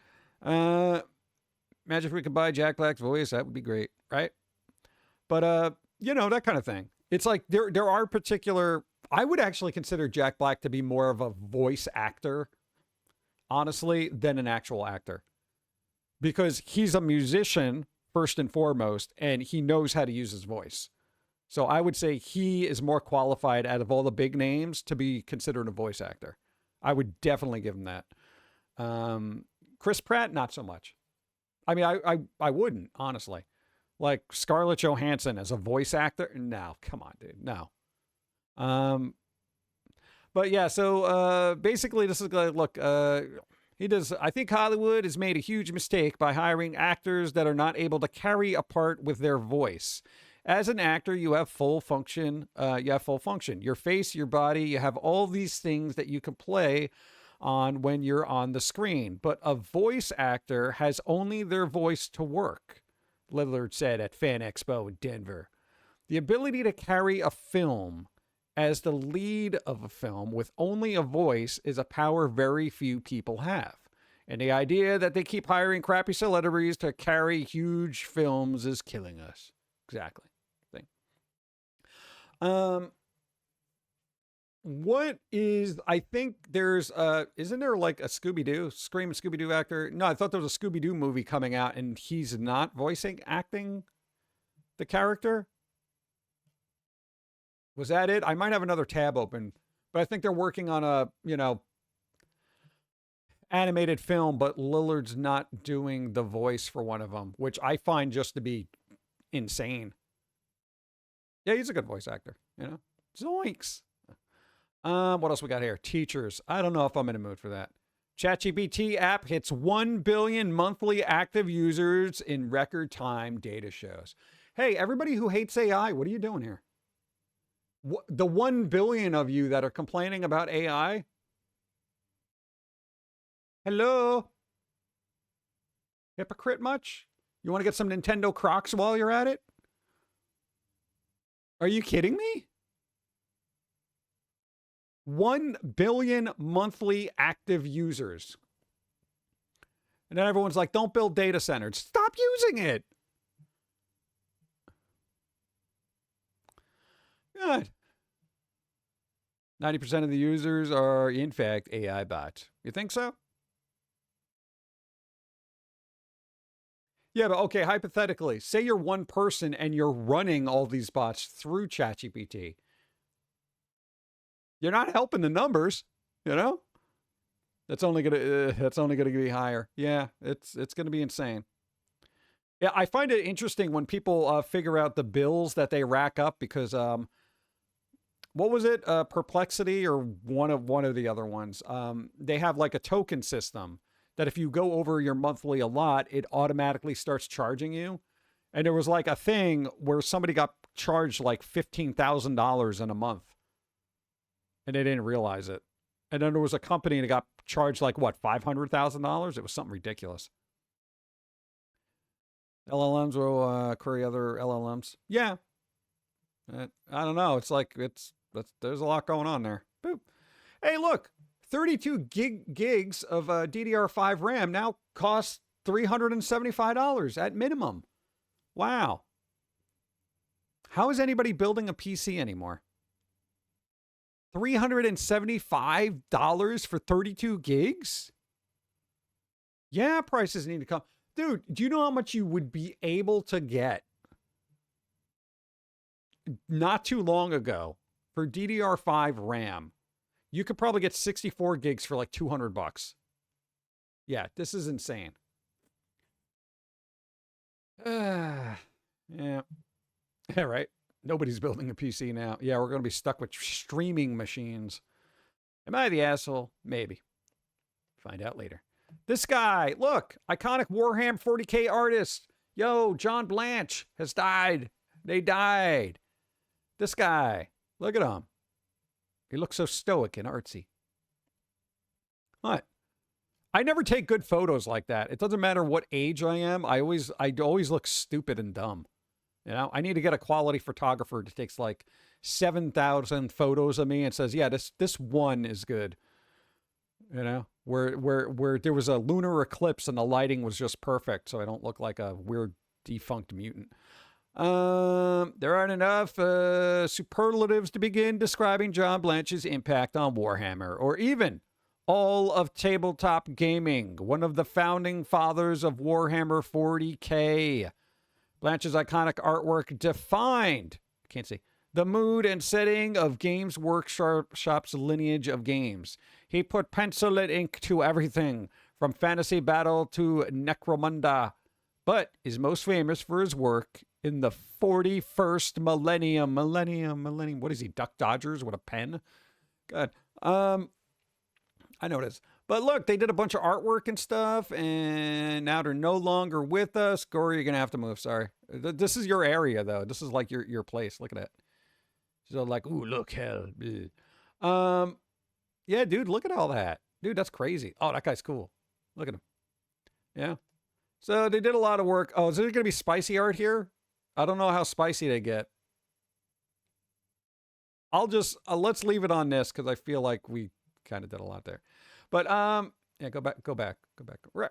Imagine if we could buy Jack Black's voice. That would be great, right? But you know, that kind of thing. It's like there are particular. I would actually consider Jack Black to be more of a voice actor, honestly, than an actual actor. Because he's a musician, first and foremost, and he knows how to use his voice. So I would say he is more qualified out of all the big names to be considered a voice actor. I would definitely give him that. Chris Pratt, not so much. I mean, I wouldn't, honestly. Like Scarlett Johansson as a voice actor? No, come on, dude. No. But yeah, so basically this is like, look, I think Hollywood has made a huge mistake by hiring actors that are not able to carry a part with their voice. As an actor, you have full function. Your face, your body, you have all these things that you can play on when you're on the screen. But a voice actor has only their voice to work, Lillard said at Fan Expo in Denver. The ability to carry a film as the lead of a film with only a voice is a power very few people have. And the idea that they keep hiring crappy celebrities to carry huge films is killing us. Exactly. What is, I think there's, isn't there like a Scooby-Doo, Scream Scooby-Doo actor? No, I thought there was a Scooby-Doo movie coming out and he's not acting the character. Was that it? I might have another tab open, but I think they're working on a, animated film, but Lillard's not doing the voice for one of them, which I find just to be insane. Yeah, he's a good voice actor, Zoinks. What else we got here? Teachers. I don't know if I'm in a mood for that. ChatGPT app hits 1 billion monthly active users in record time, data shows. Hey, everybody who hates AI, what are you doing here? The 1 billion of you that are complaining about AI? Hello? Hypocrite much? You want to get some Nintendo Crocs while you're at it? Are you kidding me? 1 billion monthly active users. And then everyone's like, don't build data centers. Stop using it. God. 90% of the users are, in fact, AI bots. You think so? Yeah, but okay, hypothetically, say you're one person and you're running all these bots through ChatGPT. You're not helping the numbers, That's only gonna be higher. Yeah, it's gonna be insane. Yeah, I find it interesting when people figure out the bills that they rack up because what was it? Perplexity or one of the other ones. They have like a token system that if you go over your monthly a lot, it automatically starts charging you. And there was like a thing where somebody got charged like $15,000 in a month. And they didn't realize it. And then there was a company that got charged like, what, $500,000? It was something ridiculous. LLMs will query other LLMs. Yeah. I don't know. It's like, there's a lot going on there. Boop. Hey, look. 32 gigs of DDR5 RAM now costs $375 at minimum. Wow. How is anybody building a PC anymore? $375 for 32 gigs? Yeah, prices need to come. Dude, do you know how much you would be able to get not too long ago for DDR5 RAM? You could probably get 64 gigs for like $200. Yeah, this is insane. Yeah. Yeah, right. Nobody's building a PC now. Yeah, we're going to be stuck with streaming machines. Am I the asshole? Maybe. Find out later. This guy, look, iconic Warhammer 40K artist. Yo, John Blanche has died. They died. This guy, look at him. He looks so stoic and artsy. What? I never take good photos like that. It doesn't matter what age I am. I always look stupid and dumb. I need to get a quality photographer that takes like 7,000 photos of me and says, yeah, this one is good. Where there was a lunar eclipse and the lighting was just perfect, so I don't look like a weird defunct mutant. There aren't enough superlatives to begin describing John Blanche's impact on Warhammer, or even all of tabletop gaming, one of the founding fathers of Warhammer 40K. Blanche's iconic artwork defined, can't see, the mood and setting of Games Workshop's lineage of games. He put pencil and ink to everything, from fantasy battle to necromunda, but is most famous for his work in the 41st millennium. Millennium. What is he, Duck Dodgers with a pen? God. I know it is. But look, they did a bunch of artwork and stuff, and now they're no longer with us. Gora, you're going to have to move. Sorry. This is your area, though. This is like your place. Look at that. So like, ooh, look, hell. Yeah, dude, look at all that. Dude, that's crazy. Oh, that guy's cool. Look at him. Yeah. So they did a lot of work. Oh, is there going to be spicy art here? I don't know how spicy they get. I'll just, let's leave it on this because I feel like we kind of did a lot there. But, yeah, go back. Right.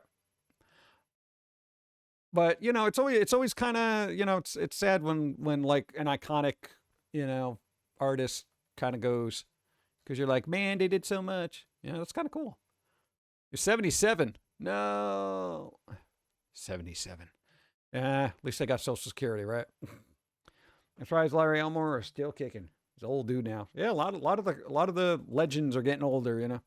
But, you know, it's always kind of, you know, it's sad when like an iconic, you know, artist kind of goes, because you're like, man, they did so much. You know, that's kind of cool. You're 77. No. 77. At least I got Social Security, right? That's right. Larry Elmore are still kicking. He's an old dude now. Yeah, a lot of the legends are getting older, you know.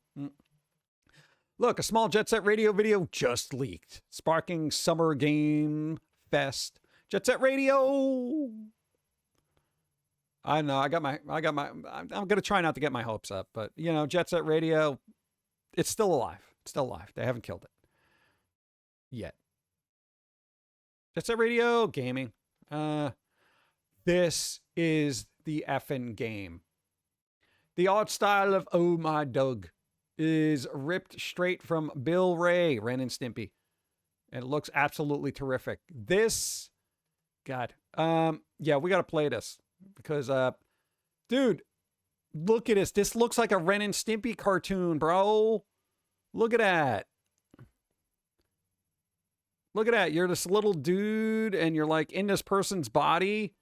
Look, a small Jet Set Radio video just leaked, sparking Summer Game Fest. Jet Set Radio. I know. I'm gonna try not to get my hopes up, but you know, Jet Set Radio, it's still alive. It's still alive. They haven't killed it yet. Jet Set Radio gaming. This is the effing game. The art style of Oh My Doug is ripped straight from Bill Ray, Ren and Stimpy. And it looks absolutely terrific. This, God, yeah, we got to play this because, dude, look at this. This looks like a Ren and Stimpy cartoon, bro. Look at that. Look at that. You're this little dude and you're like in this person's body.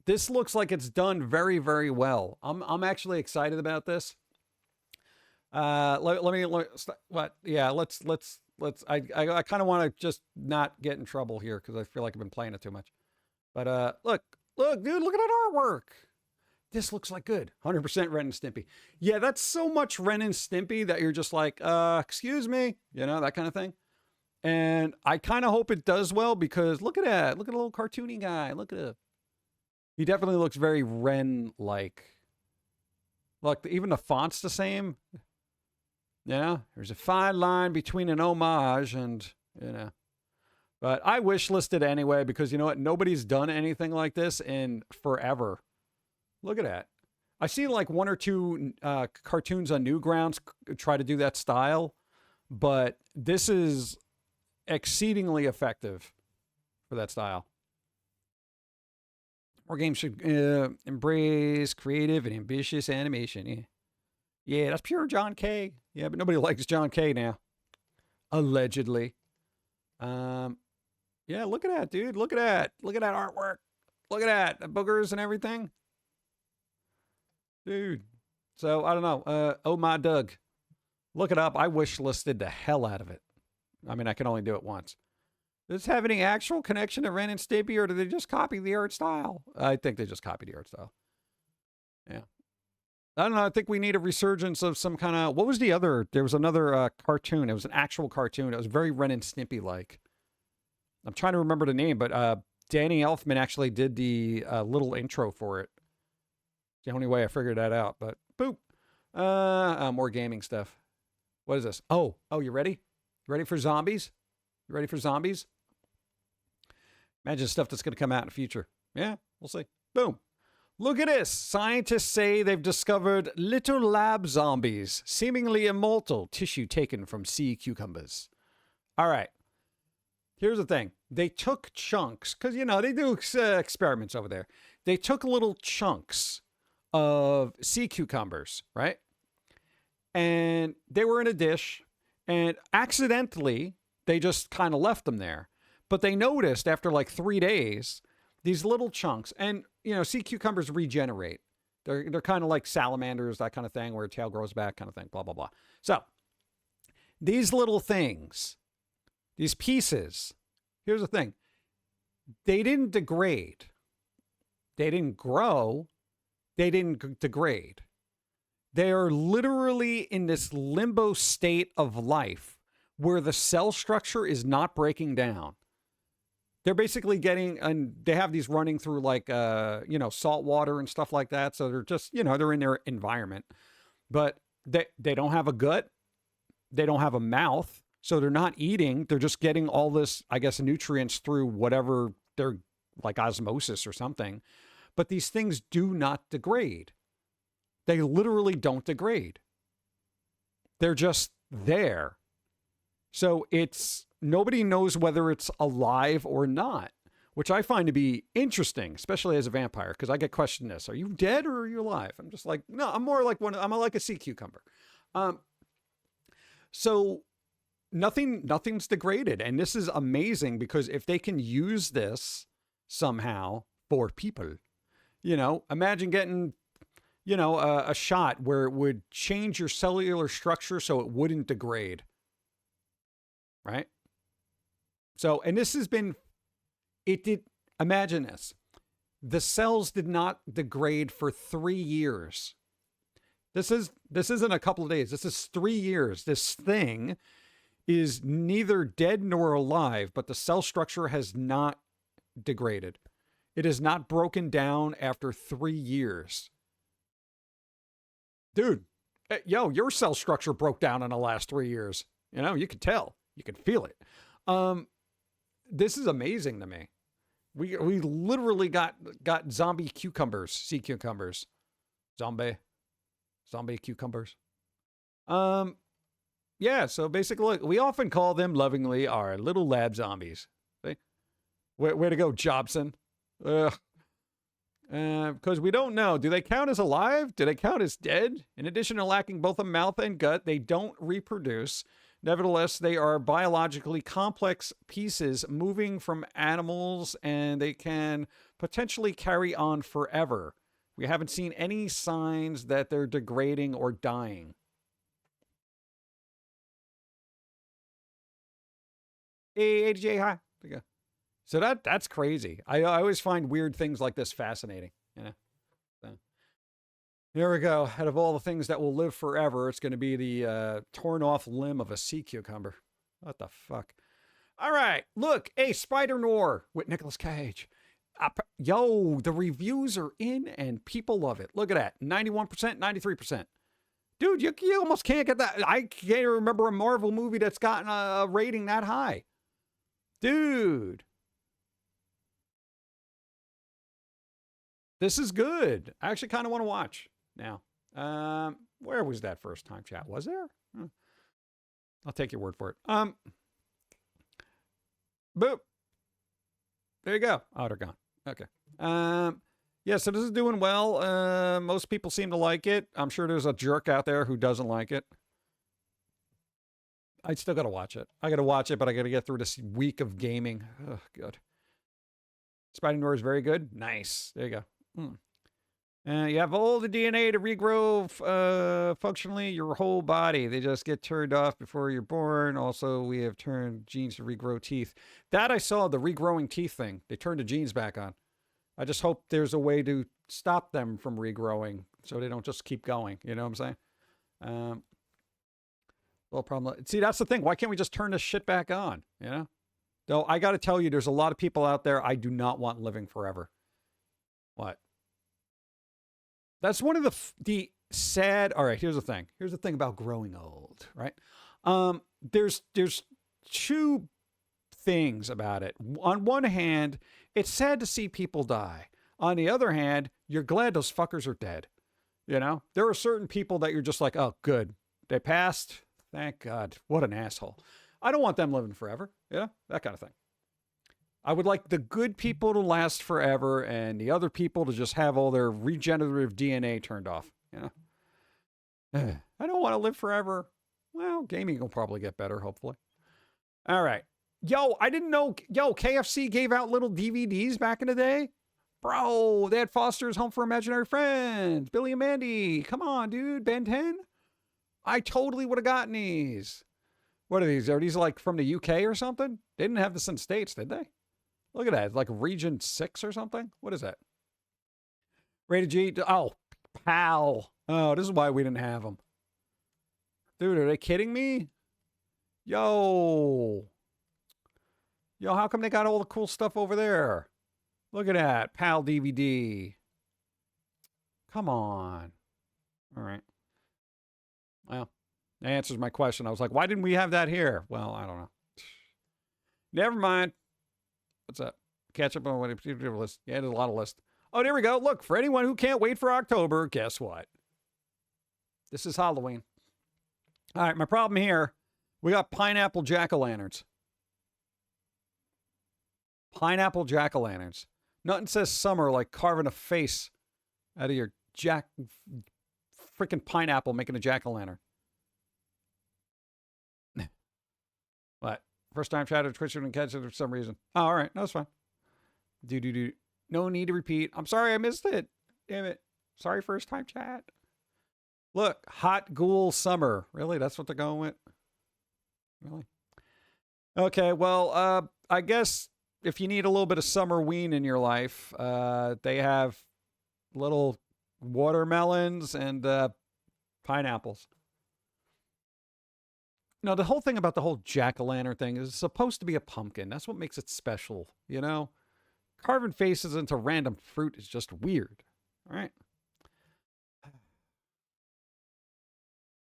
This looks like it's done very, very well. I'm actually excited about this. Let me what? Yeah, let's. I kind of want to just not get in trouble here because I feel like I've been playing it too much. But look, dude, look at that artwork. This looks like good. 100% Ren and Stimpy. Yeah, that's so much Ren and Stimpy that you're just like, excuse me, you know, that kind of thing. And I kind of hope it does well because look at that. Look at a little cartoony guy. Look at it. He definitely looks very Ren-like. Look, even the font's the same. Yeah, there's a fine line between an homage and, you know. But I wish listed anyway because, you know what? Nobody's done anything like this in forever. Look at that. I've seen like one or two cartoons on Newgrounds try to do that style. But this is exceedingly effective for that style. More games should embrace creative and ambitious animation. Yeah. Yeah, that's pure John K. Yeah, but nobody likes John K now. Allegedly. Yeah, look at that, dude. Look at that. Look at that artwork. Look at that. The boogers and everything. Dude. So, I don't know. Oh, my Doug. Look it up. I wish listed the hell out of it. I mean, I can only do it once. Does this have any actual connection to Ren and Stimpy, or do they just copy the art style? I think they just copied the art style. Yeah. I don't know. I think we need a resurgence of some kind of... What was the other... There was another cartoon. It was an actual cartoon. It was very Ren and Stimpy-like. I'm trying to remember the name, but Danny Elfman actually did the little intro for it. The only way I figured that out, but boop. More gaming stuff. What is this? Oh, you ready? You ready for zombies? You ready for zombies? Imagine stuff that's going to come out in the future. Yeah, we'll see. Boom. Look at this. Scientists say they've discovered little lab zombies, seemingly immortal, tissue taken from sea cucumbers. All right. Here's the thing. They took chunks, because, you know, they do experiments over there. They took little chunks of sea cucumbers, right? And they were in a dish, and accidentally, they just kind of left them there. But they noticed after like 3 days, these little chunks, and, you know, sea cucumbers regenerate. They're kind of like salamanders, that kind of thing, where a tail grows back kind of thing, blah, blah, blah. So these little things, these pieces, here's the thing. They didn't degrade. They didn't grow. They didn't degrade. They are literally in this limbo state of life where the cell structure is not breaking down. They're basically getting, and they have these running through like, salt water and stuff like that. So they're just, they're in their environment, but they don't have a gut. They don't have a mouth. So they're not eating. They're just getting all this, I guess, nutrients through whatever they're like osmosis or something. But these things do not degrade. They literally don't degrade. They're just there. So nobody knows whether it's alive or not, which I find to be interesting, especially as a vampire, because I get questioned this: are you dead or are you alive? I'm just like, no, I'm more like I'm like a sea cucumber. So nothing's degraded, and this is amazing because if they can use this somehow for people, imagine getting, a shot where it would change your cellular structure so it wouldn't degrade. Right? So, and this has been, imagine this. The cells did not degrade for 3 years. This isn't a couple of days. This is 3 years. This thing is neither dead nor alive, but the cell structure has not degraded. It is not broken down after 3 years. Dude, your cell structure broke down in the last 3 years. You can tell. You can feel it. This is amazing to me. We literally got zombie cucumbers, sea cucumbers, zombie cucumbers. Yeah. So basically, we often call them lovingly our little lab zombies. See? Way to go, Jobson. Because we don't know. Do they count as alive? Do they count as dead? In addition to lacking both a mouth and gut, they don't reproduce. Nevertheless, they are biologically complex pieces moving from animals, and they can potentially carry on forever. We haven't seen any signs that they're degrading or dying. Hey, AJ, hi. There you go. So that's crazy. I always find weird things like this fascinating. So, here we go. Out of all the things that will live forever, it's going to be the torn off limb of a sea cucumber. What the fuck? All right. Look, Spider Noir with Nicolas Cage. The reviews are in and people love it. Look at that. 91%, 93%. Dude, you almost can't get that. I can't remember a Marvel movie that's gotten a rating that high. Dude. This is good. I actually kind of want to watch now. Where was that first time chat? Was there? I'll take your word for it. Boop. There you go. Oh, they're gone. Okay. Yeah, so this is doing well. Most people seem to like it. I'm sure there's a jerk out there who doesn't like it. I still got to watch it. I got to watch it, but I got to get through this week of gaming. Oh, good. Spider Noir is very good. Nice. There you go. You have all the DNA to regrow functionally your whole body. They just get turned off before you're born. Also, we have turned genes to regrow teeth. That I saw, the regrowing teeth thing. They turned the genes back on. I just hope there's a way to stop them from regrowing so they don't just keep going. You know what I'm saying? Well, problem. See, that's the thing. Why can't we just turn this shit back on? Though I got to tell you, there's a lot of people out there I do not want living forever. What? That's one of the sad. All right, here's the thing. Here's the thing about growing old, right? There's two things about it. On one hand, it's sad to see people die. On the other hand, you're glad those fuckers are dead. There are certain people that you're just like, oh, good. They passed. Thank God. What an asshole. I don't want them living forever. That kind of thing. I would like the good people to last forever and the other people to just have all their regenerative DNA turned off. I don't want to live forever. Well, gaming will probably get better, hopefully. All right. I didn't know. KFC gave out little DVDs back in the day. Bro, they had Foster's Home for Imaginary Friends. Billy and Mandy. Come on, dude. Ben 10. I totally would have gotten these. What are these? Are these like from the UK or something? They didn't have this in the States, did they? Look at that. It's like Region 6 or something. What is that? Rated G. Oh, PAL. Oh, this is why we didn't have them. Dude, are they kidding me? Yo, how come they got all the cool stuff over there? Look at that, PAL DVD. Come on. All right. Well, that answers my question. I was like, why didn't we have that here? Well, I don't know. Never mind. What's up? Catch up on what list. Yeah, there's a lot of lists. Oh, there we go. Look, for anyone who can't wait for October, guess what? This is Halloween. All right, my problem here, we got pineapple jack-o'-lanterns. Pineapple jack-o'-lanterns. Nothing says summer like carving a face out of your freaking pineapple making a jack-o'-lantern. What? First time chat or Twitch didn't catch it for some reason. Oh, all right. No, it's fine. Do. No need to repeat. I'm sorry I missed it. Damn it. Sorry, first time chat. Look, hot ghoul summer. Really? That's what they're going with? Really? Okay, well, I guess if you need a little bit of summer ween in your life, they have little watermelons and pineapples. No, the whole thing about the whole jack-o'-lantern thing is it's supposed to be a pumpkin. That's what makes it special, you know? Carving faces into random fruit is just weird. All right?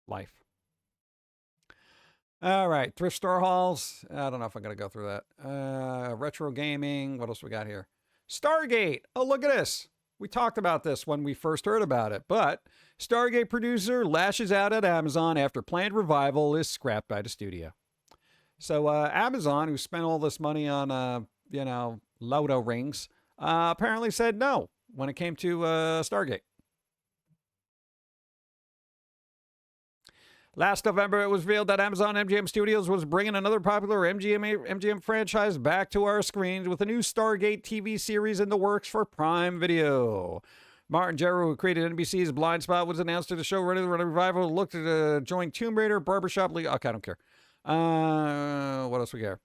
Life. All right. Thrift store hauls. I don't know if I'm going to go through that. Retro gaming. What else we got here? Stargate. Oh, look at this. We talked about this when we first heard about it, but Stargate producer lashes out at Amazon after planned revival is scrapped by the studio. So Amazon, who spent all this money on, Loto rings, apparently said no when it came to Stargate. Last November, it was revealed that Amazon MGM Studios was bringing another popular MGM franchise back to our screens with a new Stargate TV series in the works for Prime Video. Martin Jarrow, who created NBC's Blind Spot, was announced to the show ready to run a revival. Looked at join Tomb Raider, Barbershop League. Okay, I don't care. What else we got?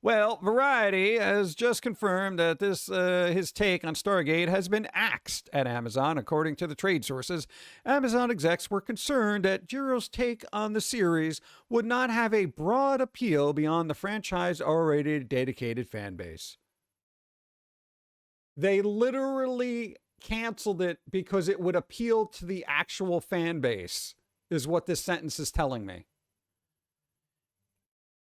Well, Variety has just confirmed that his take on Stargate has been axed at Amazon. According to the trade sources, Amazon execs were concerned that Jarrow's take on the series would not have a broad appeal beyond the franchise's already dedicated fan base. They literally canceled it because it would appeal to the actual fan base, is what this sentence is telling me.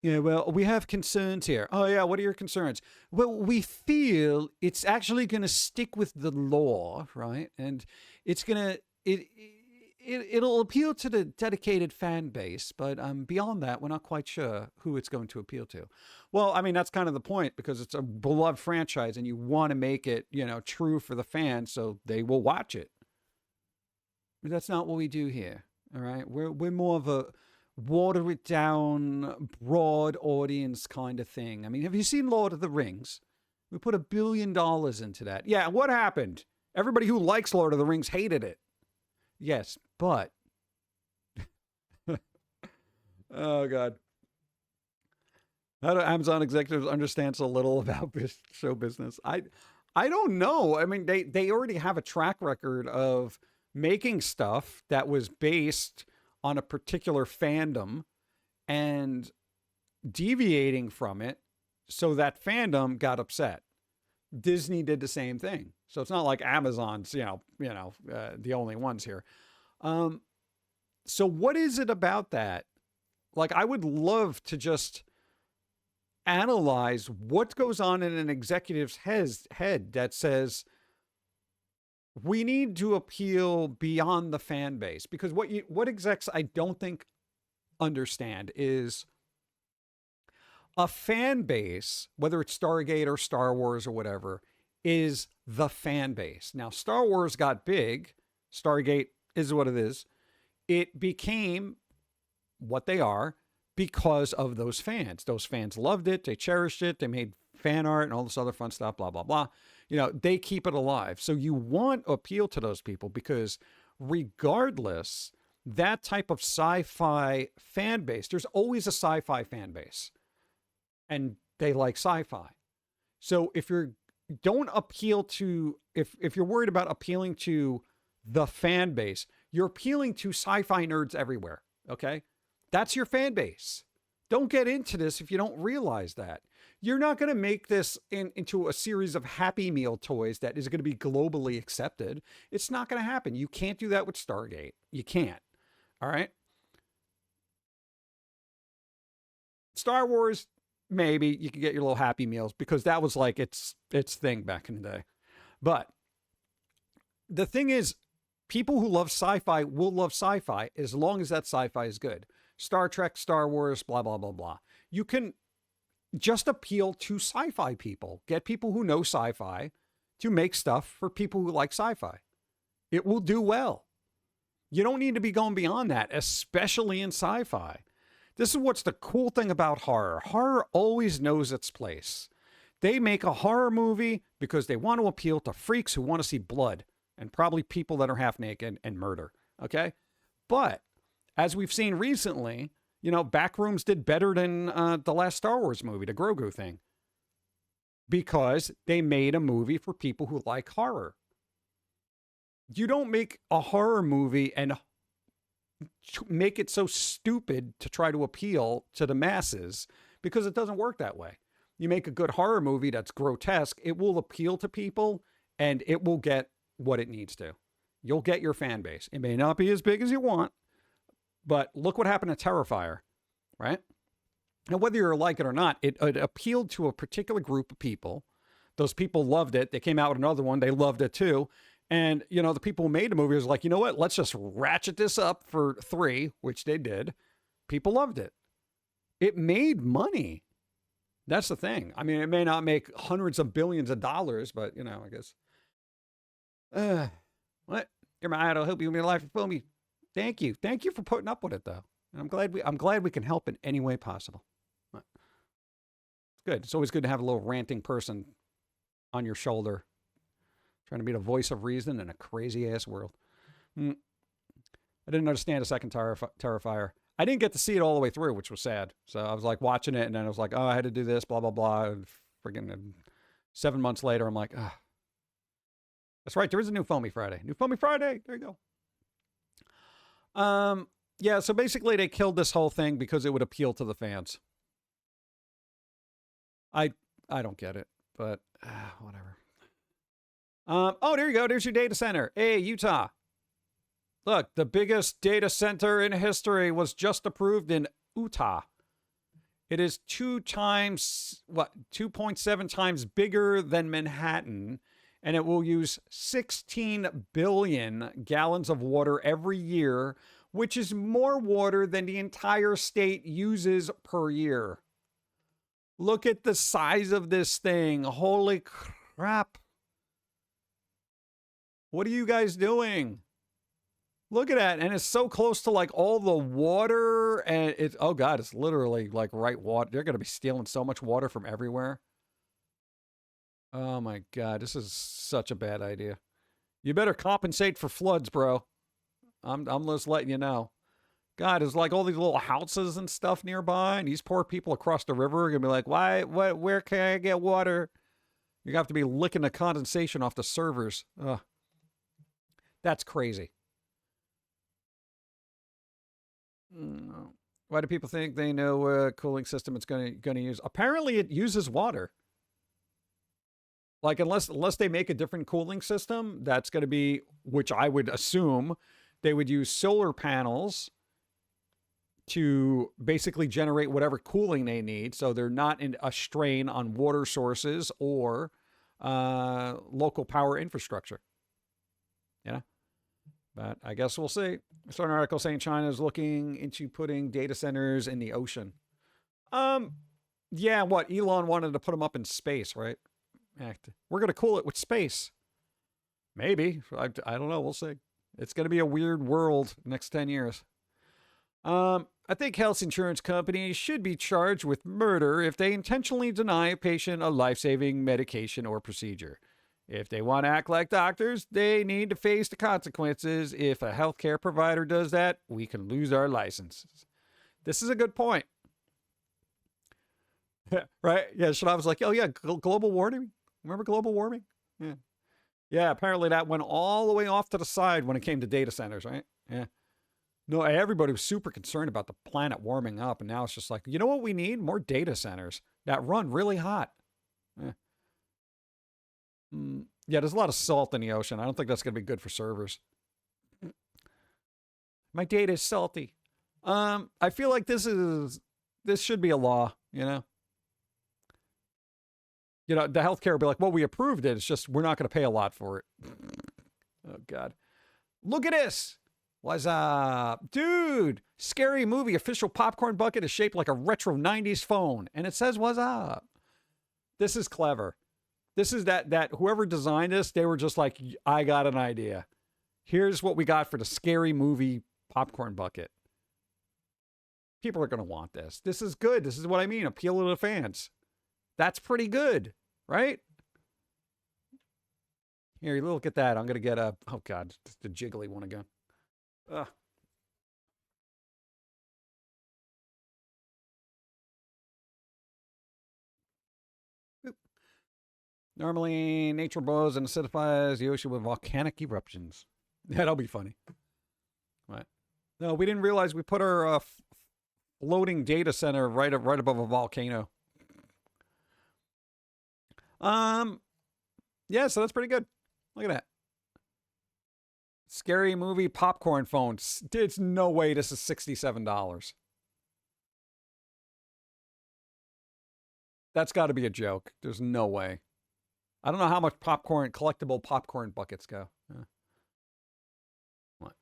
Yeah, well, we have concerns here. Oh, yeah, what are your concerns? Well, we feel it's actually going to stick with the law, right? And it's going to, it'll appeal to the dedicated fan base, but beyond that, we're not quite sure who it's going to appeal to. Well, I mean, that's kind of the point, because it's a beloved franchise and you want to make it, true for the fans so they will watch it. But that's not what we do here, all right? We're more of a water it down, broad audience kind of thing. I mean, have you seen Lord of the Rings? We put $1 billion into that. Yeah, what happened? Everybody who likes Lord of the Rings hated it. Yes, but... oh, God. How do Amazon executives understand so little about show business? I don't know. I mean, they already have a track record of making stuff that was based on a particular fandom and deviating from it so that fandom got upset. Disney did the same thing. So it's not like Amazon's, the only ones here. So what is it about that? Like, I would love to just analyze what goes on in an executive's head that says, we need to appeal beyond the fan base, because what execs I don't think understand is a fan base, whether it's Stargate or Star Wars or whatever, is the fan base. Now, Star Wars got big. Stargate is what it is. It became what they are because of those fans. Those fans loved it. They cherished it. They made fan art and all this other fun stuff, blah, blah, blah. They keep it alive. So you want to appeal to those people because regardless, that type of sci-fi fan base, there's always a sci-fi fan base and they like sci-fi. So if you're worried about appealing to the fan base, you're appealing to sci-fi nerds everywhere. Okay. That's your fan base. Don't get into this if you don't realize that. You're not going to make this into a series of Happy Meal toys that is going to be globally accepted. It's not going to happen. You can't do that with Stargate. You can't. All right? Star Wars, maybe you can get your little Happy Meals because that was like its thing back in the day. But the thing is, people who love sci-fi will love sci-fi as long as that sci-fi is good. Star Trek, Star Wars, blah, blah, blah, blah. You can just appeal to sci-fi people. Get people who know sci-fi to make stuff for people who like sci-fi. It will do well. You don't need to be going beyond that, especially in sci-fi. This is what's the cool thing about horror. Horror always knows its place. They make a horror movie because they want to appeal to freaks who want to see blood and probably people that are half naked and murder. Okay? But as we've seen recently, you know, Backrooms did better than the last Star Wars movie, the Grogu thing, because they made a movie for people who like horror. You don't make a horror movie and make it so stupid to try to appeal to the masses, because it doesn't work that way. You make a good horror movie that's grotesque, it will appeal to people and it will get what it needs to. You'll get your fan base. It may not be as big as you want, but look what happened to Terrifier, right? And whether you like it or not, it appealed to a particular group of people. Those people loved it. They came out with another one. They loved it too. And, you know, the people who made the movie was like, you know what? Let's just ratchet this up for 3, which they did. People loved it. It made money. That's the thing. I mean, it may not make hundreds of billions of dollars, but, you know, I guess. What? You're my idol. Hope you in your life for Foamy. Thank you. Thank you for putting up with it, though. And I'm glad we can help in any way possible. It's good. It's always good to have a little ranting person on your shoulder, trying to be the voice of reason in a crazy ass world. I didn't understand a second Terrifier. I didn't get to see it all the way through, which was sad. So I was like watching it, and then I was like, oh, I had to do this, blah, blah, blah. And friggin' 7 months later, I'm like, ah. That's right. There is a new Foamy Friday. New Foamy Friday. There you go. Yeah, so basically they killed this whole thing because it would appeal to the fans. I don't get it, but whatever. Oh, there you go. There's your data center. Hey, Utah. Look, the biggest data center in history was just approved in Utah. It is 2.7 times bigger than Manhattan, and it will use 16 billion gallons of water every year, which is more water than the entire state uses per year. Look at the size of this thing. Holy crap. What are you guys doing? Look at that. And it's so close to like all the water. And it's, oh God, it's literally like right water. They're going to be stealing so much water from everywhere. Oh my God, this is such a bad idea. You better compensate for floods, bro. I'm just letting you know. God, it's like all these little houses and stuff nearby, and these poor people across the river are gonna be like, where can I get water? You're gonna have to be licking the condensation off the servers. Ugh. That's crazy. Why do people think they know what cooling system it's gonna use? Apparently it uses water. Like, unless they make a different cooling system, that's going to be, which I would assume, they would use solar panels to basically generate whatever cooling they need. So they're not in a strain on water sources or local power infrastructure. Yeah. But I guess we'll see. I saw an article saying China is looking into putting data centers in the ocean. Yeah, what? Elon wanted to put them up in space, right? We're going to cool it with space. Maybe. I don't know. We'll see. It's going to be a weird world next 10 years. I think health insurance companies should be charged with murder if they intentionally deny a patient a life-saving medication or procedure. If they want to act like doctors, they need to face the consequences. If a healthcare provider does that, we can lose our licenses. This is a good point. Right? Yeah, Shanav was like, oh yeah, global warming. Remember global warming? Yeah. Yeah, apparently that went all the way off to the side when it came to data centers, right? Yeah. No, everybody was super concerned about the planet warming up, and now it's just like, you know what we need? More data centers that run really hot. Eh. Yeah, there's a lot of salt in the ocean. I don't think that's going to be good for servers. My data is salty. I feel like this should be a law, you know? You know, the healthcare will be like, well, we approved it. It's just we're not going to pay a lot for it. Oh, God. Look at this. What's up? Dude, Scary Movie official popcorn bucket is shaped like a retro 90s phone. And it says, what's up? This is clever. This is that whoever designed this, they were just like, I got an idea. Here's what we got for the Scary Movie popcorn bucket. People are going to want this. This is good. This is what I mean. Appeal to the fans. That's pretty good, right? Here, look at that. I'm going to get a, oh God, the jiggly one again. Ugh. Normally, nature blows and acidifies the ocean with volcanic eruptions. That'll be funny. Right. No, we didn't realize we put our floating data center right above a volcano. Yeah, so that's pretty good. Look at that. Scary Movie popcorn phone. It's no way this is $67. That's got to be a joke. There's no way. I don't know how much collectible popcorn buckets go. What?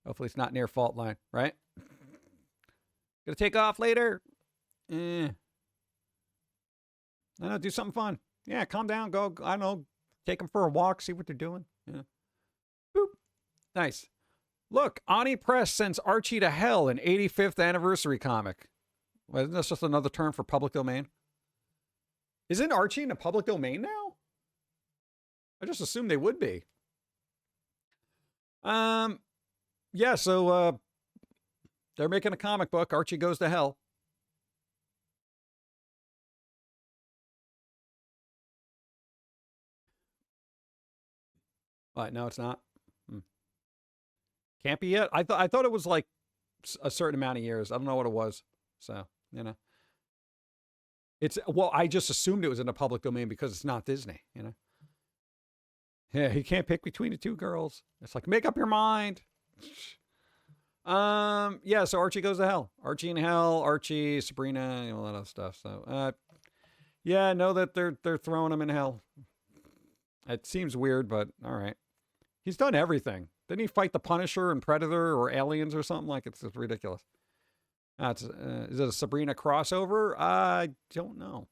Hopefully it's not near fault line, right? Gonna take off later. I don't know, do something fun. Yeah, calm down. Go, I don't know, take them for a walk, see what they're doing. Yeah. Boop. Nice. Look, Ani Press sends Archie to hell, an 85th anniversary comic. Well, isn't this just another term for public domain? Isn't Archie in a public domain now? I just assumed they would be. Yeah, so they're making a comic book, Archie Goes to Hell. What? No, it's not. Can't be yet. I thought it was like a certain amount of years. I don't know what it was. So, you know. Well, I just assumed it was in the public domain because it's not Disney, you know. Yeah, he can't pick between the two girls. It's like, make up your mind. Yeah, so Archie Goes to Hell. Archie in Hell, Archie, Sabrina, all that other stuff. So, yeah, I know that they're throwing him in hell. It seems weird, but all right. He's done everything. Didn't he fight the Punisher and Predator or Aliens or something? Like, it's just ridiculous. Is it a Sabrina crossover? I don't know.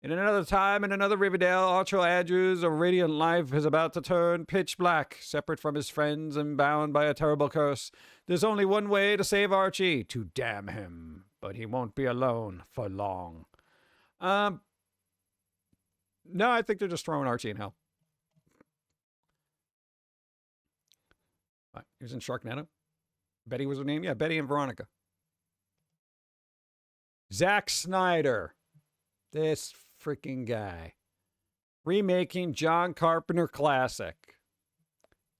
In another time, in another Riverdale, Archer Andrews, a radiant life is about to turn pitch black, separate from his friends and bound by a terrible curse. There's only one way to save Archie, to damn him. But he won't be alone for long. No, I think they're just throwing Archie in hell. What? He was in Sharknado? Betty was her name? Yeah, Betty and Veronica. Zack Snyder. This freaking guy. Remaking John Carpenter classic.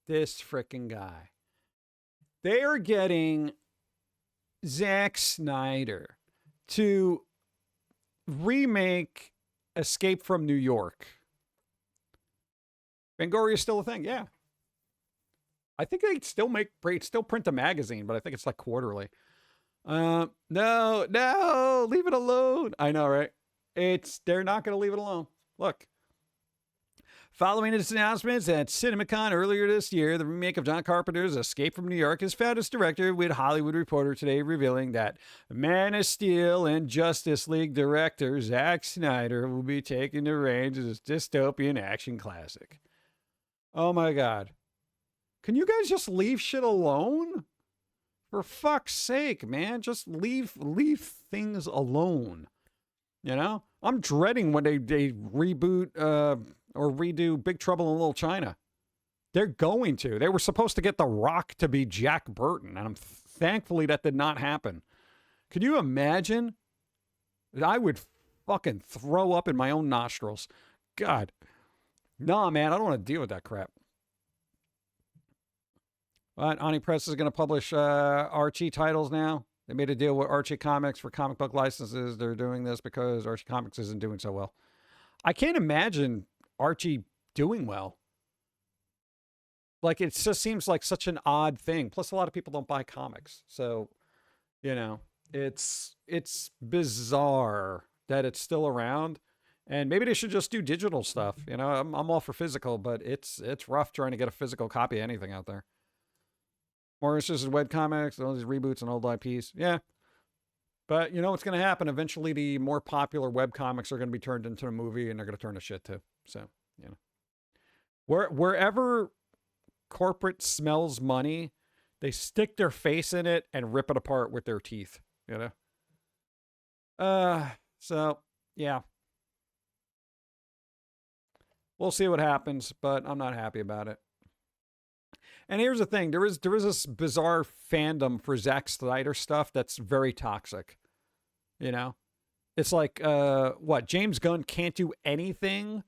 This freaking guy. They are getting Zack Snyder to remake Escape from New York. Fangoria is still a thing, yeah. I think they still print a magazine, but I think it's like quarterly. No, leave it alone. I know, right? They're not going to leave it alone. Look. Following its announcements at CinemaCon earlier this year, the remake of John Carpenter's Escape from New York has found its director, with Hollywood Reporter today revealing that Man of Steel and Justice League director Zack Snyder will be taking the reins of this dystopian action classic. Oh my God. Can you guys just leave shit alone? For fuck's sake, man. Just leave things alone. You know? I'm dreading when they reboot or redo Big Trouble in Little China. They're going to. They were supposed to get The Rock to be Jack Burton, and thankfully that did not happen. Could you imagine? I would fucking throw up in my own nostrils. God. Nah, man, I don't want to deal with that crap. But Ani Press is going to publish Archie titles now. They made a deal with Archie Comics for comic book licenses. They're doing this because Archie Comics isn't doing so well. I can't imagine Archie doing well. Like, it just seems like such an odd thing. Plus, a lot of people don't buy comics. So, you know, it's bizarre that it's still around. And maybe they should just do digital stuff. You know, I'm all for physical, but it's rough trying to get a physical copy of anything out there. Morris's webcomics, all these reboots and old IPs. Yeah. But you know what's going to happen? Eventually, the more popular webcomics are going to be turned into a movie, and they're going to turn to shit too. So, you know. Wherever corporate smells money, they stick their face in it and rip it apart with their teeth. You know? So, yeah. We'll see what happens, but I'm not happy about it. And here's the thing. There is this bizarre fandom for Zack Snyder stuff that's very toxic. You know? It's like, James Gunn can't do anything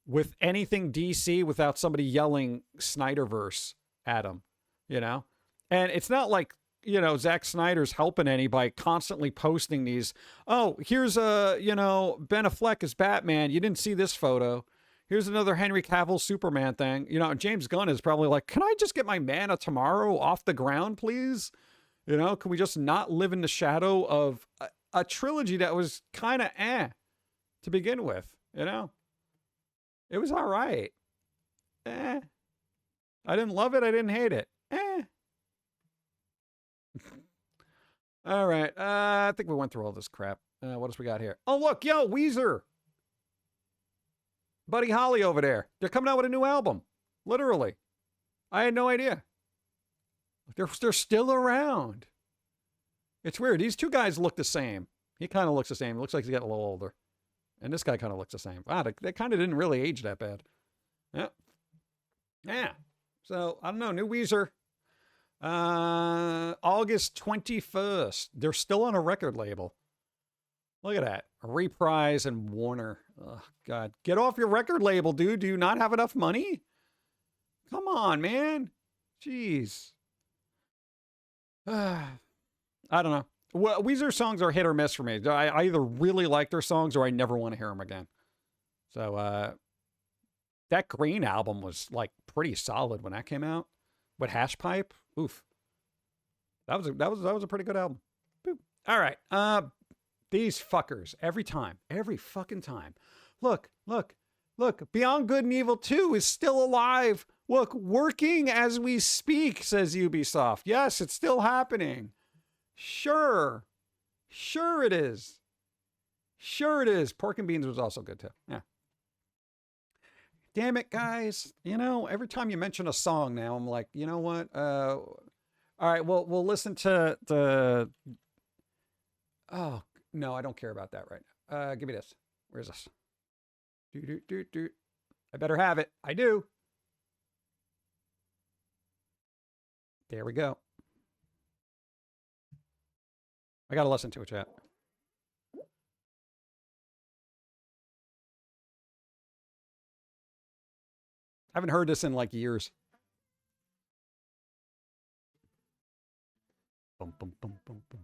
with anything DC without somebody yelling Snyderverse at him. You know? And it's not like, you know, Zack Snyder's helping any by constantly posting these, oh, here's Ben Affleck as Batman. You didn't see this photo. Here's another Henry Cavill Superman thing. You know, James Gunn is probably like, can I just get my Man of Tomorrow off the ground, please? You know, can we just not live in the shadow of a trilogy that was kind of to begin with? You know, it was all right. I didn't love it. I didn't hate it. All right. I think we went through all this crap. What else we got here? Oh, look, yo, Weezer. Buddy Holly over there. They're coming out with a new album. Literally. I had no idea. They're still around. It's weird. These two guys look the same. He kind of looks the same. It looks like he's getting a little older. And this guy kind of looks the same. Wow, they kind of didn't really age that bad. Yeah. Yeah. So, I don't know. New Weezer. August 21st. They're still on a record label. Look at that. Reprise and Warner. Oh, God. Get off your record label, dude. Do you not have enough money? Come on, man. Jeez. I don't know. Well, Weezer songs are hit or miss for me. I either really like their songs or I never want to hear them again. So, that Green album was, like, pretty solid when that came out. With Hash Pipe. Oof. That was a pretty good album. Boop. All right. These fuckers, every fucking time. Look. Beyond Good and Evil 2 is still alive. Look, working as we speak, says Ubisoft. Yes, it's still happening. Sure it is. Pork and Beans was also good too. Yeah. Damn it, guys. You know, every time you mention a song now, I'm like, you know what? All right, well, we'll listen to the... Oh, no, I don't care about that right now. Give me this. Where's this? I better have it. I do. There we go. I got to listen to it, chat. I haven't heard this in like years. Bum, bum, bum, bum, bum.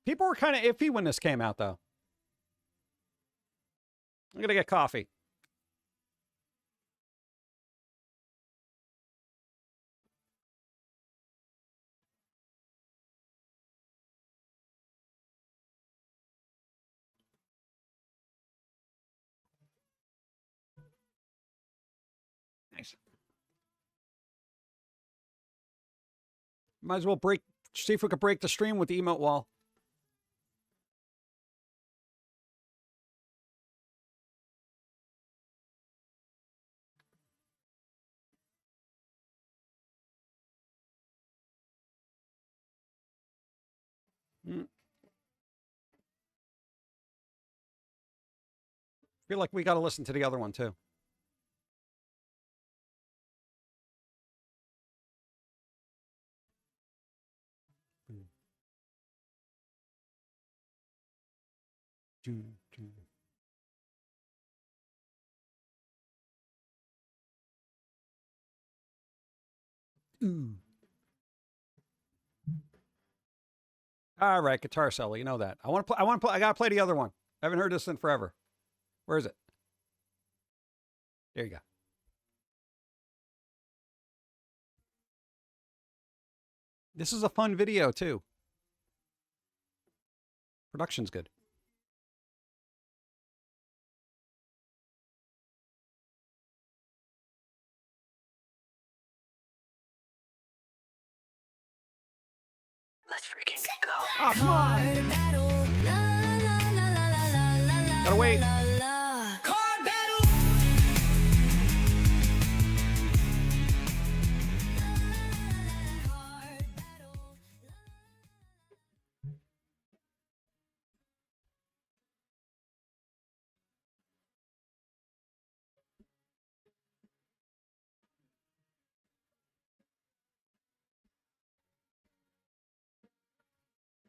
People were kind of iffy when this came out, though. I'm going to get coffee. Nice. Might as well see if we could break the stream with the emote wall. Feel like we got to listen to the other one too. Do, do. Ooh. All right, guitar solo. You know that. I want to play. I want to play. I gotta play the other one. I haven't heard this in forever. Where is it? There you go. This is a fun video too. Production's good. Let's freaking go. Oh, come on. Gotta wait.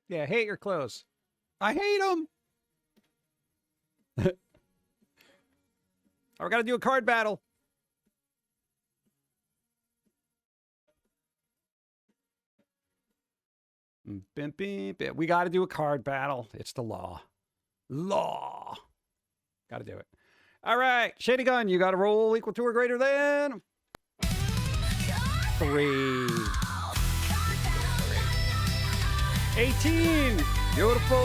Yeah, I hate your clothes. I hate them. We got to do a card battle. We got to do a card battle. It's the law. Law. Got to do it. All right. Shady Gun, you got to roll equal to or greater than 3. 18. Beautiful.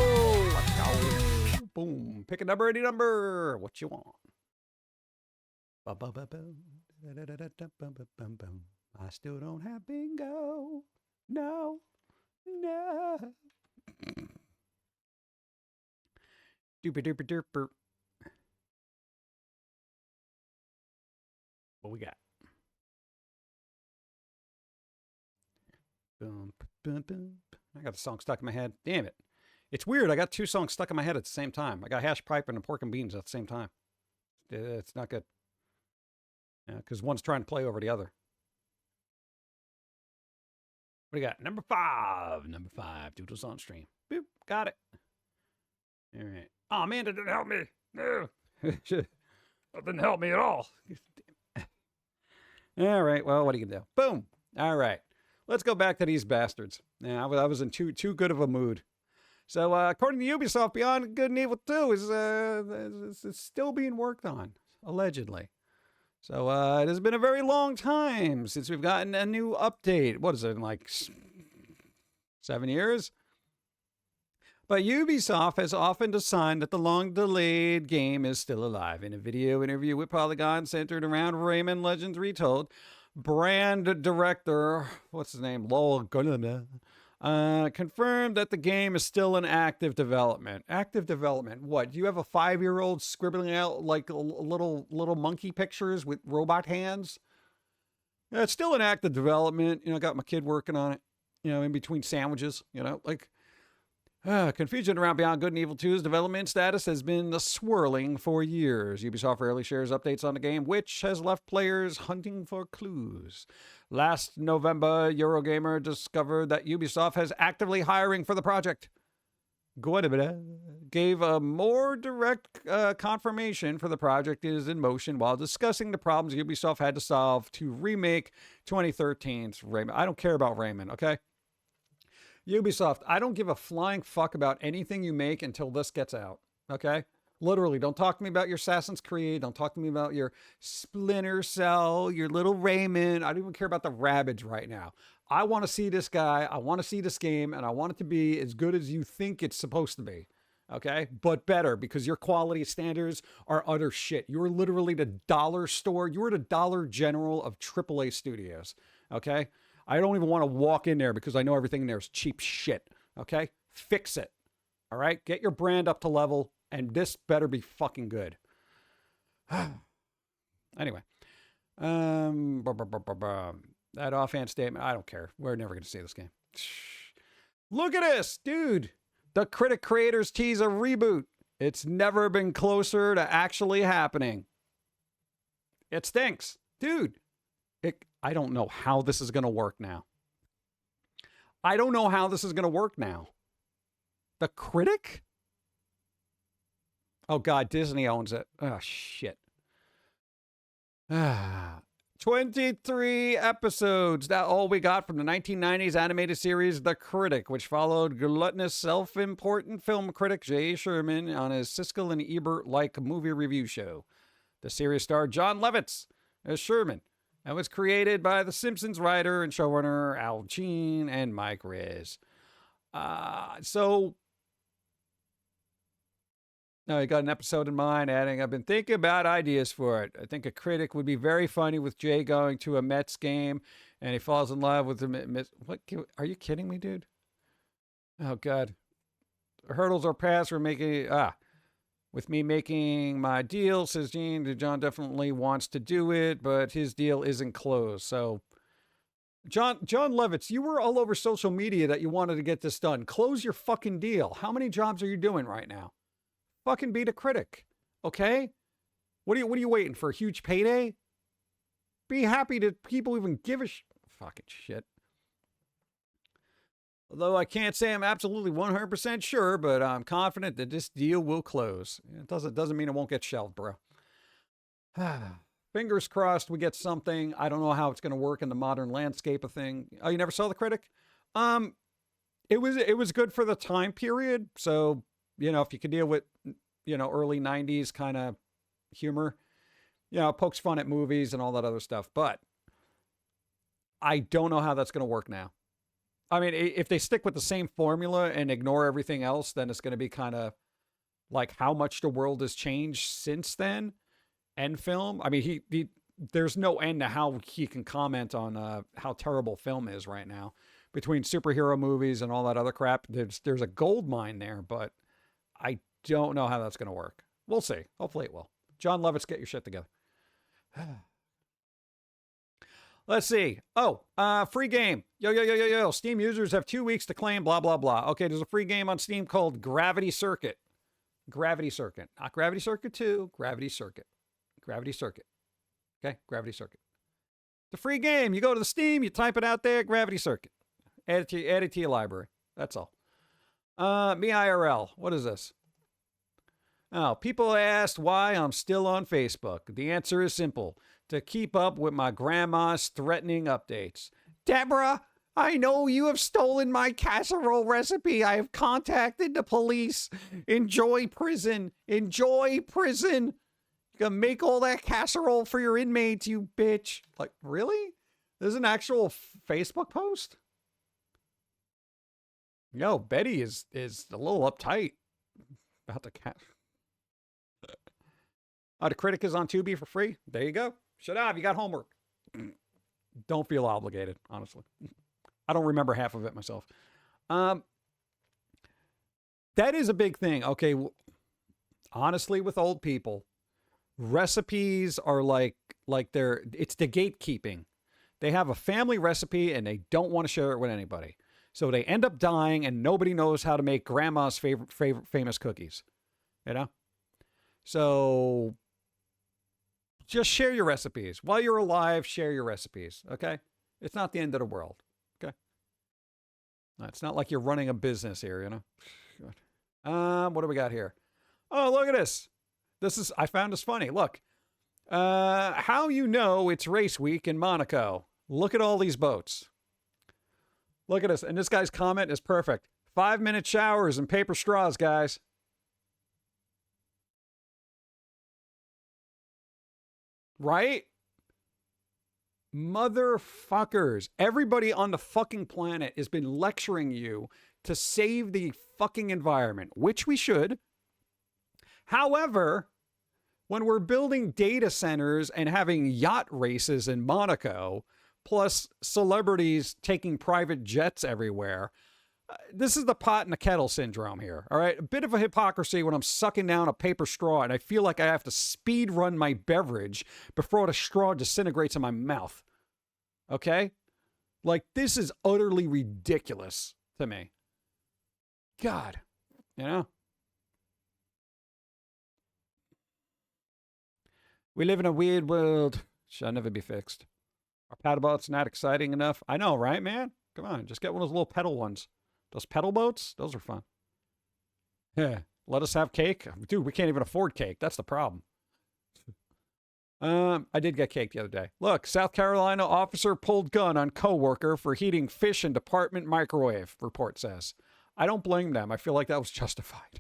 Let's go. Boom. Pick a number, any number. What you want? I still don't have bingo. No. No. Dooper dooper dooper. What we got? Boom, boom, boom. I got the song stuck in my head. Damn it. It's weird. I got 2 songs stuck in my head at the same time. I got Hash Pipe and Pork and Beans at the same time. It's not good. Yeah, because one's trying to play over the other. What do you got? Number 5. Number 5. Doodles on stream. Boop. Got it. All right. Oh, man, that didn't help me. No. That didn't help me at all. All right. Well, what are you going to do? Boom. All right. Let's go back to these bastards. Yeah, I was in too good of a mood. So, according to Ubisoft, Beyond Good and Evil 2 is still being worked on, allegedly. So, it has been a very long time since we've gotten a new update. What is it, like 7 years? But Ubisoft has often designed that the long-delayed game is still alive. In a video interview with Polygon centered around Rayman Legends Retold, brand director, what's his name, Lowell confirmed that the game is still in active development. Active development? What? Do you have a 5-year-old scribbling out like little monkey pictures with robot hands? Yeah, it's still in active development. You know, I got my kid working on it. You know, in between sandwiches. You know, like confusion around Beyond Good and Evil 2's development status has been swirling for years. Ubisoft rarely shares updates on the game, which has left players hunting for clues. Last November, Eurogamer discovered that Ubisoft has actively hiring for the project. Gora gave a more direct confirmation for the project is in motion while discussing the problems Ubisoft had to solve to remake 2013's Rayman. I don't care about Rayman, okay? Ubisoft, I don't give a flying fuck about anything you make until this gets out, okay? Literally, don't talk to me about your Assassin's Creed. Don't talk to me about your Splinter Cell, your little Rayman. I don't even care about the Rabbids right now. I want to see this guy. I want to see this game, and I want it to be as good as you think it's supposed to be, okay? But better, because your quality standards are utter shit. You're literally the dollar store. You're the Dollar General of AAA studios, okay? I don't even want to walk in there because I know everything in there is cheap shit, okay? Fix it, all right? Get your brand up to level, and this better be fucking good. Anyway. That offhand statement, I don't care. We're never going to see this game. Look at this, dude. The Critic creators tease a reboot. It's never been closer to actually happening. It stinks. Dude, I don't know how this is going to work now. I don't know how this is going to work now. The Critic? Oh, God, Disney owns it. Oh, shit. 23 episodes. That all we got from the 1990s animated series The Critic, which followed gluttonous, self-important film critic Jay Sherman on his Siskel and Ebert-like movie review show. The series starred John Lovitz as Sherman and was created by The Simpsons writer and showrunner Al Jean and Mike Riz. No, I got an episode in mind, adding, I've been thinking about ideas for it. I think a critic would be very funny with Jay going to a Mets game and he falls in love with the Mets. What? Are you kidding me, dude? Oh, God. The hurdles are passed. We're making, with me making my deal, says Gene. John definitely wants to do it, but his deal isn't closed. So, John Lovitz, you were all over social media that you wanted to get this done. Close your fucking deal. How many jobs are you doing right now? Fucking be the critic, okay? What are you waiting for? A huge payday? Be happy that people even give a fucking shit. Although I can't say I'm absolutely 100% sure, but I'm confident that this deal will close. It doesn't mean it won't get shelved, bro. Fingers crossed we get something. I don't know how it's going to work in the modern landscape of thing. Oh, you never saw The Critic? It was good for the time period. So, if you could deal with, early 90s kind of humor, it pokes fun at movies and all that other stuff. But I don't know how that's going to work now. I mean, if they stick with the same formula and ignore everything else, then it's going to be kind of like how much the world has changed since then. And film. I mean, there's no end to how he can comment on how terrible film is right now. Between superhero movies and all that other crap, there's a gold mine there, but I don't know how that's going to work. We'll see. Hopefully it will. John Lovitz, get your shit together. Let's see. Oh, free game. Yo. Steam users have 2 weeks to claim blah, blah, blah. Okay, there's a free game on Steam called Gravity Circuit. Gravity Circuit. Not Gravity Circuit 2. Gravity Circuit. Gravity Circuit. Okay, Gravity Circuit. The free game. You go to the Steam, you type it out there, Gravity Circuit. Add it to your library. That's all. Me IRL. What is this? Oh, people asked why I'm still on Facebook. The answer is simple. To keep up with my grandma's threatening updates. Deborah, I know you have stolen my casserole recipe. I have contacted the police. Enjoy prison. Enjoy prison. You gonna make all that casserole for your inmates, you bitch. Like, really? There's an actual Facebook post? Yo, Betty is a little uptight about the cat. The Critic is on Tubi for free. There you go. Shut up. You got homework. Don't feel obligated, honestly. I don't remember half of it myself. That is a big thing. Okay. Honestly, with old people, recipes are like it's the gatekeeping. They have a family recipe and they don't want to share it with anybody. So they end up dying and nobody knows how to make grandma's favorite famous cookies. So just share your recipes. While you're alive, share your recipes. Okay? It's not the end of the world. Okay? It's not like you're running a business here, What do we got here? Oh, look at this. I found this funny. Look. How it's race week in Monaco. Look at all these boats. Look at this. And this guy's comment is perfect. 5-minute showers and paper straws, guys. Right? Motherfuckers. Everybody on the fucking planet has been lecturing you to save the fucking environment, which we should. However, when we're building data centers and having yacht races in Monaco, plus celebrities taking private jets everywhere, this is the pot and the kettle syndrome here, all right? A bit of a hypocrisy when I'm sucking down a paper straw and I feel like I have to speed run my beverage before the straw disintegrates in my mouth, okay? Like, this is utterly ridiculous to me. God, We live in a weird world. Shall never be fixed. Are paddle boats not exciting enough? I know, right, man? Come on, just get one of those little pedal ones. Those pedal boats, those are fun. Yeah. Let us have cake. Dude, we can't even afford cake. That's the problem. I did get cake the other day. Look, South Carolina officer pulled gun on coworker for heating fish in department microwave, report says. I don't blame them. I feel like that was justified.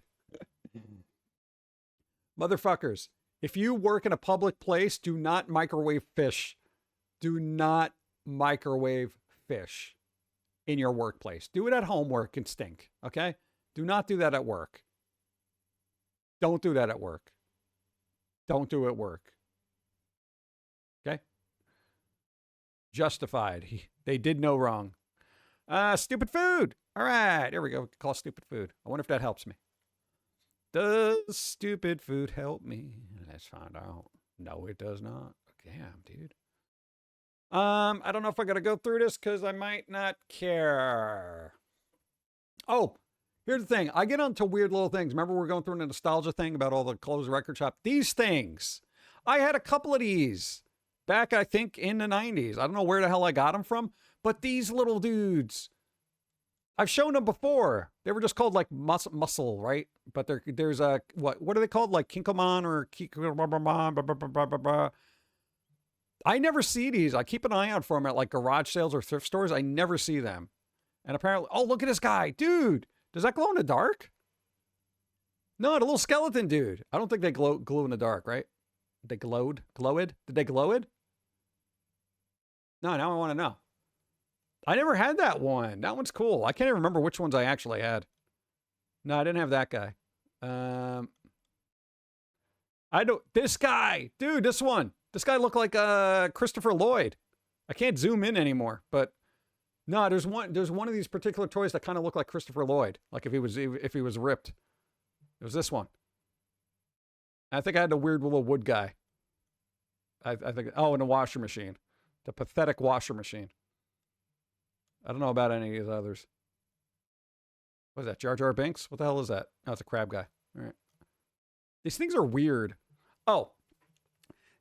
Motherfuckers, if you work in a public place, do not microwave fish. Do not microwave fish in your workplace. Do it at home where it can stink, okay? Do not do that at work. Don't do that at work. Don't do it at work. Okay? Justified. They did no wrong. Stupid food. All right. Here we go. Call stupid food. I wonder if that helps me. Does stupid food help me? Let's find out. No, it does not. Damn, dude. I don't know if I got to go through this because I might not care. Oh, here's the thing. I get onto weird little things. Remember we were going through the nostalgia thing about all the closed record shop? These things. I had a couple of these back, I think, in the 90s. I don't know where the hell I got them from, but these little dudes, I've shown them before. They were just called like muscle, right? But there's a, what are they called? Like Kinkoman or I never see these. I keep an eye out for them at like garage sales or thrift stores. I never see them. And apparently, oh, look at this guy. Dude, does that glow in the dark? No, the little skeleton dude. I don't think they glow in the dark, right? They glowed? Glowed? Did they glow it? No, now I want to know. I never had that one. That one's cool. I can't even remember which ones I actually had. No, I didn't have that guy. This guy. Dude, this one. This guy looked like Christopher Lloyd. I can't zoom in anymore, but no, there's one of these particular toys that kind of looked like Christopher Lloyd, like if he was ripped. It was this one. I think I had the weird little wood guy. I think, oh, and a washer machine. The pathetic washer machine. I don't know about any of these others. What is that, Jar Jar Binks? What the hell is that? Oh, it's a crab guy. All right. These things are weird. Oh,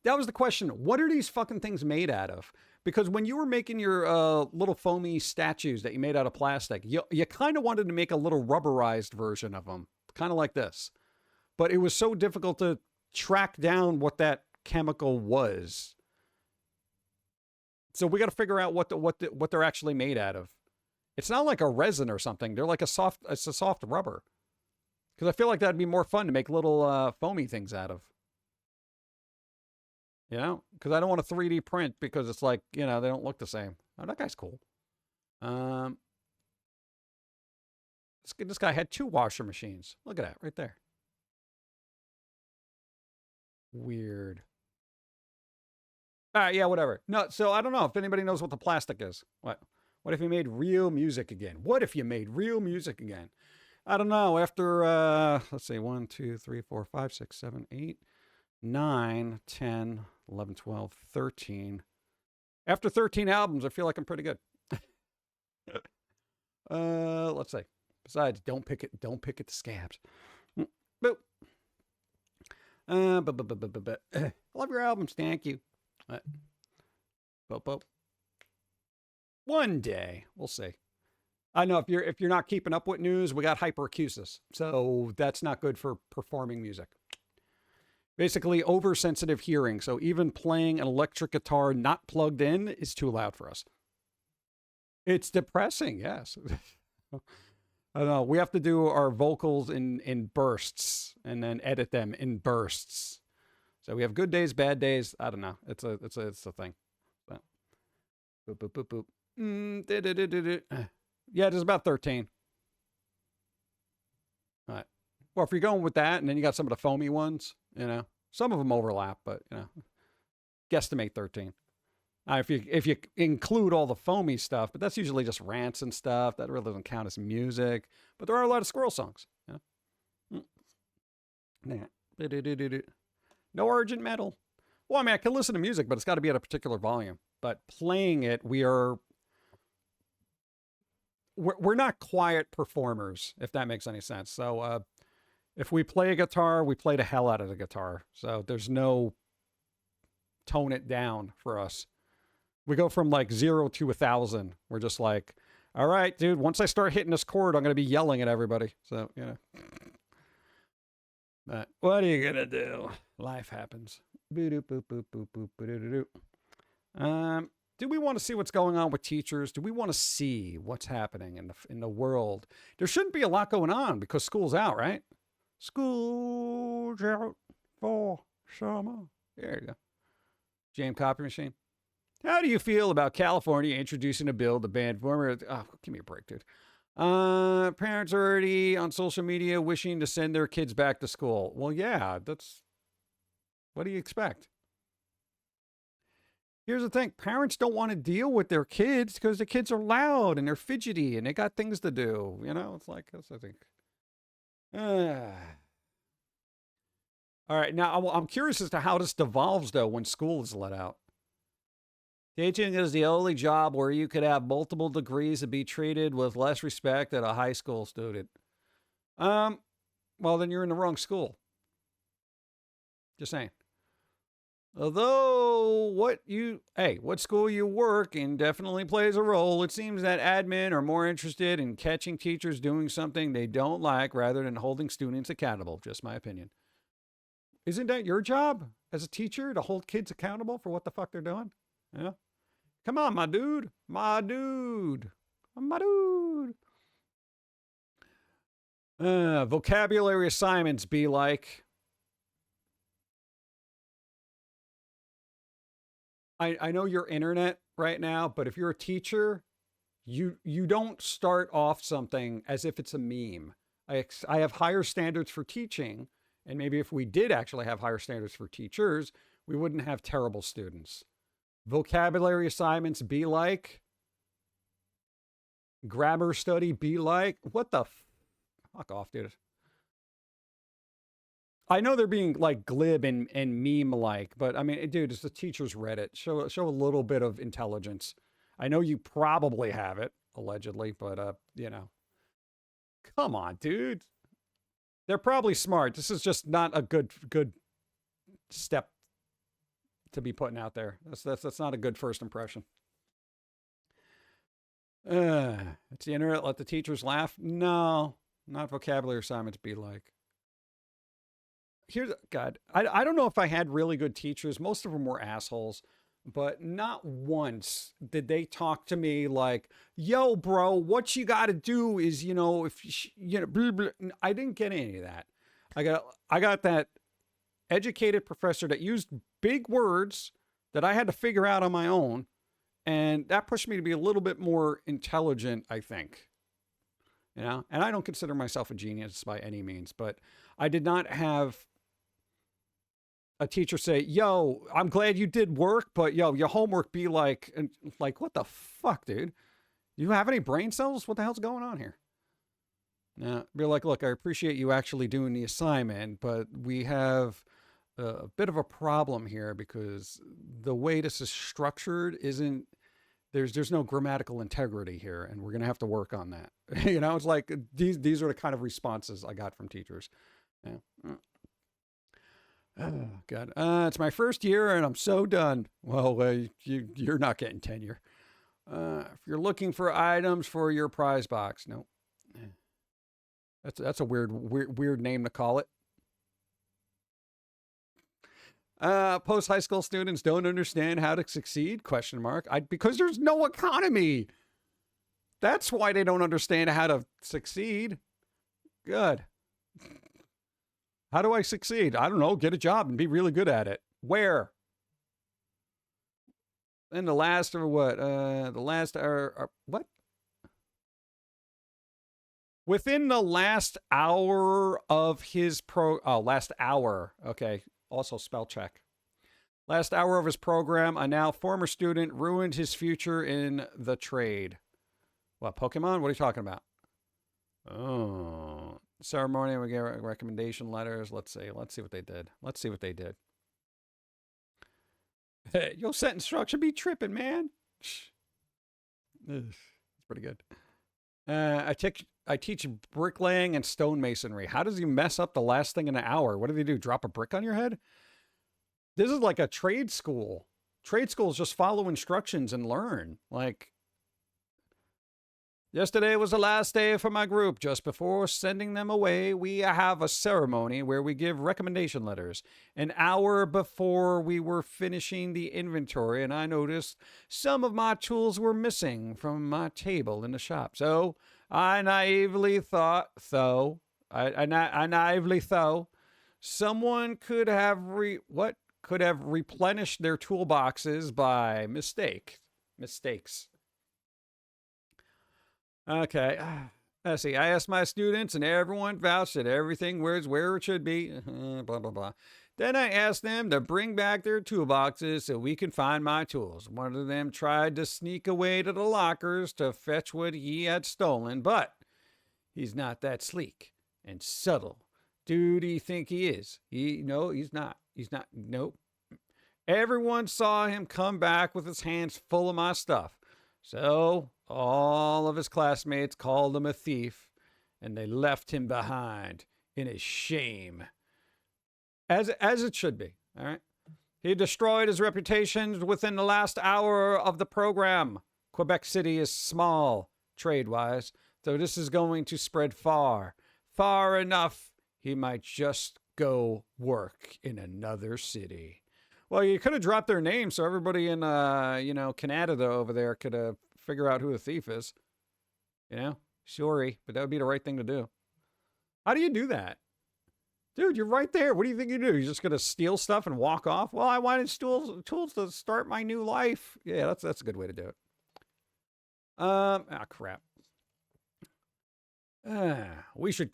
that was the question. What are these fucking things made out of? Because when you were making your little foamy statues that you made out of plastic, you kind of wanted to make a little rubberized version of them. Kind of like this. But it was so difficult to track down what that chemical was. So we got to figure out what they're actually made out of. It's not like a resin or something. They're like it's a soft rubber. Because I feel like that'd be more fun to make little foamy things out of. You know? Because I don't want to 3D print because it's like, you know, they don't look the same. Oh, that guy's cool. This guy had 2 washer machines. Look at that right there. Weird. All right, yeah, whatever. No, so I don't know if anybody knows what the plastic is. What if you made real music again? What if you made real music again? I don't know. After, let's see, 1, 2, 3, 4, 5, 6, 7, 8, 9, 10, 11, 12, 13. After 13 albums, I feel like I'm pretty good. Let's see. Besides, don't pick at the scabs. Boop. I love your albums. Thank you. Boop. One day, we'll see. I know if you're not keeping up with news, we got hyperacusis. So that's not good for performing music. Basically, oversensitive hearing. So even playing an electric guitar not plugged in is too loud for us. It's depressing, yes. I don't know. We have to do our vocals in bursts and then edit them in bursts. So we have good days, bad days. I don't know. It's a thing. But, boop. Yeah, there's about 13. All right. Well, if you're going with that, and then you got some of the foamy ones, you know, some of them overlap, but you know, guesstimate 13. If you include all the foamy stuff, but that's usually just rants and stuff. That really doesn't count as music. But there are a lot of squirrel songs. You know? No urgent metal. Well, I mean, I can listen to music, but it's got to be at a particular volume. But playing it, we're not quiet performers, if that makes any sense. So if we play a guitar, we play the hell out of the guitar. So there's no tone it down for us. We go from like 0 to 1,000. We're just like, all right, dude, once I start hitting this chord, I'm going to be yelling at everybody. So, you know. But what are you gonna do? Life happens. Boo-doop, boop, boop, boop, boop, boo-doo-doo-doo. Do we want to see what's going on with teachers? Do we want to see what's happening in the world? There shouldn't be a lot going on because school's out, right? School's out for summer. There you go. J.i.M copy machine. How do you feel about California introducing a bill to ban former? Oh, give me a break, dude. Parents are already on social media wishing to send their kids back to school. Well, yeah, that's. What do you expect? Here's the thing. Parents don't want to deal with their kids because the kids are loud and they're fidgety and they got things to do. You know, it's like, that's, I think. All right. Now, I'm curious as to how this devolves, though, when school is let out. Teaching is the only job where you could have multiple degrees and be treated with less respect than a high school student. Well, then you're in the wrong school. Just saying. Although what school you work in definitely plays a role, it seems that admin are more interested in catching teachers doing something they don't like rather than holding students accountable. Just my opinion. Isn't that your job as a teacher to hold kids accountable for what the fuck they're doing? Yeah. Come on, my dude. My dude. My dude. Vocabulary assignments be like. I know you're internet right now, but if you're a teacher, you don't start off something as if it's a meme. I have higher standards for teaching, and maybe if we did actually have higher standards for teachers, we wouldn't have terrible students. Vocabulary assignments be like. Grammar study be like. What the fuck off, dude. I know they're being like glib and meme-like, but I mean, dude, it's the teacher's Reddit. Show a little bit of intelligence. I know you probably have it, allegedly, but you know. Come on, dude. They're probably smart. This is just not a good step to be putting out there. That's not a good first impression. It's the internet. Let the teachers laugh. No, not vocabulary assignments be like. God, I don't know if I had really good teachers. Most of them were assholes, but not once did they talk to me like, yo, bro, what you got to do is, you know, if you know, blah, blah. I didn't get any of that. I got that educated professor that used big words that I had to figure out on my own. And that pushed me to be a little bit more intelligent, I think. You know, and I don't consider myself a genius by any means, but I did not have a teacher say, yo, I'm glad you did work, but yo, your homework be like, and like, what the fuck, dude? You have any brain cells? What the hell's going on here? Be like, look, I appreciate you actually doing the assignment, but we have a bit of a problem here because the way this is structured isn't, there's no grammatical integrity here, and we're going to have to work on that. You know, it's like, these are the kind of responses I got from teachers. Yeah. Oh, God. It's my first year and I'm so done. Well, you're not getting tenure. If you're looking for items for your prize box, no. That's a weird name to call it. Post-high school students don't understand how to succeed? ? Because there's no economy. That's why they don't understand how to succeed. Good. How do I succeed? I don't know. Get a job and be really good at it. Where? Then the last or what? The last hour. What? Within the last hour of his last hour. Okay. Also spell check. Last hour of his program, a now former student ruined his future in the trade. What, Pokemon? What are you talking about? Oh. Ceremony, we get recommendation letters. Let's see what they did. Your set instruction be tripping, man. It's pretty good. I teach bricklaying and stonemasonry. How does he mess up the last thing in an hour? What do they do? Drop a brick on your head? This is like a trade school. Trade schools just follow instructions and learn. Like, Yesterday was the last day for my group. Just before sending them away, we have a ceremony where we give recommendation letters. An hour before we were finishing the inventory, and I noticed some of my tools were missing from my table in the shop. So I naively thought, someone could have replenished their toolboxes by mistakes. Okay, let's see. I asked my students, and everyone vouched that everything was where it should be. Blah, blah, blah. Then I asked them to bring back their toolboxes so we can find my tools. One of them tried to sneak away to the lockers to fetch what he had stolen, but he's not that sleek and subtle. Dude, do you think he is? No, he's not. He's not. Nope. Everyone saw him come back with his hands full of my stuff. So all of his classmates called him a thief, and they left him behind in his shame. As it should be, all right? He destroyed his reputation within the last hour of the program. Quebec City is small, trade-wise, so this is going to spread far enough he might just go work in another city. Well, you could have dropped their name so everybody in, Canada over there could figure out who the thief is. Sorry, but that would be the right thing to do. How do you do that? Dude, you're right there. What do you think you do? You're just going to steal stuff and walk off? Well, I wanted tools to start my new life. Yeah, that's a good way to do it. Crap. We should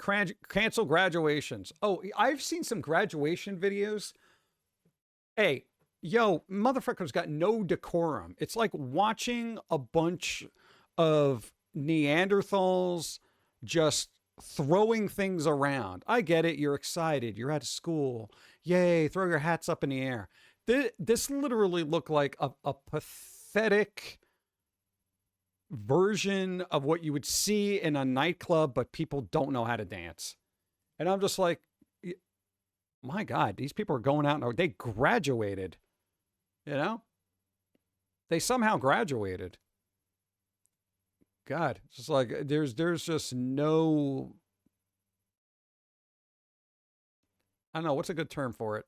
cancel graduations. Oh, I've seen some graduation videos. Hey, motherfuckers got no decorum. It's like watching a bunch of Neanderthals just throwing things around. I get it. You're excited. You're at school. Yay, throw your hats up in the air. This literally looked like a pathetic version of what you would see in a nightclub, but people don't know how to dance. And I'm just like, my God, these people are going out and they graduated, They somehow graduated. God, it's just like there's just no, I don't know, what's a good term for it?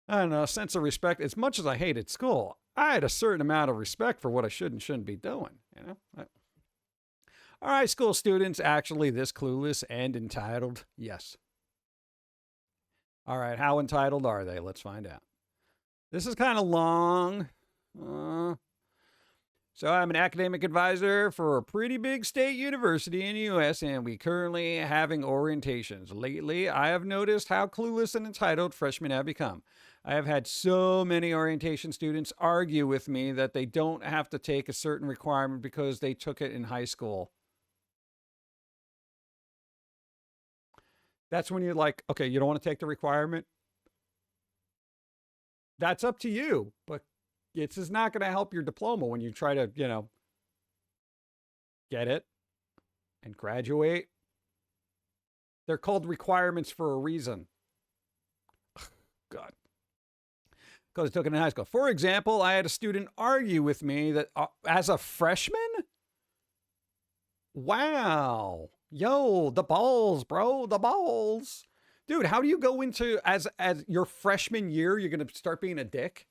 I don't know, sense of respect. As much as I hated school, I had a certain amount of respect for what I should and shouldn't be doing, Are high school students actually this clueless and entitled? Yes. All right, how entitled are they? Let's find out. This is kind of long. So I'm an academic advisor for a pretty big state university in the U.S., and we currently having orientations. Lately, I have noticed how clueless and entitled freshmen have become. I have had so many orientation students argue with me that they don't have to take a certain requirement because they took it in high school. That's when you're like, okay, you don't want to take the requirement? That's up to you, but it's just not going to help your diploma when you try to, get it and graduate. They're called requirements for a reason. God. Because I took it in high school. For example, I had a student argue with me that as a freshman? Wow. Yo, the balls, bro, the balls. Dude, how do you go into, as your freshman year, you're going to start being a dick?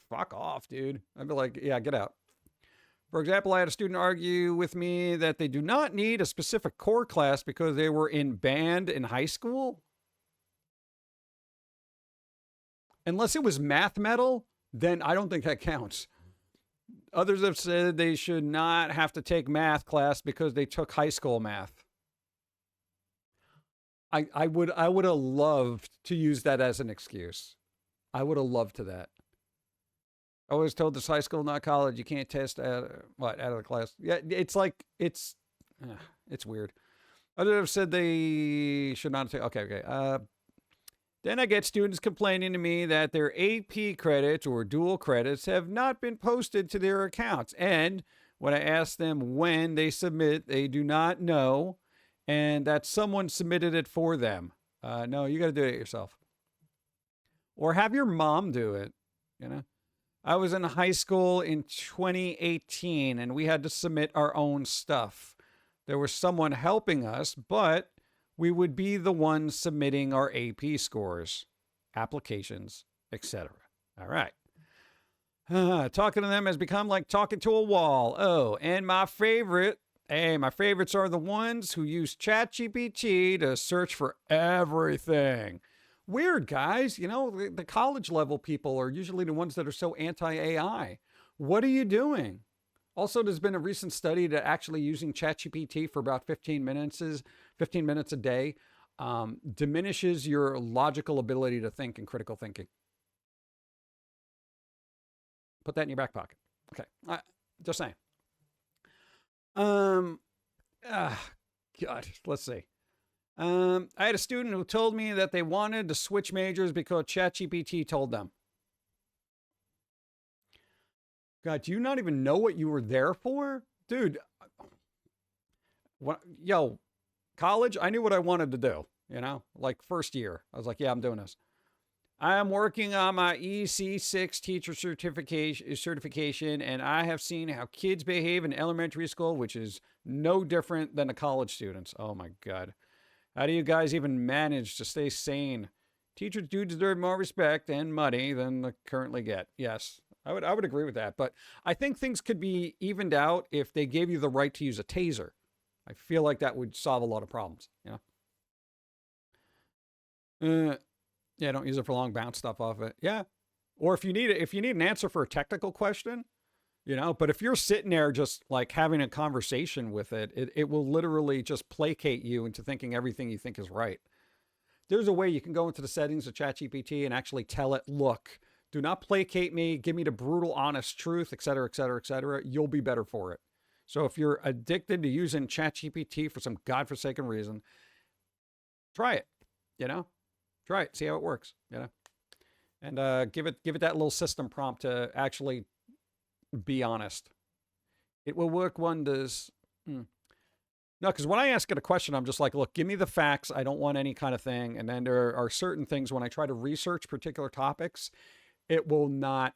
Fuck off, dude. I'd be like, yeah, get out. For example, I had a student argue with me that they do not need a specific core class because they were in band in high school. Unless it was math metal, then I don't think that counts. Others have said they should not have to take math class because they took high school math. I would have loved to use that as an excuse. I would have loved to that. I was told this high school, not college. You can't test out of the class. Yeah, it's like it's weird. Others have said they should not take. Okay. Then I get students complaining to me that their AP credits or dual credits have not been posted to their accounts. And when I ask them when they submit, they do not know, and that someone submitted it for them. No, you got to do it yourself. Or have your mom do it, I was in high school in 2018 and we had to submit our own stuff. There was someone helping us, but we would be the ones submitting our AP scores, applications, etc. All right. Talking to them has become like talking to a wall. Oh, and my favorites are the ones who use ChatGPT to search for everything. Weird, guys. You know, the college level people are usually the ones that are so anti-AI. What are you doing? Also, there's been a recent study that actually using ChatGPT for about 15 minutes a day diminishes your logical ability to think and critical thinking. Put that in your back pocket. Okay. Just saying. God, let's see. I had a student who told me that they wanted to switch majors because ChatGPT told them. God, do you not even know what you were there for? Dude, college, I knew what I wanted to do, you know? Like first year, I was like, yeah, I'm doing this. I am working on my EC6 teacher certification, and I have seen how kids behave in elementary school, which is no different than the college students. Oh my God. How do you guys even manage to stay sane? Teachers do deserve more respect and money than they currently get. Yes, I would agree with that. But I think things could be evened out if they gave you the right to use a taser. I feel like that would solve a lot of problems, you know? Yeah, don't use it for long, bounce stuff off it. Yeah. Or if you need an answer for a technical question, you know, but if you're sitting there just like having a conversation with it, it will literally just placate you into thinking everything you think is right. There's a way you can go into the settings of ChatGPT and actually tell it, look, do not placate me, give me the brutal, honest truth, et cetera, et cetera, et cetera. You'll be better for it. So if you're addicted to using ChatGPT for some godforsaken reason, try it, you know? Try it, see how it works, you know? And give it that little system prompt to actually be honest. It will work wonders. No, because when I ask it a question, I'm just like, look, give me the facts. I don't want any kind of thing. And then there are certain things when I try to research particular topics, it will not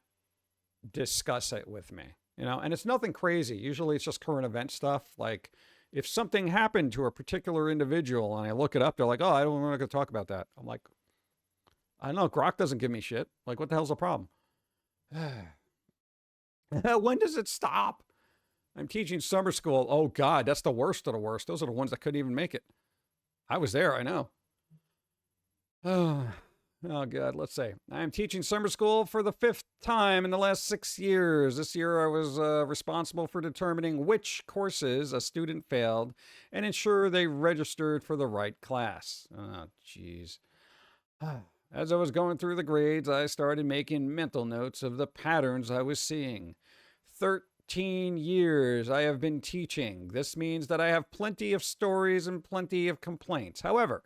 discuss it with me, you know? And it's nothing crazy. Usually it's just current event stuff. Like if something happened to a particular individual and I look it up, they're like, oh, we're not going to talk about that. I'm like, I don't know. Grok doesn't give me shit. Like, what the hell's the problem? When does it stop? I'm teaching summer school. Oh, God, that's the worst of the worst. Those are the ones that couldn't even make it. I was there, I know. Oh, God, let's see. I'm teaching summer school for the 5th time in the last 6 years. This year I was responsible for determining which courses a student failed and ensure they registered for the right class. Oh, jeez. As I was going through the grades, I started making mental notes of the patterns I was seeing. 13 years I have been teaching. This means that I have plenty of stories and plenty of complaints. However,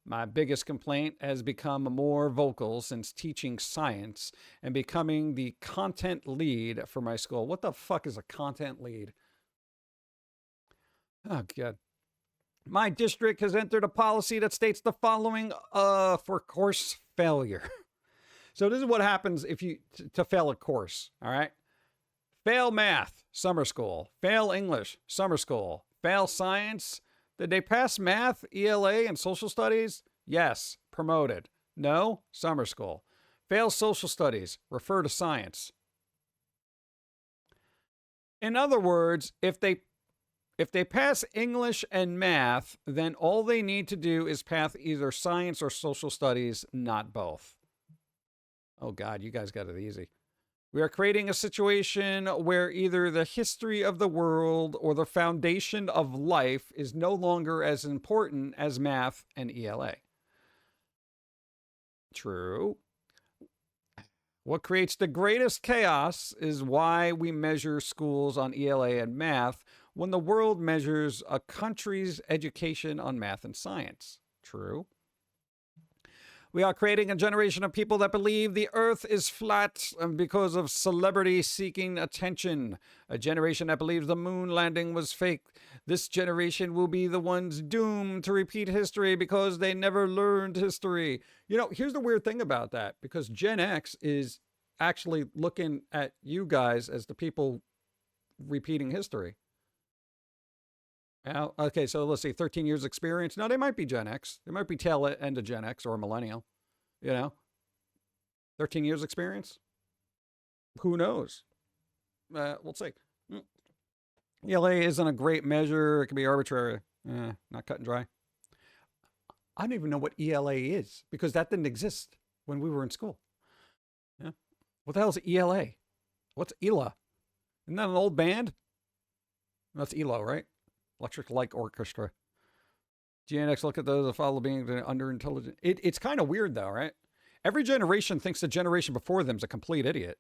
my biggest complaint has become more vocal since teaching science and becoming the content lead for my school. What the fuck is a content lead? Oh, God. My district has entered a policy that states the following for course failure. So this is what happens if you to fail a course, all right? Fail math, summer school. Fail English, summer school. Fail science. Did they pass math, ELA, and social studies? Yes, promoted. No, summer school. Fail social studies, refer to science. In other words, if they pass English and math, then all they need to do is pass either science or social studies, not both. Oh, God, you guys got it easy. We are creating a situation where either the history of the world or the foundation of life is no longer as important as math and ELA. True. What creates the greatest chaos is why we measure schools on ELA and math when the world measures a country's education on math and science. True. We are creating a generation of people that believe the earth is flat because of celebrity seeking attention. A generation that believes the moon landing was fake. This generation will be the ones doomed to repeat history because they never learned history. You know, here's the weird thing about that, because Gen X is actually looking at you guys as the people repeating history. Now, okay, so let's see, 13 years experience. No, they might be Gen X. They might be tail end of Gen X or a millennial, 13 years experience. Who knows? We'll see. ELA isn't a great measure. It can be arbitrary. Not cut and dry. I don't even know what ELA is because that didn't exist when we were in school. Yeah. What the hell is ELA? What's ELA? Isn't that an old band? That's ELO, right? Electric Light Orchestra. Gen X, look at those that follow being under intelligent. It's kind of weird though, right? Every generation thinks the generation before them is a complete idiot.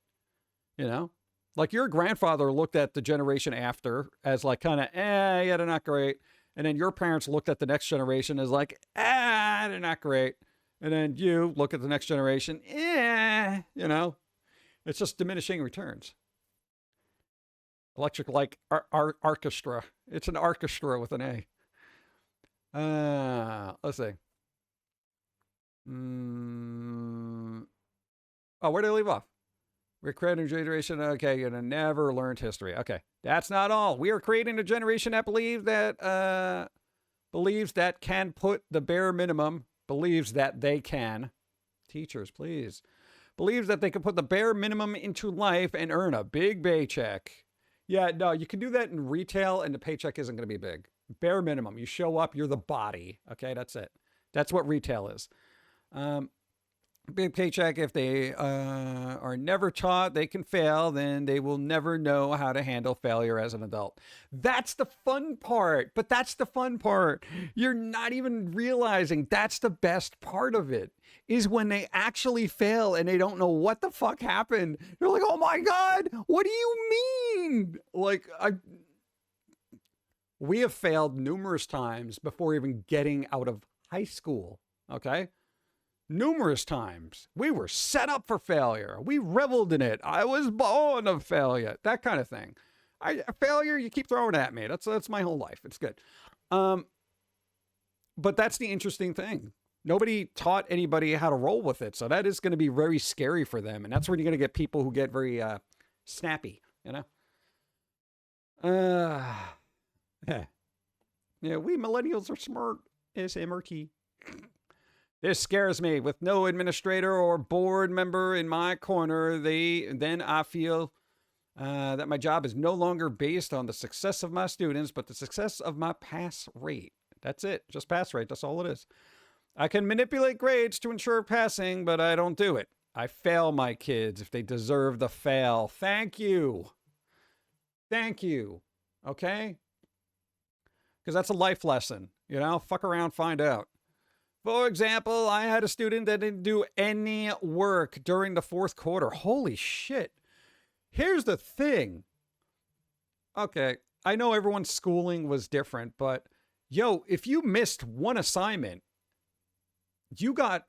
Like your grandfather looked at the generation after as like kind of, yeah, they're not great. And then your parents looked at the next generation as like, they're not great. And then you look at the next generation, it's just diminishing returns. Electric Light Orchestra. It's an orchestra with an A. Let's see. Oh, where did I leave off? We're creating a generation. Okay, you never learned history. Okay, that's not all. We are creating a generation that believes that can put the bare minimum. Believes that they can. Teachers, please. Believes that they can put the bare minimum into life and earn a big paycheck. Yeah, no, you can do that in retail, and the paycheck isn't going to be big. Bare minimum. You show up, you're the body. Okay, that's it. That's what retail is. Big paycheck. If they are never taught they can fail, then they will never know how to handle failure as an adult. That's the fun part. But that's the fun part. You're not even realizing that's the best part of it, is when they actually fail and they don't know what the fuck happened. They're like, oh my God, what do you mean? Like, we have failed numerous times before even getting out of high school. Okay? Numerous times. We were set up for failure. We reveled in it. I was born of failure. That kind of thing. Failure, you keep throwing at me. That's my whole life. It's good. But that's the interesting thing. Nobody taught anybody how to roll with it. So that is going to be very scary for them. And that's when you're going to get people who get very snappy, Yeah, we millennials are smart. SMRT. This scares me. With no administrator or board member in my corner, then I feel that my job is no longer based on the success of my students, but the success of my pass rate. That's it. Just pass rate. That's all it is. I can manipulate grades to ensure passing, but I don't do it. I fail my kids if they deserve the fail. Thank you. Thank you. Okay? Because that's a life lesson. Fuck around, find out. For example, I had a student that didn't do any work during the fourth quarter. Holy shit. Here's the thing. Okay, I know everyone's schooling was different, but if you missed one assignment, you got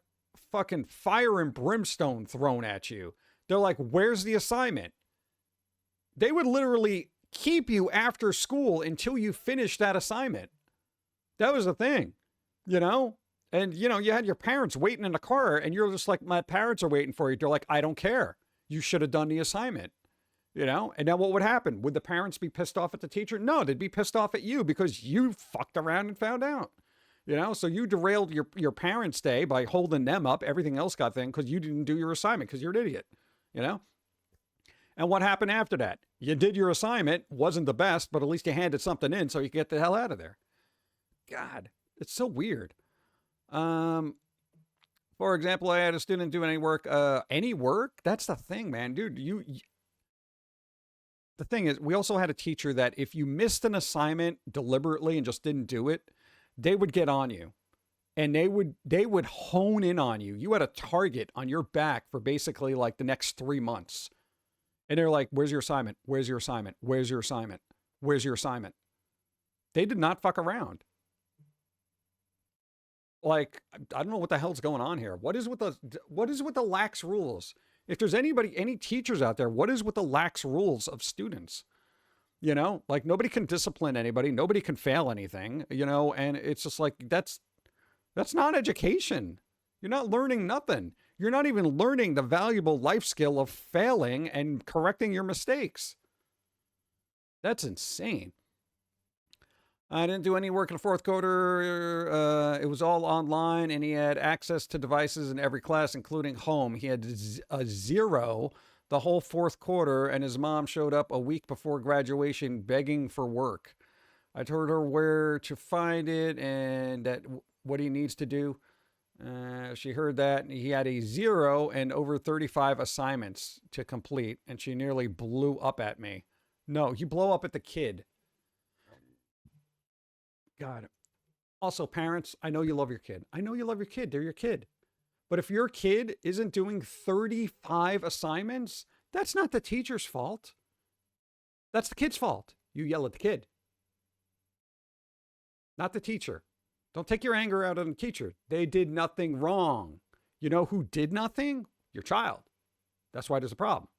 fucking fire and brimstone thrown at you. They're like, where's the assignment? They would literally keep you after school until you finish that assignment. That was the thing, And, you had your parents waiting in the car and you're just like, my parents are waiting for you. They're like, I don't care. You should have done the assignment, And then what would happen? Would the parents be pissed off at the teacher? No, they'd be pissed off at you because you fucked around and found out, So you derailed your parents' day by holding them up. Everything else got thing because you didn't do your assignment because you're an idiot, And what happened after that? You did your assignment. Wasn't the best, but at least you handed something in so you could get the hell out of there. God, it's so weird. For example, I had a student do any work. Any work? That's the thing, man. Dude, the thing is, we also had a teacher that if you missed an assignment deliberately and just didn't do it, they would get on you. And they would hone in on you. You had a target on your back for basically like the next 3 months. And they're like, where's your assignment? Where's your assignment? Where's your assignment? Where's your assignment? They did not fuck around. Like, I don't know what the hell's going on here. What is with the lax rules? If there's any teachers out there, what is with the lax rules of students? Like nobody can discipline anybody. Nobody can fail anything, and it's just like, that's not education. You're not learning nothing. You're not even learning the valuable life skill of failing and correcting your mistakes. That's insane. I didn't do any work in the fourth quarter. It was all online, and he had access to devices in every class, including home. He had a 0 the whole fourth quarter, and his mom showed up a week before graduation begging for work. I told her where to find it and that what he needs to do. She heard that he had a 0 and over 35 assignments to complete, and she nearly blew up at me. No, you blow up at the kid. God. Also, parents, I know you love your kid. I know you love your kid. They're your kid. But if your kid isn't doing 35 assignments, that's not the teacher's fault. That's the kid's fault. You yell at the kid, not the teacher. Don't take your anger out on the teacher. They did nothing wrong. You know who did nothing? Your child. That's why there's a problem.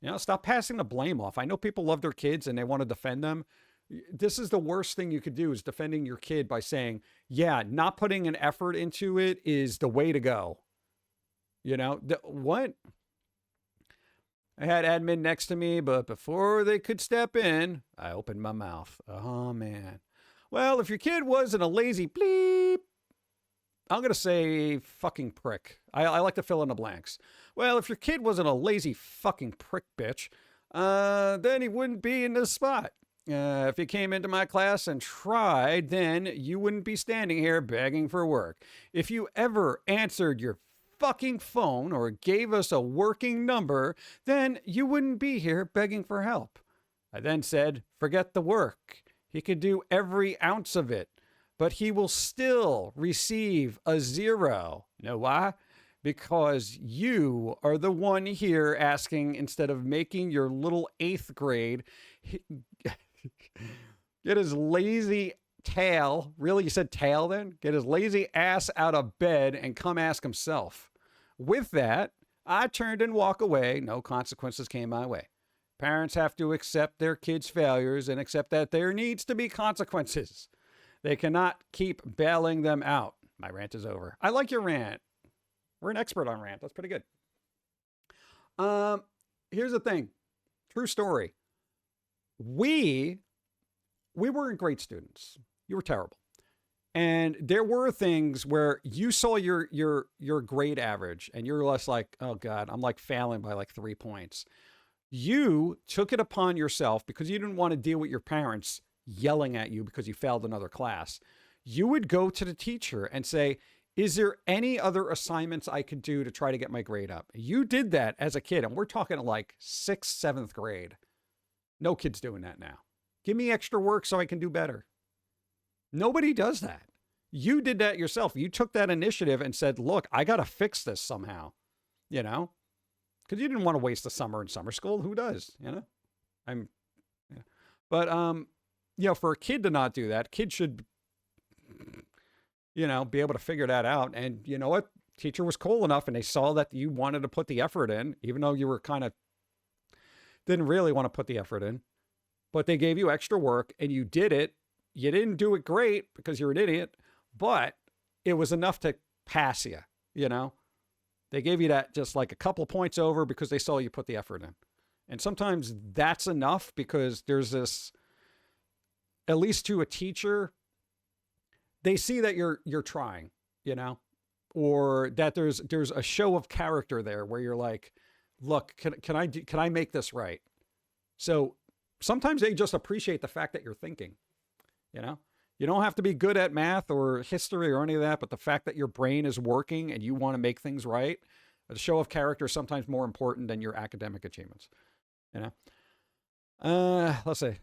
You know, stop passing the blame off. I know people love their kids and they want to defend them. This is the worst thing you could do, is defending your kid by saying, yeah, not putting an effort into it is the way to go. You know, what? I had admin next to me, but before they could step in, I opened my mouth. Oh, man. Well, if your kid wasn't a lazy bleep, I'm going to say fucking prick. I like to fill in the blanks. Well, if your kid wasn't a lazy fucking prick bitch, then he wouldn't be in this spot. If he came into my class and tried, then you wouldn't be standing here begging for work. If you ever answered your fucking phone or gave us a working number, then you wouldn't be here begging for help. I then said, forget the work. He could do every ounce of it, but he will still receive a 0. Know why? Because you are the one here asking, instead of making your little 8th grade get his lazy tail. Really? You said tail then? Get his lazy ass out of bed and come ask himself. With that, I turned and walked away. No consequences came my way. Parents have to accept their kids' failures and accept that there needs to be consequences. They cannot keep bailing them out. My rant is over. I like your rant. We're an expert on rant. That's pretty good. Here's the thing. True story. We weren't great students. You were terrible. And there were things where you saw your grade average and you're less like, oh God, I'm like failing by like 3 points. You took it upon yourself, because you didn't want to deal with your parents yelling at you because you failed another class. You would go to the teacher and say, is there any other assignments I could do to try to get my grade up? You did that as a kid, and we're talking like 6th, 7th grade. No kid's doing that now. Give me extra work so I can do better. Nobody does that. You did that yourself. You took that initiative and said, look, I got to fix this somehow, you know, because you didn't want to waste the summer in summer school. Who does, you know? But, you know, for a kid to not do that, kid should, you know, be able to figure that out. And you know what? Teacher was cool enough, and they saw that you wanted to put the effort in, even though you were kind of didn't really want to put the effort in, but they gave you extra work and you did it. You didn't do it great because you're an idiot, but it was enough to pass you, you know? They gave you that just like a couple points over because they saw you put the effort in. And sometimes that's enough, because there's this, at least to a teacher, they see that you're trying, you know, or that there's a show of character there where you're like, look, can I make this right? So sometimes they just appreciate the fact that you're thinking, you know, you don't have to be good at math or history or any of that, but the fact that your brain is working and you want to make things right, a show of character is sometimes more important than your academic achievements, you know? Let's see.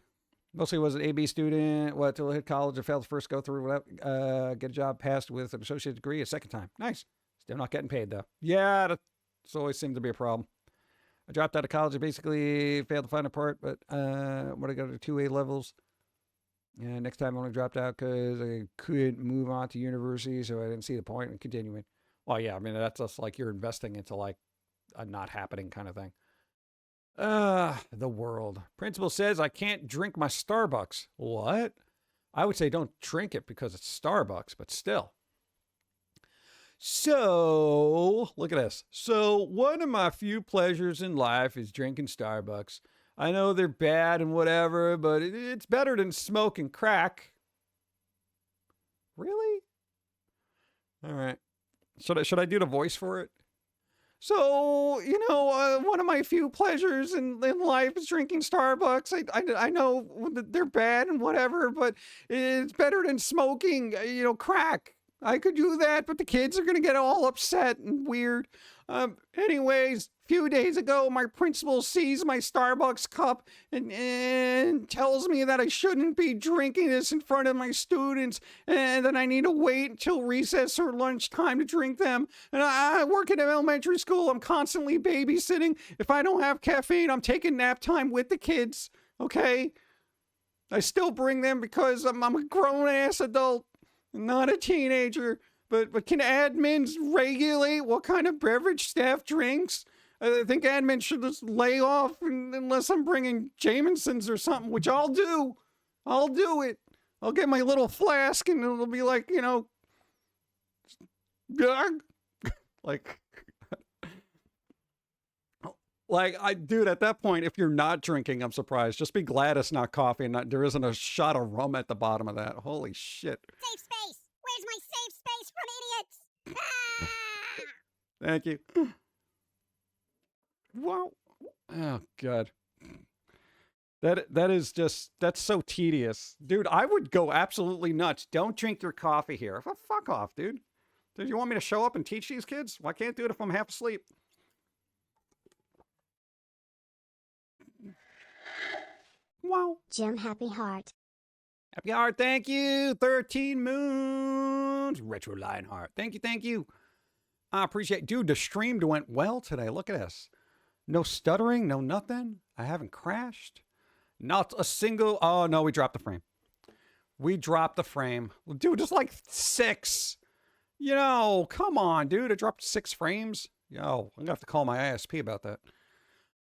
Mostly was an AB student, till hit college and failed the first go through, whatever, get a job, passed with an associate degree a second time. Nice. Still not getting paid though. Yeah, that's always seemed to be a problem. I dropped out of college and basically failed the final part, but when I got to 2A levels, next time I only dropped out because I couldn't move on to university, so I didn't see the point in continuing. Well, yeah, I mean, that's just like you're investing into like a not happening kind of thing. The world. Principal says I can't drink my Starbucks. What? I would say don't drink it because it's Starbucks, but still. So, look at this. So, one of my few pleasures in life is drinking Starbucks. I know they're bad and whatever, but it's better than smoking crack. Really? All right. Should I do the voice for it? So, one of my few pleasures in life is drinking Starbucks. I know that they're bad and whatever, but it's better than smoking, crack. I could do that, but the kids are going to get all upset and weird. Anyways, a few days ago, my principal sees my Starbucks cup and tells me that I shouldn't be drinking this in front of my students and that I need to wait until recess or lunchtime to drink them. And I work at an elementary school. I'm constantly babysitting. If I don't have caffeine, I'm taking nap time with the kids. Okay? I still bring them because I'm a grown-ass adult. Not a teenager, but can admins regulate what kind of beverage staff drinks? I think admin should just lay off unless I'm bringing Jameson's or something, which I'll do. I'll do it. I'll get my little flask and it'll be like, dude, at that point, if you're not drinking, I'm surprised. Just be glad it's not coffee and there isn't a shot of rum at the bottom of that. Holy shit. Safe space! Where's my safe space from idiots? Ah! Thank you. Wow. Oh, God. That's so tedious. Dude, I would go absolutely nuts. Don't drink your coffee here. Well, fuck off, dude. Did you want me to show up and teach these kids? Well, I can't do it if I'm half asleep. Wow. Jim Happy Heart. Happy Heart, thank you. 13 moons. Retro Lionheart. Thank you. I appreciate it. Dude, the stream went well today. Look at this. No stuttering, no nothing. I haven't crashed. Not a single... Oh, no, we dropped the frame. Dude, just like 6. Come on, dude. I dropped 6 frames. Yo, I'm going to have to call my ISP about that.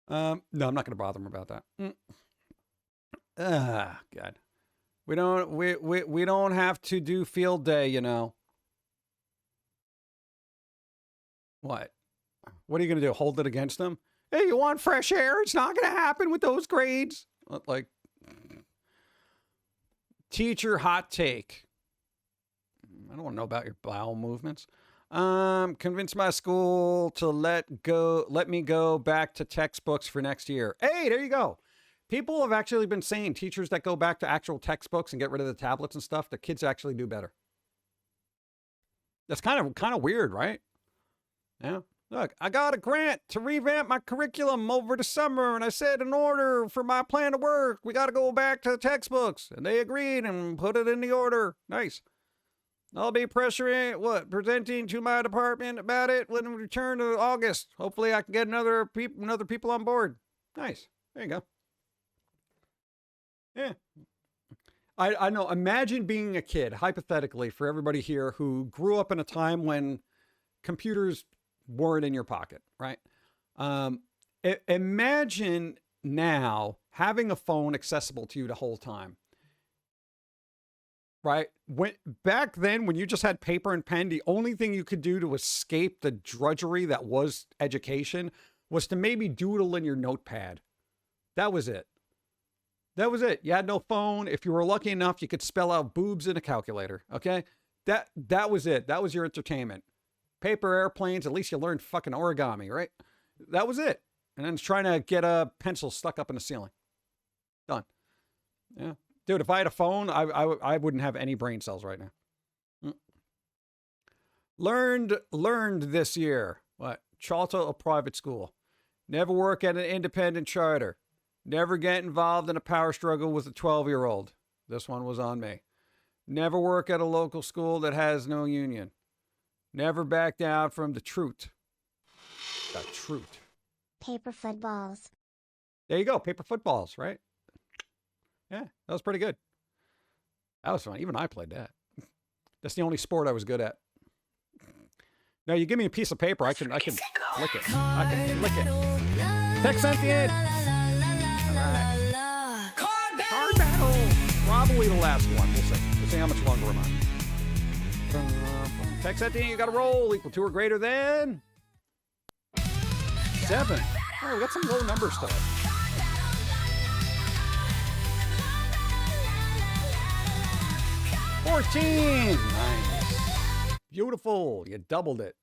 No, I'm not going to bother him about that. God. We don't have to do field day, What? What are you going to do? Hold it against them? Hey, you want fresh air? It's not going to happen with those grades. Like, teacher hot take. I don't want to know about your bowel movements. Convince my school to let me go back to textbooks for next year. Hey, there you go. People have actually been saying teachers that go back to actual textbooks and get rid of the tablets and stuff, the kids actually do better. That's kind of weird, right? Yeah. Look, I got a grant to revamp my curriculum over the summer, and I said in order for my plan to work, we got to go back to the textbooks. And they agreed and put it in the order. Nice. I'll be presenting to my department about it when we return to August. Hopefully I can get another people on board. Nice. There you go. Yeah. I know. Imagine being a kid, hypothetically, for everybody here who grew up in a time when computers weren't in your pocket, right? Imagine now having a phone accessible to you the whole time, right? Back then, when you just had paper and pen, the only thing you could do to escape the drudgery that was education was to maybe doodle in your notepad. That was it. You had no phone. If you were lucky enough, you could spell out boobs in a calculator. Okay. That was it. That was your entertainment. Paper airplanes. At least you learned fucking origami, right? That was it. And then trying to get a pencil stuck up in the ceiling. Done. Yeah. Dude, if I had a phone, I wouldn't have any brain cells right now. Learned this year. What? Charter or private school. Never work at an independent charter. Never get involved in a power struggle with a 12-year-old. This one was on me. Never work at a local school that has no union. Never back down from the truth. The truth. Paper footballs. There you go. Paper footballs, right? Yeah, that was pretty good. That was fun. Even I played that. That's the only sport I was good at. Now you give me a piece of paper, I can lick it. I can lick it. Text sentient. Card battle. Probably the last one. We'll see how much longer I'm on. Text that thing, you got to roll equal to or greater than 7. Oh, we got some low numbers to it. 14. Nice. Beautiful. You doubled it.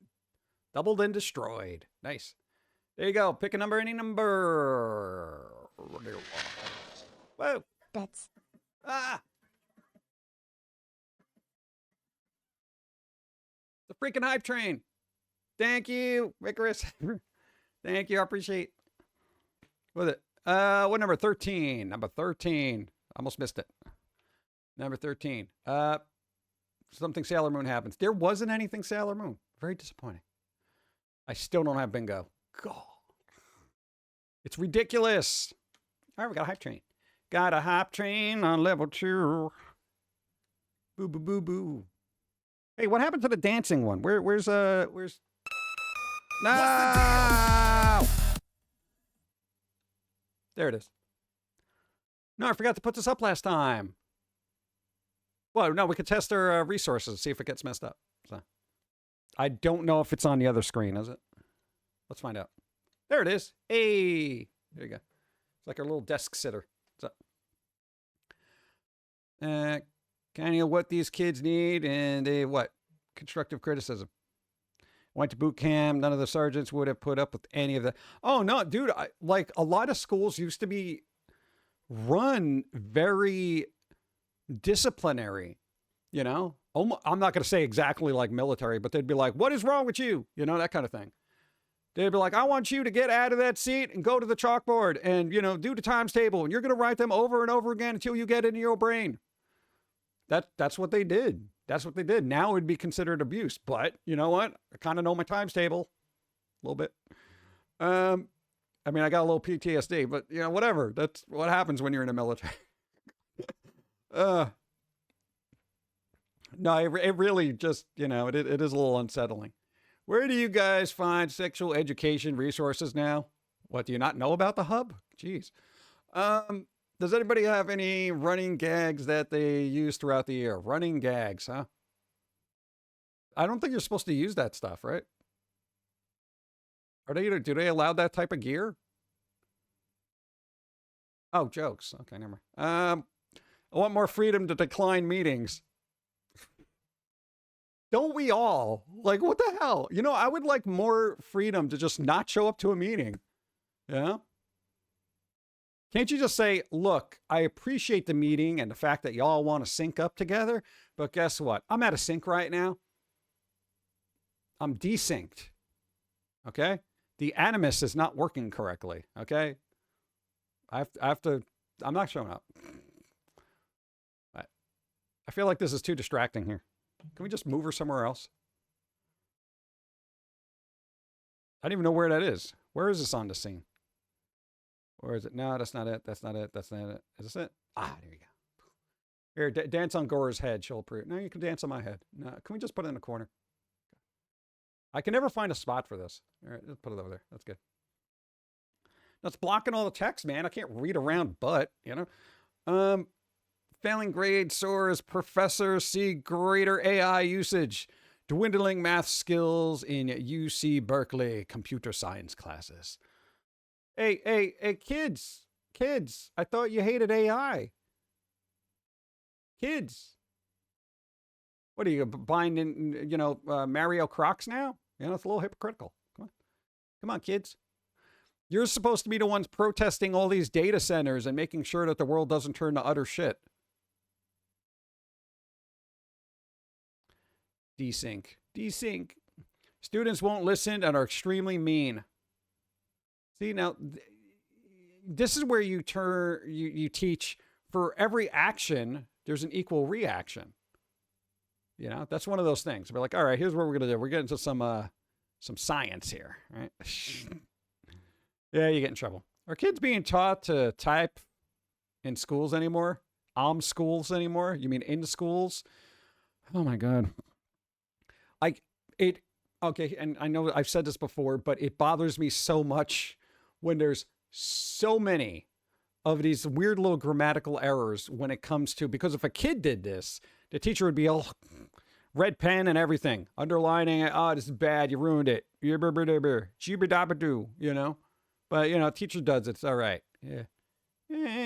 Doubled and destroyed. Nice. There you go. Pick a number, any number. Whoa. Bits. Ah. The freaking hype train. Thank you, Icarus. Thank you. I appreciate. What was it? What number? 13. Number 13. Almost missed it. Number 13. Something Sailor Moon happens. There wasn't anything Sailor Moon. Very disappointing. I still don't have bingo. God. It's ridiculous. All right, we got a hype train. Got a hype train on level 2. Boo, boo, boo, boo. Hey, what happened to the dancing one? Where's... No! There it is. No, I forgot to put this up last time. Well, no, we could test our resources, see if it gets messed up. So, I don't know if it's on the other screen, is it? Let's find out. There it is. Hey! There you go. It's like our little desk sitter. What's up? Kind of what these kids need and what? Constructive criticism. Went to boot camp. None of the sergeants would have put up with any of that. Oh, no, dude. Like, a lot of schools used to be run very disciplinary, you know? I'm not going to say exactly like military, but they'd be like, what is wrong with you? You know, that kind of thing. They'd be like, I want you to get out of that seat and go to the chalkboard and, you know, do the times table. And you're going to write them over and over again until you get it in your brain. That's what they did. That's what they did. Now it would be considered abuse. But you know what? I kind of know my times table a little bit. I mean, I got a little PTSD, but you know, whatever. That's what happens when you're in the military. No, it really just, you know, it is a little unsettling. Where do you guys find sexual education resources now? What, do you not know about the hub? Jeez. Does anybody have any running gags that they use throughout the year? Running gags, huh? I don't think you're supposed to use that stuff, right? Do they allow that type of gear? Oh, jokes. Okay, never mind. I want more freedom to decline meetings. Don't we all? Like, what the hell? You know, I would like more freedom to just not show up to a meeting. Yeah? Can't you just say, look, I appreciate the meeting and the fact that y'all want to sync up together, but guess what? I'm out of sync right now. I'm desynced. Okay? The animus is not working correctly. Okay? I have to, I'm not showing up. I feel like this is too distracting here. Can we just move her somewhere else? I don't even know where that is. Where is this on the scene? Or is it? No, that's not it. That's not it. That's not it. Is this it? Ah, there you go. Here, dance on Gora's head. She'll approve. No, you can dance on my head. No, can we just put it in the corner? I can never find a spot for this. All right, let's put it over there. That's good. That's blocking all the text, man. I can't read around butt, you know? Failing grade soars. Professor see greater AI usage. Dwindling math skills in UC Berkeley computer science classes. Hey, kids, I thought you hated AI. Kids. What are you buying in, you know, Mario Crocs now? You know, it's a little hypocritical. Come on, kids. You're supposed to be the ones protesting all these data centers and making sure that the world doesn't turn to utter shit. Desync. Students won't listen and are extremely mean. See, now, this is where you teach for every action, there's an equal reaction. You know, that's one of those things. We're like, all right, here's what we're going to do. We're getting to some science here, right? Yeah, you get in trouble. Are kids being taught to type in schools anymore? Schools anymore? You mean in schools? Oh my God. Okay, and I know I've said this before, but it bothers me so much when there's so many of these weird little grammatical errors when it comes to, because if a kid did this, the teacher would be all, red pen and everything, underlining it. Oh, this is bad. You ruined it. You know. But, you know, teacher does it. It's all right. Yeah.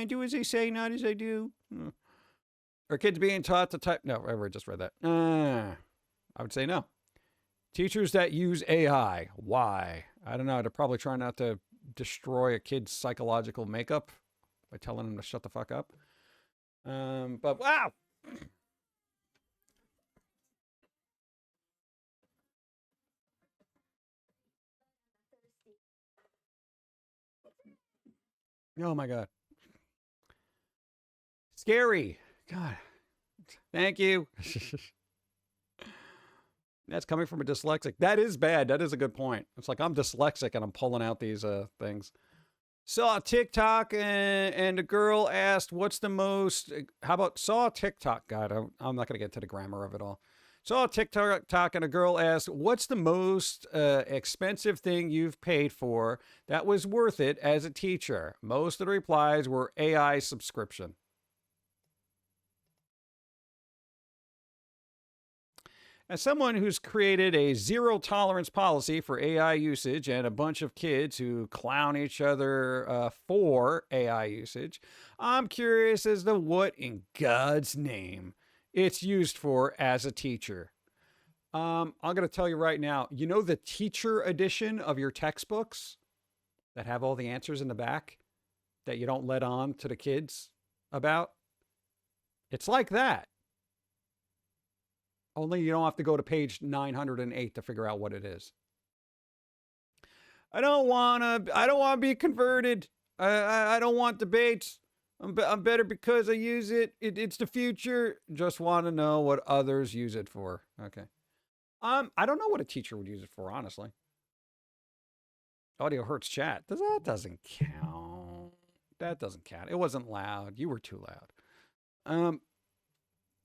Do as they say, not as I do. Are kids being taught to type? No, I just read that. I would say no. Teachers that use AI. Why? I don't know. They're probably trying not to destroy a kid's psychological makeup by telling them to shut the fuck up. But wow. Oh my God. Scary. God. Thank you. That's coming from a dyslexic. That is bad. That is a good point. It's like I'm dyslexic and I'm pulling out these things. Saw a TikTok and a girl asked, what's the most, saw a TikTok, God, I'm not going to get to the grammar of it all. Saw a TikTok and a girl asked, what's the most expensive thing you've paid for that was worth it as a teacher? Most of the replies were AI subscription. As someone who's created a zero tolerance policy for AI usage and a bunch of kids who clown each other for AI usage, I'm curious as to what in God's name it's used for as a teacher. I'm going to tell you right now, you know the teacher edition of your textbooks that have all the answers in the back that you don't let on to the kids about? It's like that. Only you don't have to go to page 908 to figure out what it is. I don't want to be converted. I don't want debates. I'm better because I use it. It's the future. Just want to know what others use it for. Okay. I don't know what a teacher would use it for, honestly. Audio hurts chat. That doesn't count. That doesn't count. It wasn't loud. You were too loud.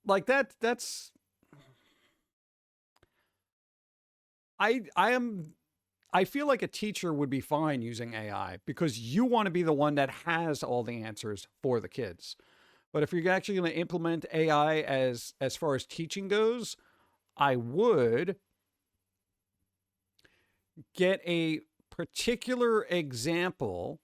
Like that's I feel like a teacher would be fine using AI because you want to be the one that has all the answers for the kids. But if you're actually going to implement AI as far as teaching goes, I would get a particular example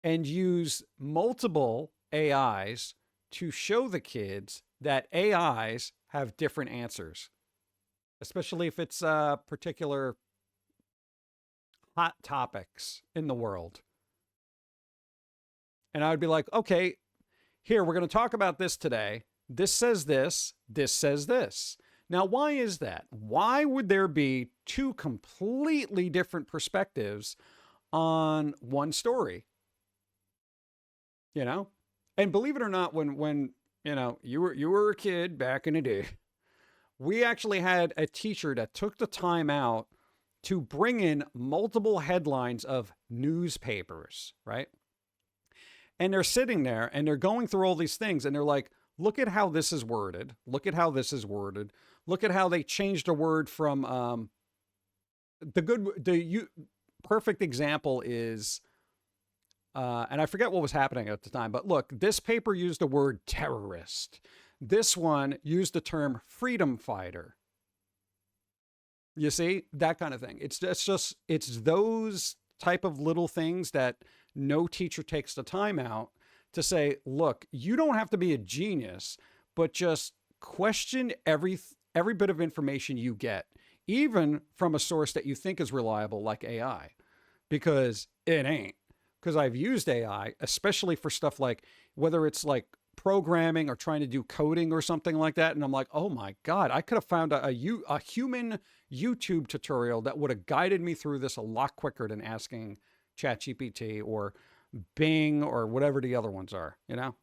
and use multiple AIs to show the kids that AIs have different answers. Especially if it's particular hot topics in the world. And I would be like, okay, here, we're going to talk about this today. This says this. This says this. Now, why is that? Why would there be two completely different perspectives on one story? You know? And believe it or not, when you know, you were a kid back in the day, we actually had a teacher that took the time out to bring in multiple headlines of newspapers, right? And they're sitting there and they're going through all these things and they're like, look at how this is worded. Look at how this is worded. Look at how they changed a word from perfect example is, and I forget what was happening at the time, but look, this paper used the word terrorist. This one used the term freedom fighter. You see, that kind of thing. It's those type of little things that no teacher takes the time out to say, look, you don't have to be a genius, but just question every bit of information you get, even from a source that you think is reliable like AI, because it ain't. Because I've used AI, especially for stuff like, whether it's like programming or trying to do coding or something like that. And I'm like, oh my God, I could have found a human YouTube tutorial that would have guided me through this a lot quicker than asking ChatGPT or Bing or whatever the other ones are, you know?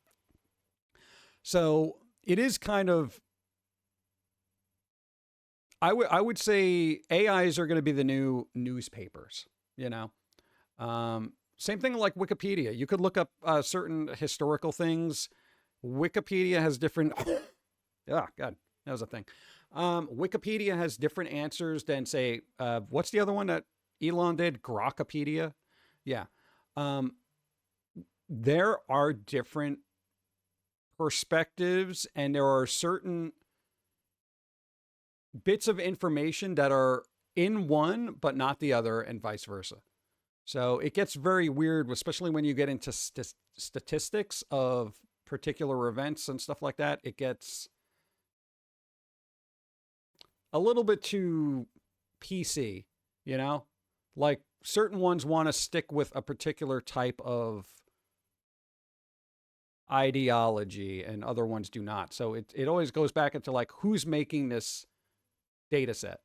So it is kind of, I would say AIs are going to be the new newspapers, you know? Same thing like Wikipedia. You could look up certain historical things. Wikipedia has different, oh God, that was a thing. Wikipedia has different answers than say, what's the other one that Elon did? Grokopedia? Yeah. There are different perspectives and there are certain bits of information that are in one but not the other, and vice versa. So it gets very weird, especially when you get into statistics of particular events and stuff like that. It gets a little bit too PC, you know? Like certain ones want to stick with a particular type of ideology and other ones do not. So it always goes back into like, who's making this data set,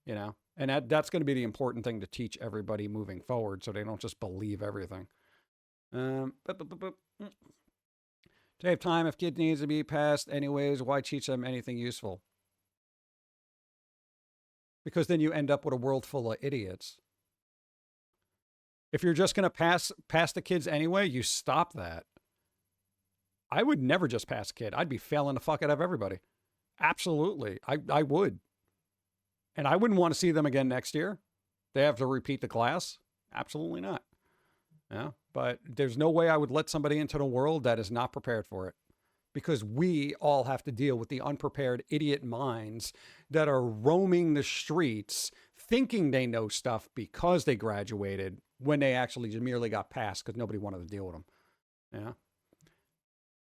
you know? And that's going to be the important thing to teach everybody moving forward so they don't just believe everything. To save time, if kid needs to be passed anyways, why teach them anything useful? Because then you end up with a world full of idiots. If you're just going to pass the kids anyway, you stop that. I would never just pass a kid. I'd be failing the fuck out of everybody. Absolutely. I would. And I wouldn't want to see them again next year. They have to repeat the class. Absolutely not. Yeah. But there's no way I would let somebody into the world that is not prepared for it. Because we all have to deal with the unprepared idiot minds that are roaming the streets thinking they know stuff because they graduated when they actually just merely got passed because nobody wanted to deal with them. Yeah.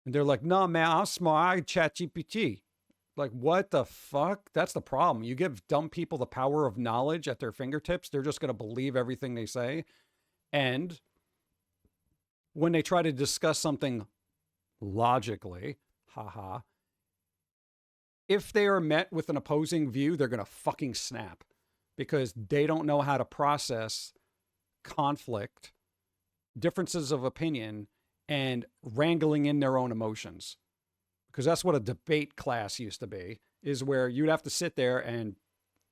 And they're like, no, man, I'm smart. I chat GPT. Like, what the fuck? That's the problem. You give dumb people the power of knowledge at their fingertips. They're just going to believe everything they say. And when they try to discuss something logically, haha, if they are met with an opposing view, they're going to fucking snap because they don't know how to process conflict, differences of opinion, and wrangling in their own emotions. Because that's what a debate class used to be, is where you'd have to sit there and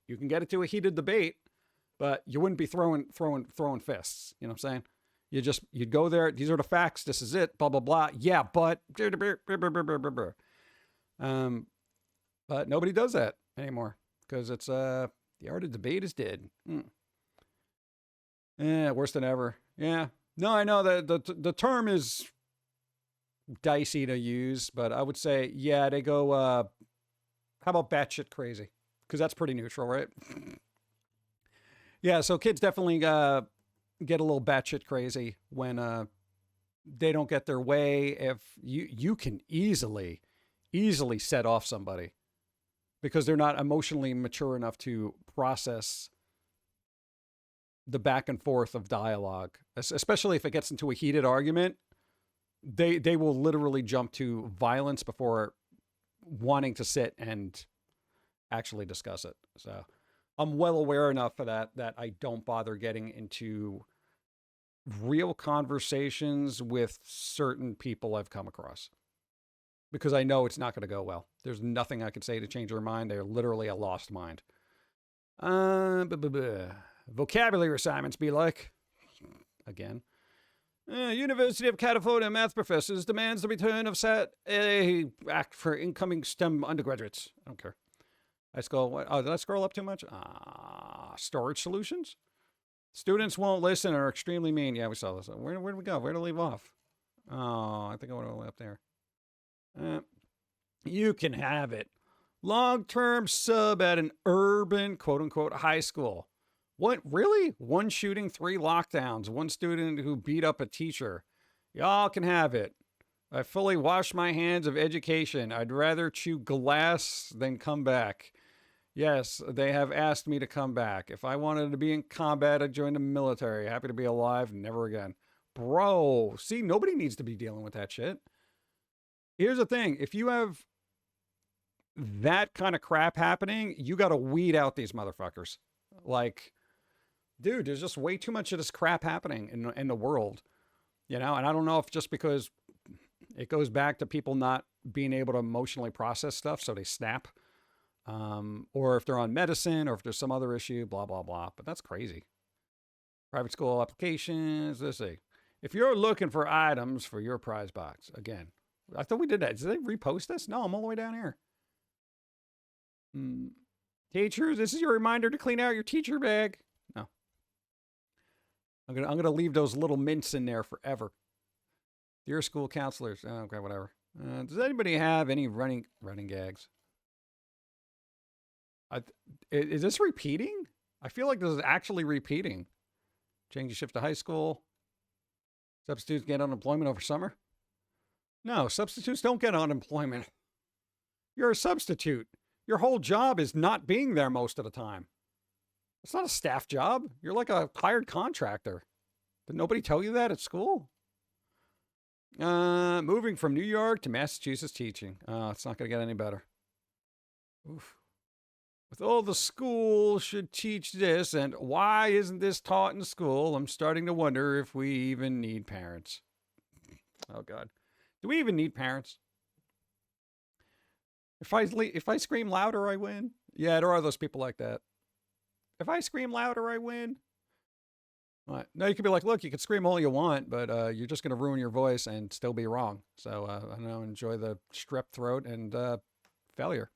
you can get into a heated debate, but you wouldn't be throwing fists. You know what I'm saying? You'd go there. These are the facts. This is it. Blah, blah, blah. Yeah, but nobody does that anymore because it's, the art of debate is dead. Yeah, worse than ever. Yeah. No, I know that the term is dicey to use, but I would say, yeah, they go, how about batshit crazy? Because that's pretty neutral, right? Yeah, so kids definitely get a little batshit crazy when they don't get their way. If you can easily set off somebody because they're not emotionally mature enough to process the back and forth of dialogue, especially if it gets into a heated argument. They will literally jump to violence before wanting to sit and actually discuss it. So I'm well aware enough of that I don't bother getting into real conversations with certain people I've come across because I know it's not going to go well. There's nothing I could say to change their mind. They're literally a lost mind. Vocabulary assignments be like, again. University of California math professors demands the return of SAT-A Act for incoming STEM undergraduates. I don't care. Did I scroll up too much? Storage solutions? Students won't listen and are extremely mean. Yeah, we saw this. Where did we go? Where did I leave off? Oh, I think I went all the way up there. You can have it. Long-term sub at an urban, quote-unquote, high school. What, really? 1 shooting, 3 lockdowns, 1 student who beat up a teacher. Y'all can have it. I fully wash my hands of education. I'd rather chew glass than come back. Yes, they have asked me to come back. If I wanted to be in combat, I'd join the military. Happy to be alive. Never again. Bro, see, nobody needs to be dealing with that shit. Here's the thing. If you have that kind of crap happening, you got to weed out these motherfuckers. Like, dude, there's just way too much of this crap happening in the world, you know? And I don't know if just because it goes back to people not being able to emotionally process stuff, so they snap, or if they're on medicine, or if there's some other issue, blah, blah, blah. But that's crazy. Private school applications, let's see. If you're looking for items for your prize box, again, I thought we did that. Did they repost this? No, I'm all the way down here. Teachers, this is your reminder to clean out your teacher bag. No. I'm gonna leave those little mints in there forever. Dear school counselors. Oh, okay, whatever. Does anybody have any running gags? Is this repeating? I feel like this is actually repeating. Change shift to high school. Substitutes get unemployment over summer? No, substitutes don't get unemployment. You're a substitute. Your whole job is not being there most of the time. It's not a staff job. You're like a hired contractor. Did nobody tell you that at school? Moving from New York to Massachusetts teaching. It's not going to get any better. Oof. With all the schools should teach this, and why isn't this taught in school? I'm starting to wonder if we even need parents. Oh, God. Do we even need parents? If I scream louder, I win? Yeah, there are those people like that. If I scream louder, I win? What? No, you could be like, look, you can scream all you want, but you're just going to ruin your voice and still be wrong. So, I don't know, enjoy the strep throat and failure.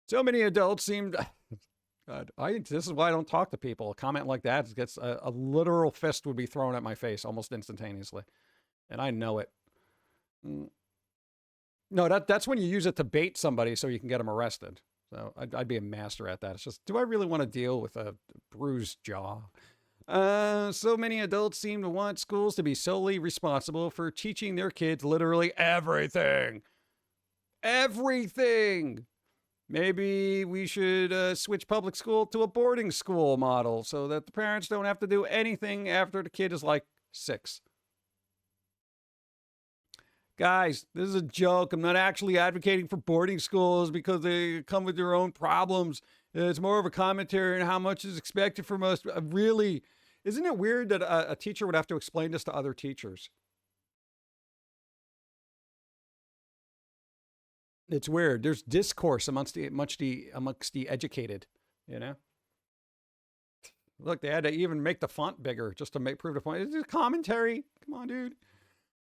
So many adults seemed... God, this is why I don't talk to people. A comment like that gets a literal fist would be thrown at my face almost instantaneously. And I know it. No, that's when you use it to bait somebody so you can get them arrested. So I'd be a master at that. It's just, do I really want to deal with a bruised jaw? So many adults seem to want schools to be solely responsible for teaching their kids literally everything. Everything! Maybe we should switch public school to a boarding school model so that the parents don't have to do anything after the kid is like 6. Guys, this is a joke. I'm not actually advocating for boarding schools because they come with their own problems. It's more of a commentary on how much is expected from us. Really, isn't it weird that a teacher would have to explain this to other teachers? It's weird. There's discourse amongst the educated, you know? Look, they had to even make the font bigger just to prove the point. It's a commentary. Come on, dude.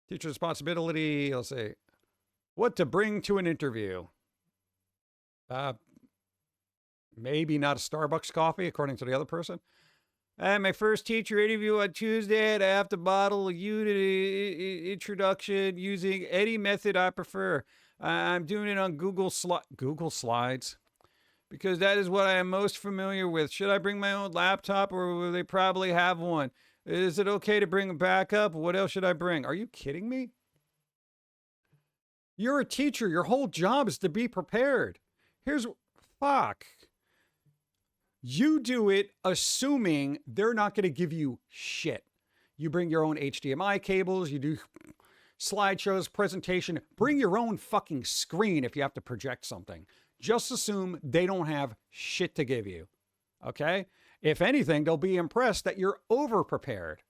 Teacher responsibility, let's see. What to bring to an interview. Maybe not a Starbucks coffee, according to the other person. My first teacher interview on Tuesday, and I have to model a unit introduction using any method I prefer. I'm doing it on Google Slides because that is what I am most familiar with. Should I bring my own laptop or will they probably have one? Is it okay to bring a backup? What else should I bring? Are you kidding me? You're a teacher. Your whole job is to be prepared. Fuck. You do it assuming they're not going to give you shit. You bring your own HDMI cables. You do slideshows, presentation. Bring your own fucking screen if you have to project something. Just assume they don't have shit to give you. Okay? If anything, they'll be impressed that you're over-prepared.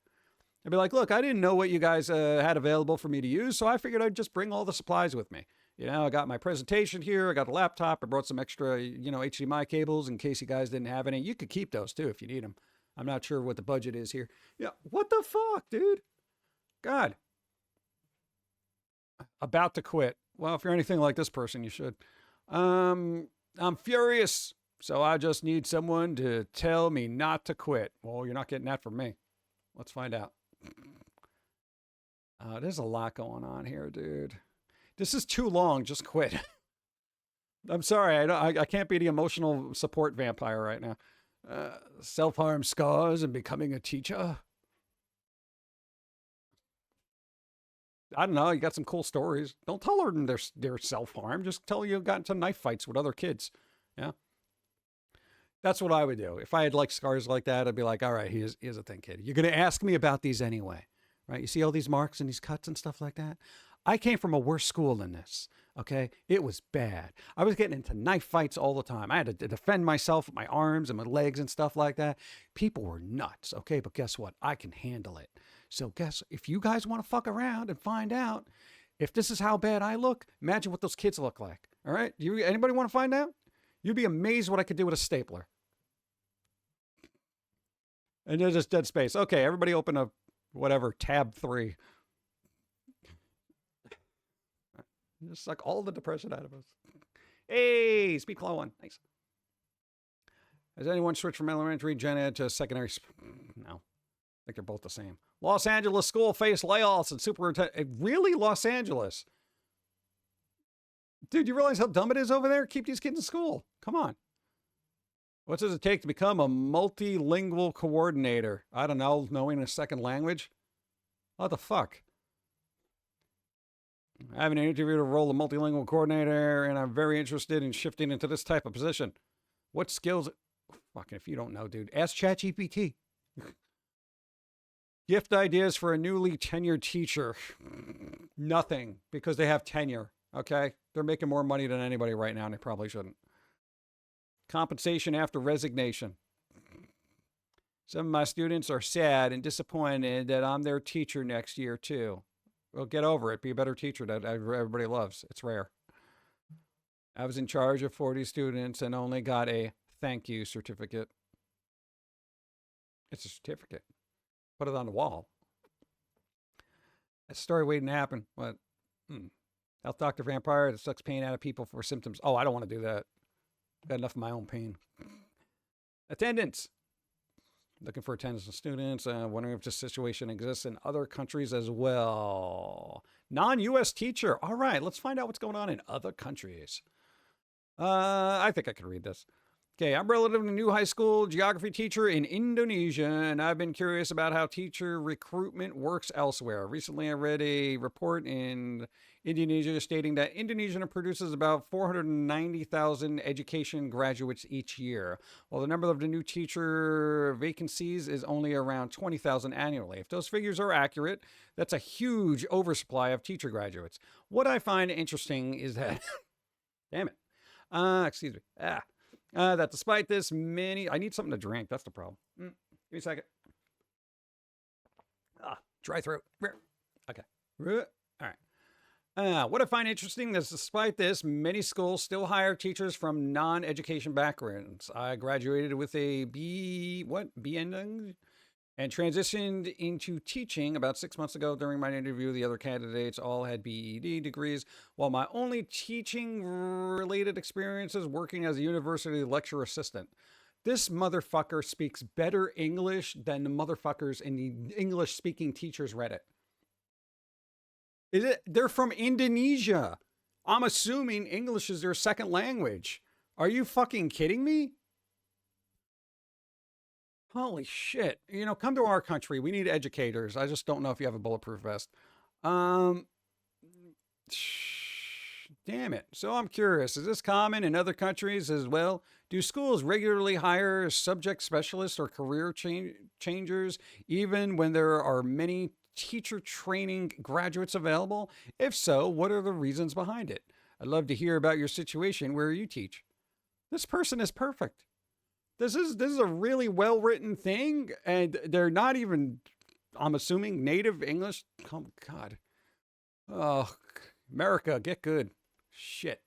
They'll be like, look, I didn't know what you guys had available for me to use, so I figured I'd just bring all the supplies with me. You know, I got my presentation here. I got a laptop. I brought some extra, HDMI cables in case you guys didn't have any. You could keep those, too, if you need them. I'm not sure what the budget is here. Yeah, what the fuck, dude? God. About to quit. Well, if you're anything like this person, you should. I'm furious, so I just need someone to tell me not to quit. Well, you're not getting that from me. Let's find out. There's a lot going on here, dude. This is too long. Just quit. I'm sorry. I can't be the emotional support vampire right now. Self-harm scars and becoming a teacher. I don't know. You got some cool stories. Don't tell them they're self-harm. Just tell you got into knife fights with other kids. Yeah. That's what I would do. If I had like scars like that, I'd be like, all right, here's the thing, kid. You're going to ask me about these anyway, right? You see all these marks and these cuts and stuff like that? I came from a worse school than this, okay? It was bad. I was getting into knife fights all the time. I had to defend myself with my arms and my legs and stuff like that. People were nuts, okay? But guess what? I can handle it. So if you guys want to fuck around and find out if this is how bad I look, imagine what those kids look like, all right? Anybody want to find out? You'd be amazed what I could do with a stapler. And there's just dead space. Okay, everybody open up tab 3. Just suck all the depression out of us. Hey, speed claw 1. Nice. Has anyone switched from elementary gen ed to secondary? No. I think they're both the same. Los Angeles school faced layoffs and superintendent. Really? Los Angeles? Dude, you realize how dumb it is over there? Keep these kids in school. Come on. What does it take to become a multilingual coordinator? I don't know, knowing a second language? What the fuck? I have an interview to role of multilingual coordinator, and I'm very interested in shifting into this type of position. What skills? Fucking, if you don't know, dude, ask ChatGPT. Gift ideas for a newly tenured teacher. Nothing, because they have tenure, okay? They're making more money than anybody right now, and they probably shouldn't. Compensation after resignation. Some of my students are sad and disappointed that I'm their teacher next year, too. Well, get over it. Be a better teacher that everybody loves. It's rare. I was in charge of 40 students and only got a thank you certificate. It's a certificate. Put it on the wall. A story waiting to happen. What? Health doctor vampire that sucks pain out of people for symptoms. Oh, I don't want to do that. I've got enough of my own pain. Attendance. Looking for attendance of students. Wondering if this situation exists in other countries as well. Non-U.S. teacher. All right, let's find out what's going on in other countries. I think I can read this. Okay, I'm relatively new high school geography teacher in Indonesia, and I've been curious about how teacher recruitment works elsewhere. Recently, I read a report in Indonesia stating that Indonesia produces about 490,000 education graduates each year, while the number of the new teacher vacancies is only around 20,000 annually. If those figures are accurate, that's a huge oversupply of teacher graduates. What I find interesting is that, damn it, excuse me, that despite this many, I need something to drink. That's the problem. Give me a second. Dry throat. Okay. All right. What I find interesting is despite this, many schools still hire teachers from non-education backgrounds. I graduated with a BN and transitioned into teaching about 6 months ago. During my interview, the other candidates all had BEd degrees, while my only teaching-related experience is working as a university lecture assistant. This motherfucker speaks better English than the motherfuckers in the English-speaking teachers Reddit. They're from Indonesia. I'm assuming English is their second language. Are you fucking kidding me? Holy shit. You know, come to our country. We need educators. I just don't know if you have a bulletproof vest. Damn it. So I'm curious, is this common in other countries as well? Do schools regularly hire subject specialists or career changers even when there are many teacher training graduates available? If so, what are the reasons behind it? I'd love to hear about your situation where you teach. This person is perfect. This is a really well-written thing, and they're not even, I'm assuming, native English. Oh, God. Oh, America, get good. Shit.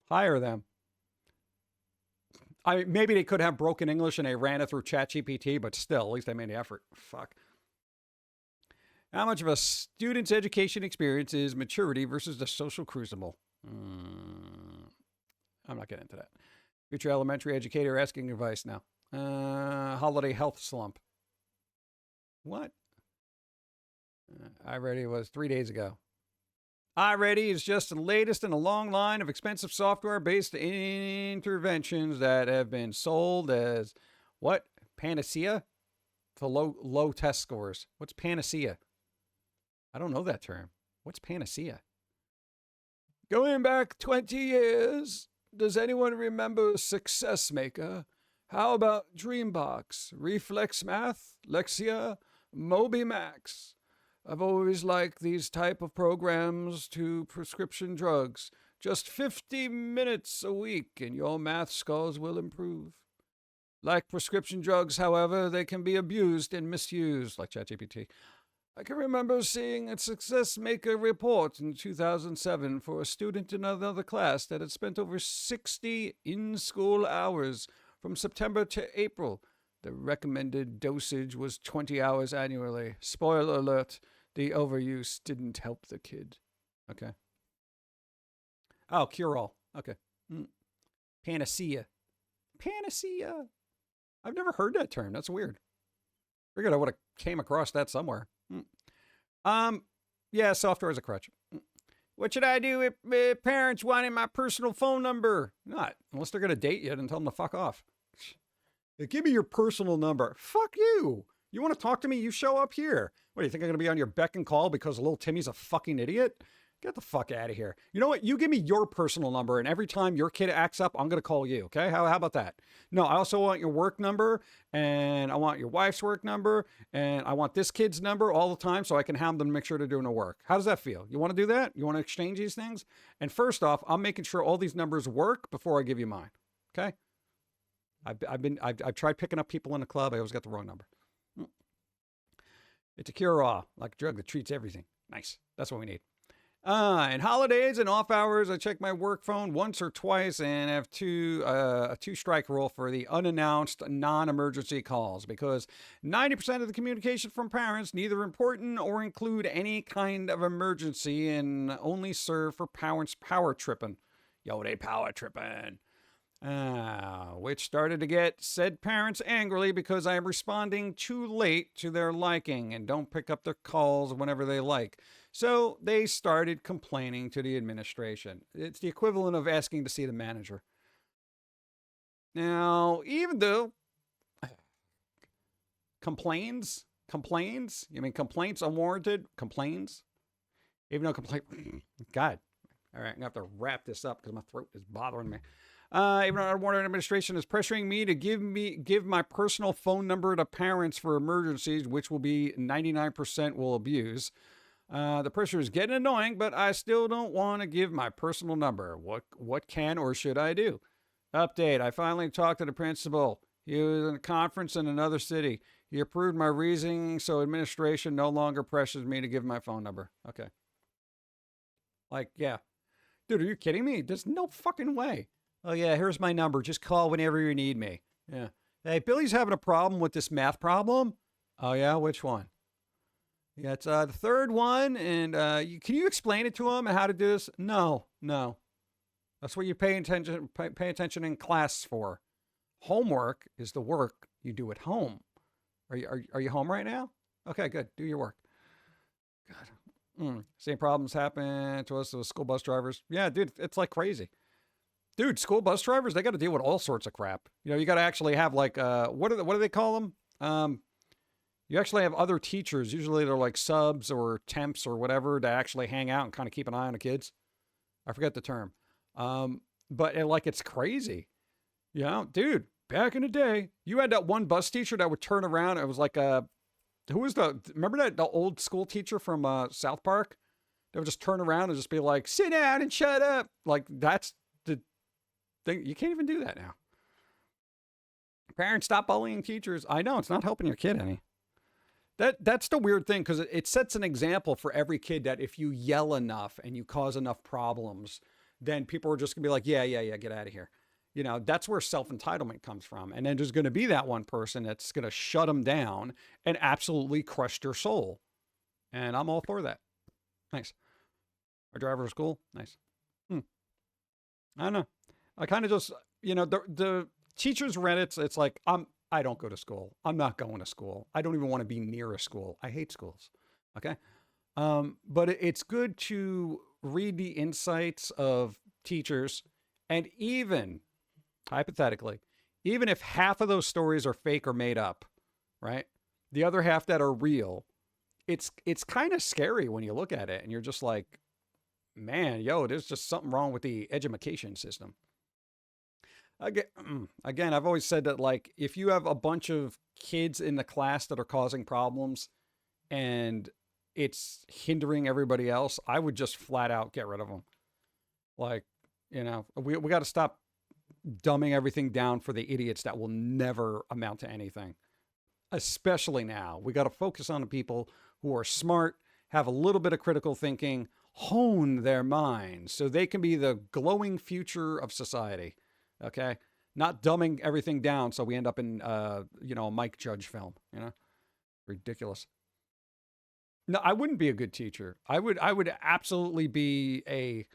Hire them. Maybe they could have broken English and they ran it through ChatGPT, but still, at least they made the effort. Fuck. How much of a student's education experience is maturity versus the social crucible? I'm not getting into that. Future elementary educator asking advice now. Holiday health slump. What? iReady was 3 days ago. iReady is just the latest in a long line of expensive software-based interventions that have been sold as, what? Panacea? For low test scores. What's panacea? I don't know that term. What's panacea? Going back 20 years... Does anyone remember Success Maker? How about Dreambox, Reflex Math, Lexia, MobiMax? I've always liked these type of programs to prescription drugs. Just 50 minutes a week and your math scores will improve. Like prescription drugs, however, they can be abused and misused, like ChatGPT. I can remember seeing a Success Maker report in 2007 for a student in another class that had spent over 60 in-school hours from September to April. The recommended dosage was 20 hours annually. Spoiler alert, the overuse didn't help the kid. Okay. Oh, cure-all. Okay. Panacea. Panacea. I've never heard that term. That's weird. Figured I would have came across that somewhere. Yeah, software is a crutch. What should I do if parents wanting my personal phone number? Not unless they're gonna date you, then tell them to fuck off. Give me your personal number. Fuck you. You want to talk to me? You show up here. What do you think I'm gonna be on your beck and call because little Timmy's a fucking idiot? Get the fuck out of here. You know what? You give me your personal number, and every time your kid acts up, I'm going to call you, okay? How about that? No, I also want your work number, and I want your wife's work number, and I want this kid's number all the time so I can hound them to make sure they're doing their work. How does that feel? You want to do that? You want to exchange these things? And first off, I'm making sure all these numbers work before I give you mine, okay? I've tried picking up people in the club. I always got the wrong number. It's a cure-all, like a drug that treats everything. Nice. That's what we need. And holidays and off hours, I check my work phone once or twice and have a two-strike rule for the unannounced non-emergency calls because 90% of the communication from parents neither important or include any kind of emergency and only serve for parents power tripping. Yo, they power tripping. Which started to get said parents angrily because I am responding too late to their liking and don't pick up their calls whenever they like. So they started complaining to the administration. It's the equivalent of asking to see the manager. Now, even though complains, you mean complaints unwarranted, complains? Even though God, all right, I'm gonna have to wrap this up because my throat is bothering me. Even though our Warner administration is pressuring me to give my personal phone number to parents for emergencies, which will be 99% will abuse. The pressure is getting annoying, but I still don't want to give my personal number. What can or should I do? Update. I finally talked to the principal. He was in a conference in another city. He approved my reasoning, so administration no longer pressures me to give my phone number. Okay. Like, yeah. Dude, are you kidding me? There's no fucking way. Oh, yeah, here's my number. Just call whenever you need me. Yeah. Hey, Billy's having a problem with this math problem. Oh, yeah? Which one? Yeah, it's the third one. And can you explain it to him and how to do this? No. That's what you pay attention in class for. Homework is the work you do at home. Are you home right now? Okay, good. Do your work. God. Same problems happen to us with school bus drivers. Yeah, dude, it's like crazy. Dude, school bus drivers, they got to deal with all sorts of crap. You know, you got to actually have like, what do they call them? You actually have other teachers. Usually they're like subs or temps or whatever to actually hang out and kind of keep an eye on the kids. I forget the term. But it's crazy. You know, dude, back in the day, you had that one bus teacher that would turn around. It was like, remember that the old school teacher from South Park? They would just turn around and just be like, sit down and shut up. Like, that's the thing. You can't even do that now. Parents, stop bullying teachers. I know, it's not helping your kid any. That's the weird thing, because it sets an example for every kid that if you yell enough and you cause enough problems, then people are just going to be like, yeah, get out of here. You know, that's where self-entitlement comes from. And then there's going to be that one person that's going to shut them down and absolutely crush their soul. And I'm all for that. Nice. Our driver is cool. Nice. I don't know. I kind of just, you know, the teachers Reddits, it's like, I don't go to school. I'm not going to school. I don't even want to be near a school. I hate schools. Okay. But it's good to read the insights of teachers, and even hypothetically, even if half of those stories are fake or made up, right? The other half that are real, it's kind of scary when you look at it and you're just like, man, there's just something wrong with the education system. Again, I've always said that, like, if you have a bunch of kids in the class that are causing problems and it's hindering everybody else, I would just flat out get rid of them. Like, you know, we got to stop dumbing everything down for the idiots that will never amount to anything. Especially now. We got to focus on the people who are smart, have a little bit of critical thinking, hone their minds so they can be the glowing future of society. Okay. Not dumbing everything down. So we end up in, a Mike Judge film, you know, ridiculous. No, I wouldn't be a good teacher. I would absolutely be a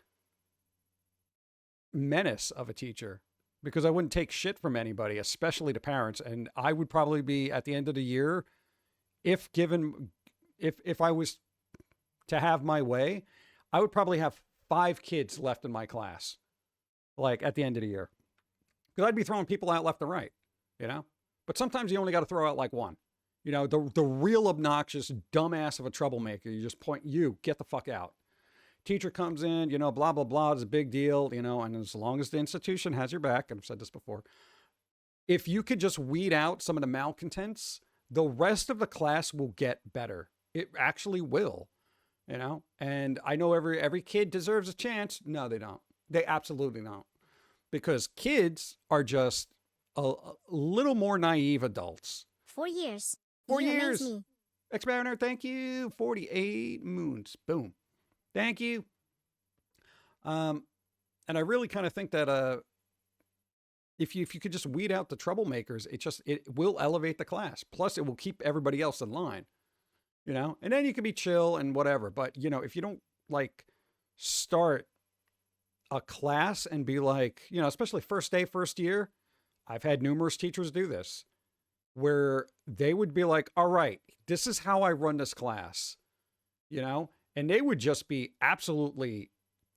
menace of a teacher because I wouldn't take shit from anybody, especially to parents. And I would probably be at the end of the year, if I was to have my way, I would probably have 5 kids left in my class, like at the end of the year. Because I'd be throwing people out left and right, you know? But sometimes you only got to throw out like one. You know, the real obnoxious dumbass of a troublemaker, you just point, get the fuck out. Teacher comes in, you know, blah, blah, blah, it's a big deal, you know, and as long as the institution has your back, and I've said this before, if you could just weed out some of the malcontents, the rest of the class will get better. It actually will, you know? And I know every kid deserves a chance. No, they don't. They absolutely don't. Because kids are just a little more naive adults. 4 years. 4 You years. amaze me. Experimenter, thank you. 48 moons. Boom. Thank you. And I really kind of think that if you could just weed out the troublemakers, it will elevate the class. Plus, it will keep everybody else in line. You know? And then you can be chill and whatever. But, you know, if you don't, like, start a class and be like, you know, especially first day, first year, I've had numerous teachers do this, where they would be like, all right, this is how I run this class, you know? And they would just be absolutely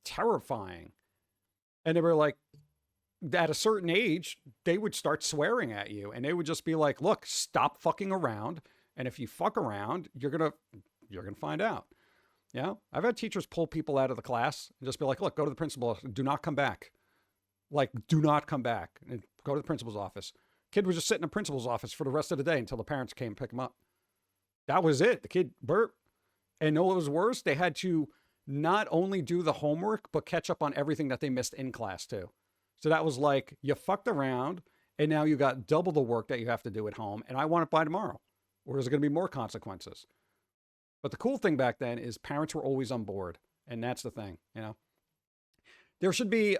terrifying. And they were like, at a certain age, they would start swearing at you and they would just be like, look, stop fucking around. And if you fuck around, you're going to find out. Yeah. I've had teachers pull people out of the class and just be like, look, go to the principal. Do not come back. Like, do not come back and go to the principal's office. Kid was just sitting in the principal's office for the rest of the day until the parents came and pick him up. That was it. The kid burped. And know what was worse? They had to not only do the homework, but catch up on everything that they missed in class too. So that was like, you fucked around and now you got double the work that you have to do at home. And I want it by tomorrow. Or is there going to be more consequences? But the cool thing back then is parents were always on board. And that's the thing, you know. There should be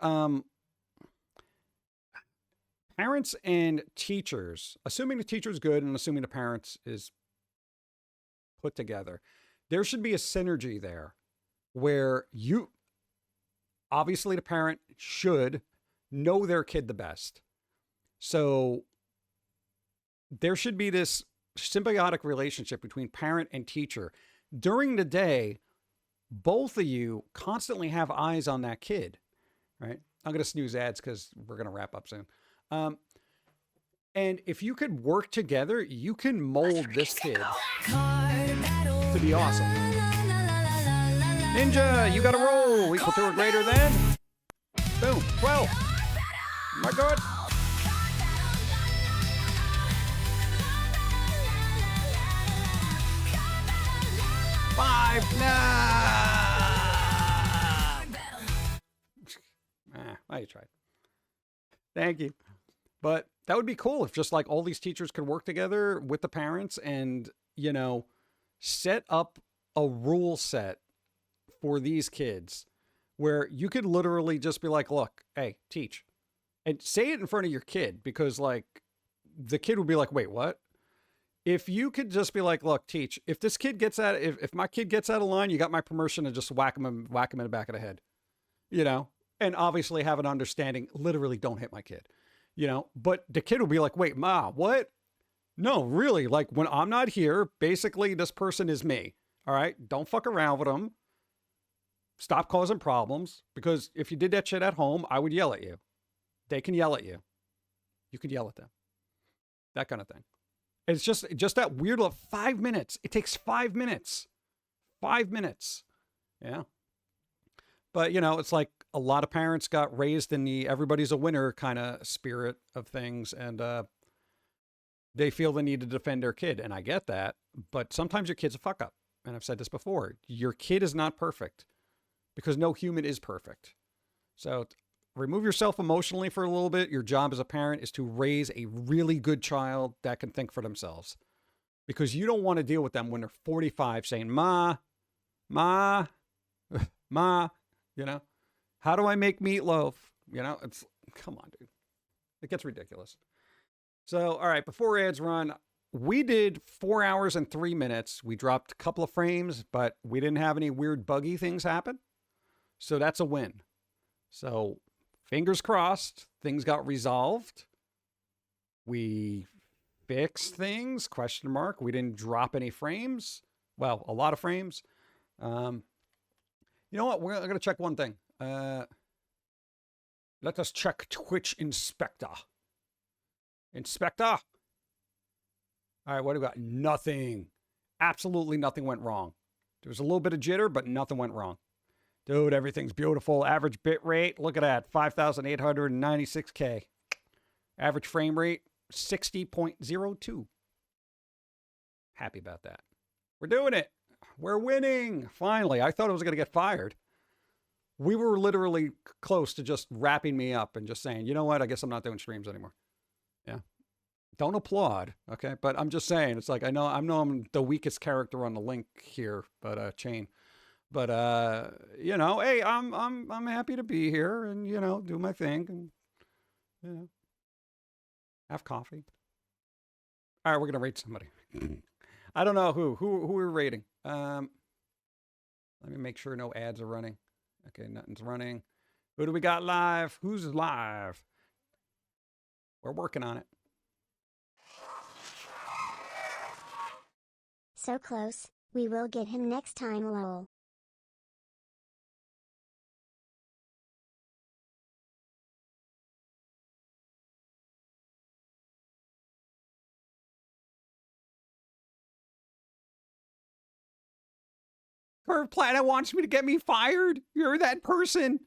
parents and teachers, assuming the teacher is good and assuming the parents is put together. There should be a synergy there where obviously the parent should know their kid the best. So there should be this symbiotic relationship between parent and teacher. During the day, both of you constantly have eyes on that kid, right? I'm going to snooze ads because we're going to wrap up soon. And if you could work together, you can mold this kid to be awesome. Ninja, you got a roll equal to or greater than? Boom, 12. My God. Five. Well, you tried. Thank you. But that would be cool if just like all these teachers could work together with the parents and, you know, set up a rule set for these kids where you could literally just be like, look, hey, teach. And say it in front of your kid because like the kid would be like, wait, what? If you could just be like, look, teach, if this kid gets out, if my kid gets out of line, you got my permission to just whack him in the back of the head, you know, and obviously have an understanding, literally don't hit my kid, you know, but the kid will be like, wait, ma, what? No, really, like when I'm not here, basically this person is me. All right. Don't fuck around with them. Stop causing problems because if you did that shit at home, I would yell at you. They can yell at you. You could yell at them. That kind of thing. It's just that weird 5 minutes. It takes 5 minutes. 5 minutes. Yeah. But, you know, it's like a lot of parents got raised in the everybody's a winner kind of spirit of things. And they feel the need to defend their kid. And I get that. But sometimes your kid's a fuck up. And I've said this before. Your kid is not perfect because no human is perfect. So remove yourself emotionally for a little bit. Your job as a parent is to raise a really good child that can think for themselves. Because you don't want to deal with them when they're 45 saying, ma, ma, ma, you know, how do I make meatloaf? You know, it's, come on, dude. It gets ridiculous. So, all right, before ads run, we did 4 hours and 3 minutes. We dropped a couple of frames, but we didn't have any weird buggy things happen. So that's a win. So fingers crossed, things got resolved. We fixed things, question mark. We didn't drop any frames. Well, a lot of frames. You know what? I'm going to check one thing. Let us check Twitch Inspector. Inspector. All right, what do we got? Nothing. Absolutely nothing went wrong. There was a little bit of jitter, but nothing went wrong. Dude, everything's beautiful. Average bit rate, look at that, 5,896K. Average frame rate, 60.02. Happy about that. We're doing it. We're winning. Finally, I thought I was going to get fired. We were literally close to just wrapping me up and just saying, you know what, I guess I'm not doing streams anymore. Yeah. Don't applaud, okay? But I'm just saying, it's like, I know I'm the weakest character on the link here, but chain. But you know, hey, I'm happy to be here and, you know, do my thing and, you know, have coffee. All right, we're gonna rate somebody. I don't know who we're rating. Let me make sure no ads are running. Okay, nothing's running. Who do we got live? Who's live? We're working on it. So close, we will get him next time, lol. Curve Planet wants me to get me fired. You're that person.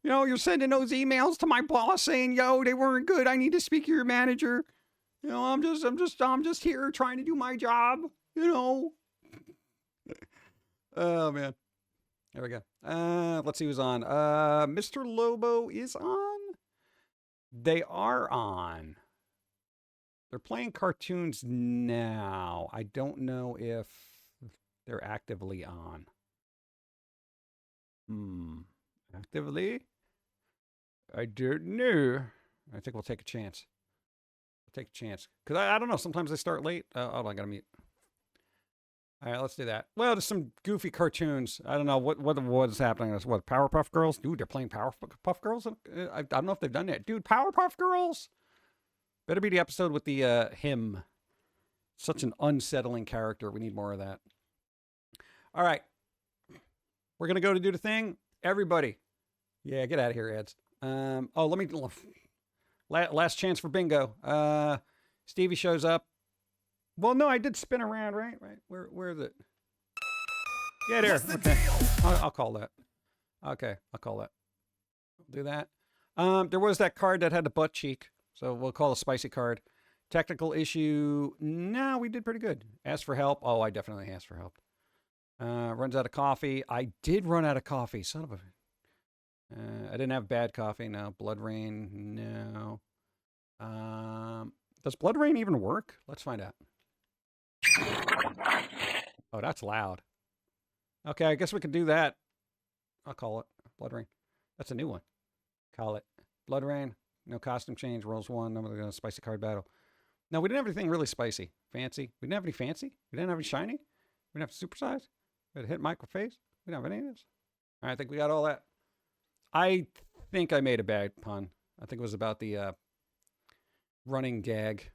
You know, you're sending those emails to my boss saying, yo, they weren't good. I need to speak to your manager. You know, I'm just here trying to do my job, you know. Oh man. There we go. Let's see who's on. Mr. Lobo is on. They are on. They're playing cartoons now. I don't know if they're actively on. Actively? I don't know. I think we'll take a chance. We'll take a chance. Because I don't know. Sometimes they start late. Oh, I got to mute. All right, let's do that. Well, there's some goofy cartoons. I don't know what is happening. What, Powerpuff Girls? Dude, they're playing Powerpuff Girls? I don't know if they've done that. Dude, Powerpuff Girls? Better be the episode with the him. Such an unsettling character. We need more of that. All right. We're going to go to do the thing. Everybody. Yeah, get out of here, ads. Oh, let me... Last chance for bingo. Stevie shows up. Well, no, I did spin around, right? Right. Where is it? Yeah, there. Okay. I'll call that. Okay, I'll call that. I'll do that. There was that card that had the butt cheek, so we'll call a spicy card. Technical issue. No, we did pretty good. Ask for help. Oh, I definitely asked for help. Runs out of coffee. I did run out of coffee. Son of a... I didn't have bad coffee. No. Blood Rain. No. Does Blood Rain even work? Let's find out. Oh, that's loud. Okay, I guess we could do that. I'll call it Blood Rain. That's a new one. Call it Blood Rain. No costume change. Rolls 1. I'm going to spicy card battle. No, we didn't have anything really spicy. Fancy. We didn't have any fancy. We didn't have any shiny. We didn't have super size. We had hit micro face. We didn't have any of this. All right, I think we got all that. I think I made a bad pun. I think it was about the running gag.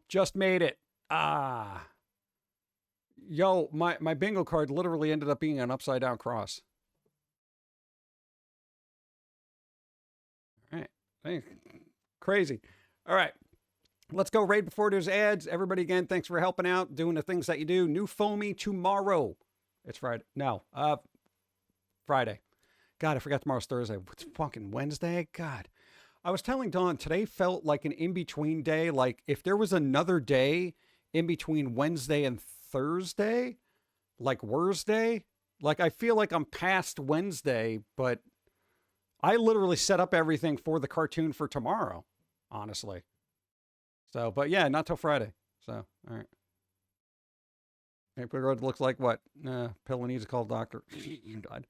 Just made it. Yo, my bingo card literally ended up being an upside down cross. All right. Crazy. All right. Let's go right before there's ads. Everybody, again, thanks for helping out, doing the things that you do. New Foamy tomorrow. It's Friday. No, Friday. God, I forgot tomorrow's Thursday. It's fucking Wednesday. God. I was telling Dawn, today felt like an in-between day. Like, if there was another day in between Wednesday and Thursday, like Wursday, like, I feel like I'm past Wednesday, but I literally set up everything for the cartoon for tomorrow, honestly. So, but yeah, not till Friday. So, all right. April Road looks like what? Pillow needs to call doctor. You died.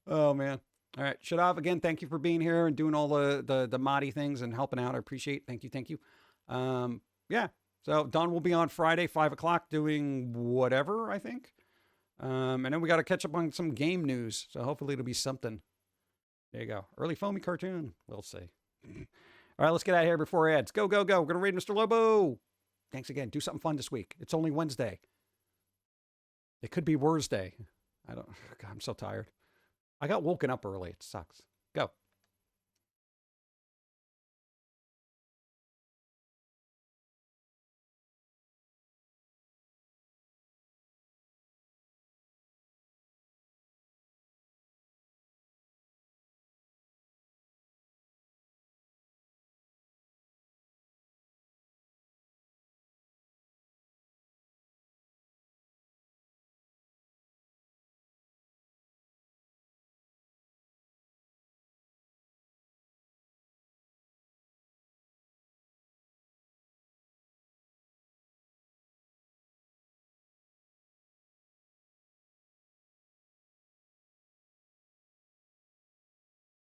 Oh, man. All right. Shadav, again, thank you for being here and doing all the Mahdi things and helping out. I appreciate it. Thank you. Yeah. So, Don will be on Friday, 5 o'clock, doing whatever, I think. And then we got to catch up on some game news. So, hopefully it'll be something. There you go. Early Foamy cartoon. We'll see. All right, let's get out of here before ads. Go. We're going to raid Mr. Lobo. Thanks again. Do something fun this week. It's only Wednesday. It could be Wursday. God, I'm so tired. I got woken up early. It sucks. Go.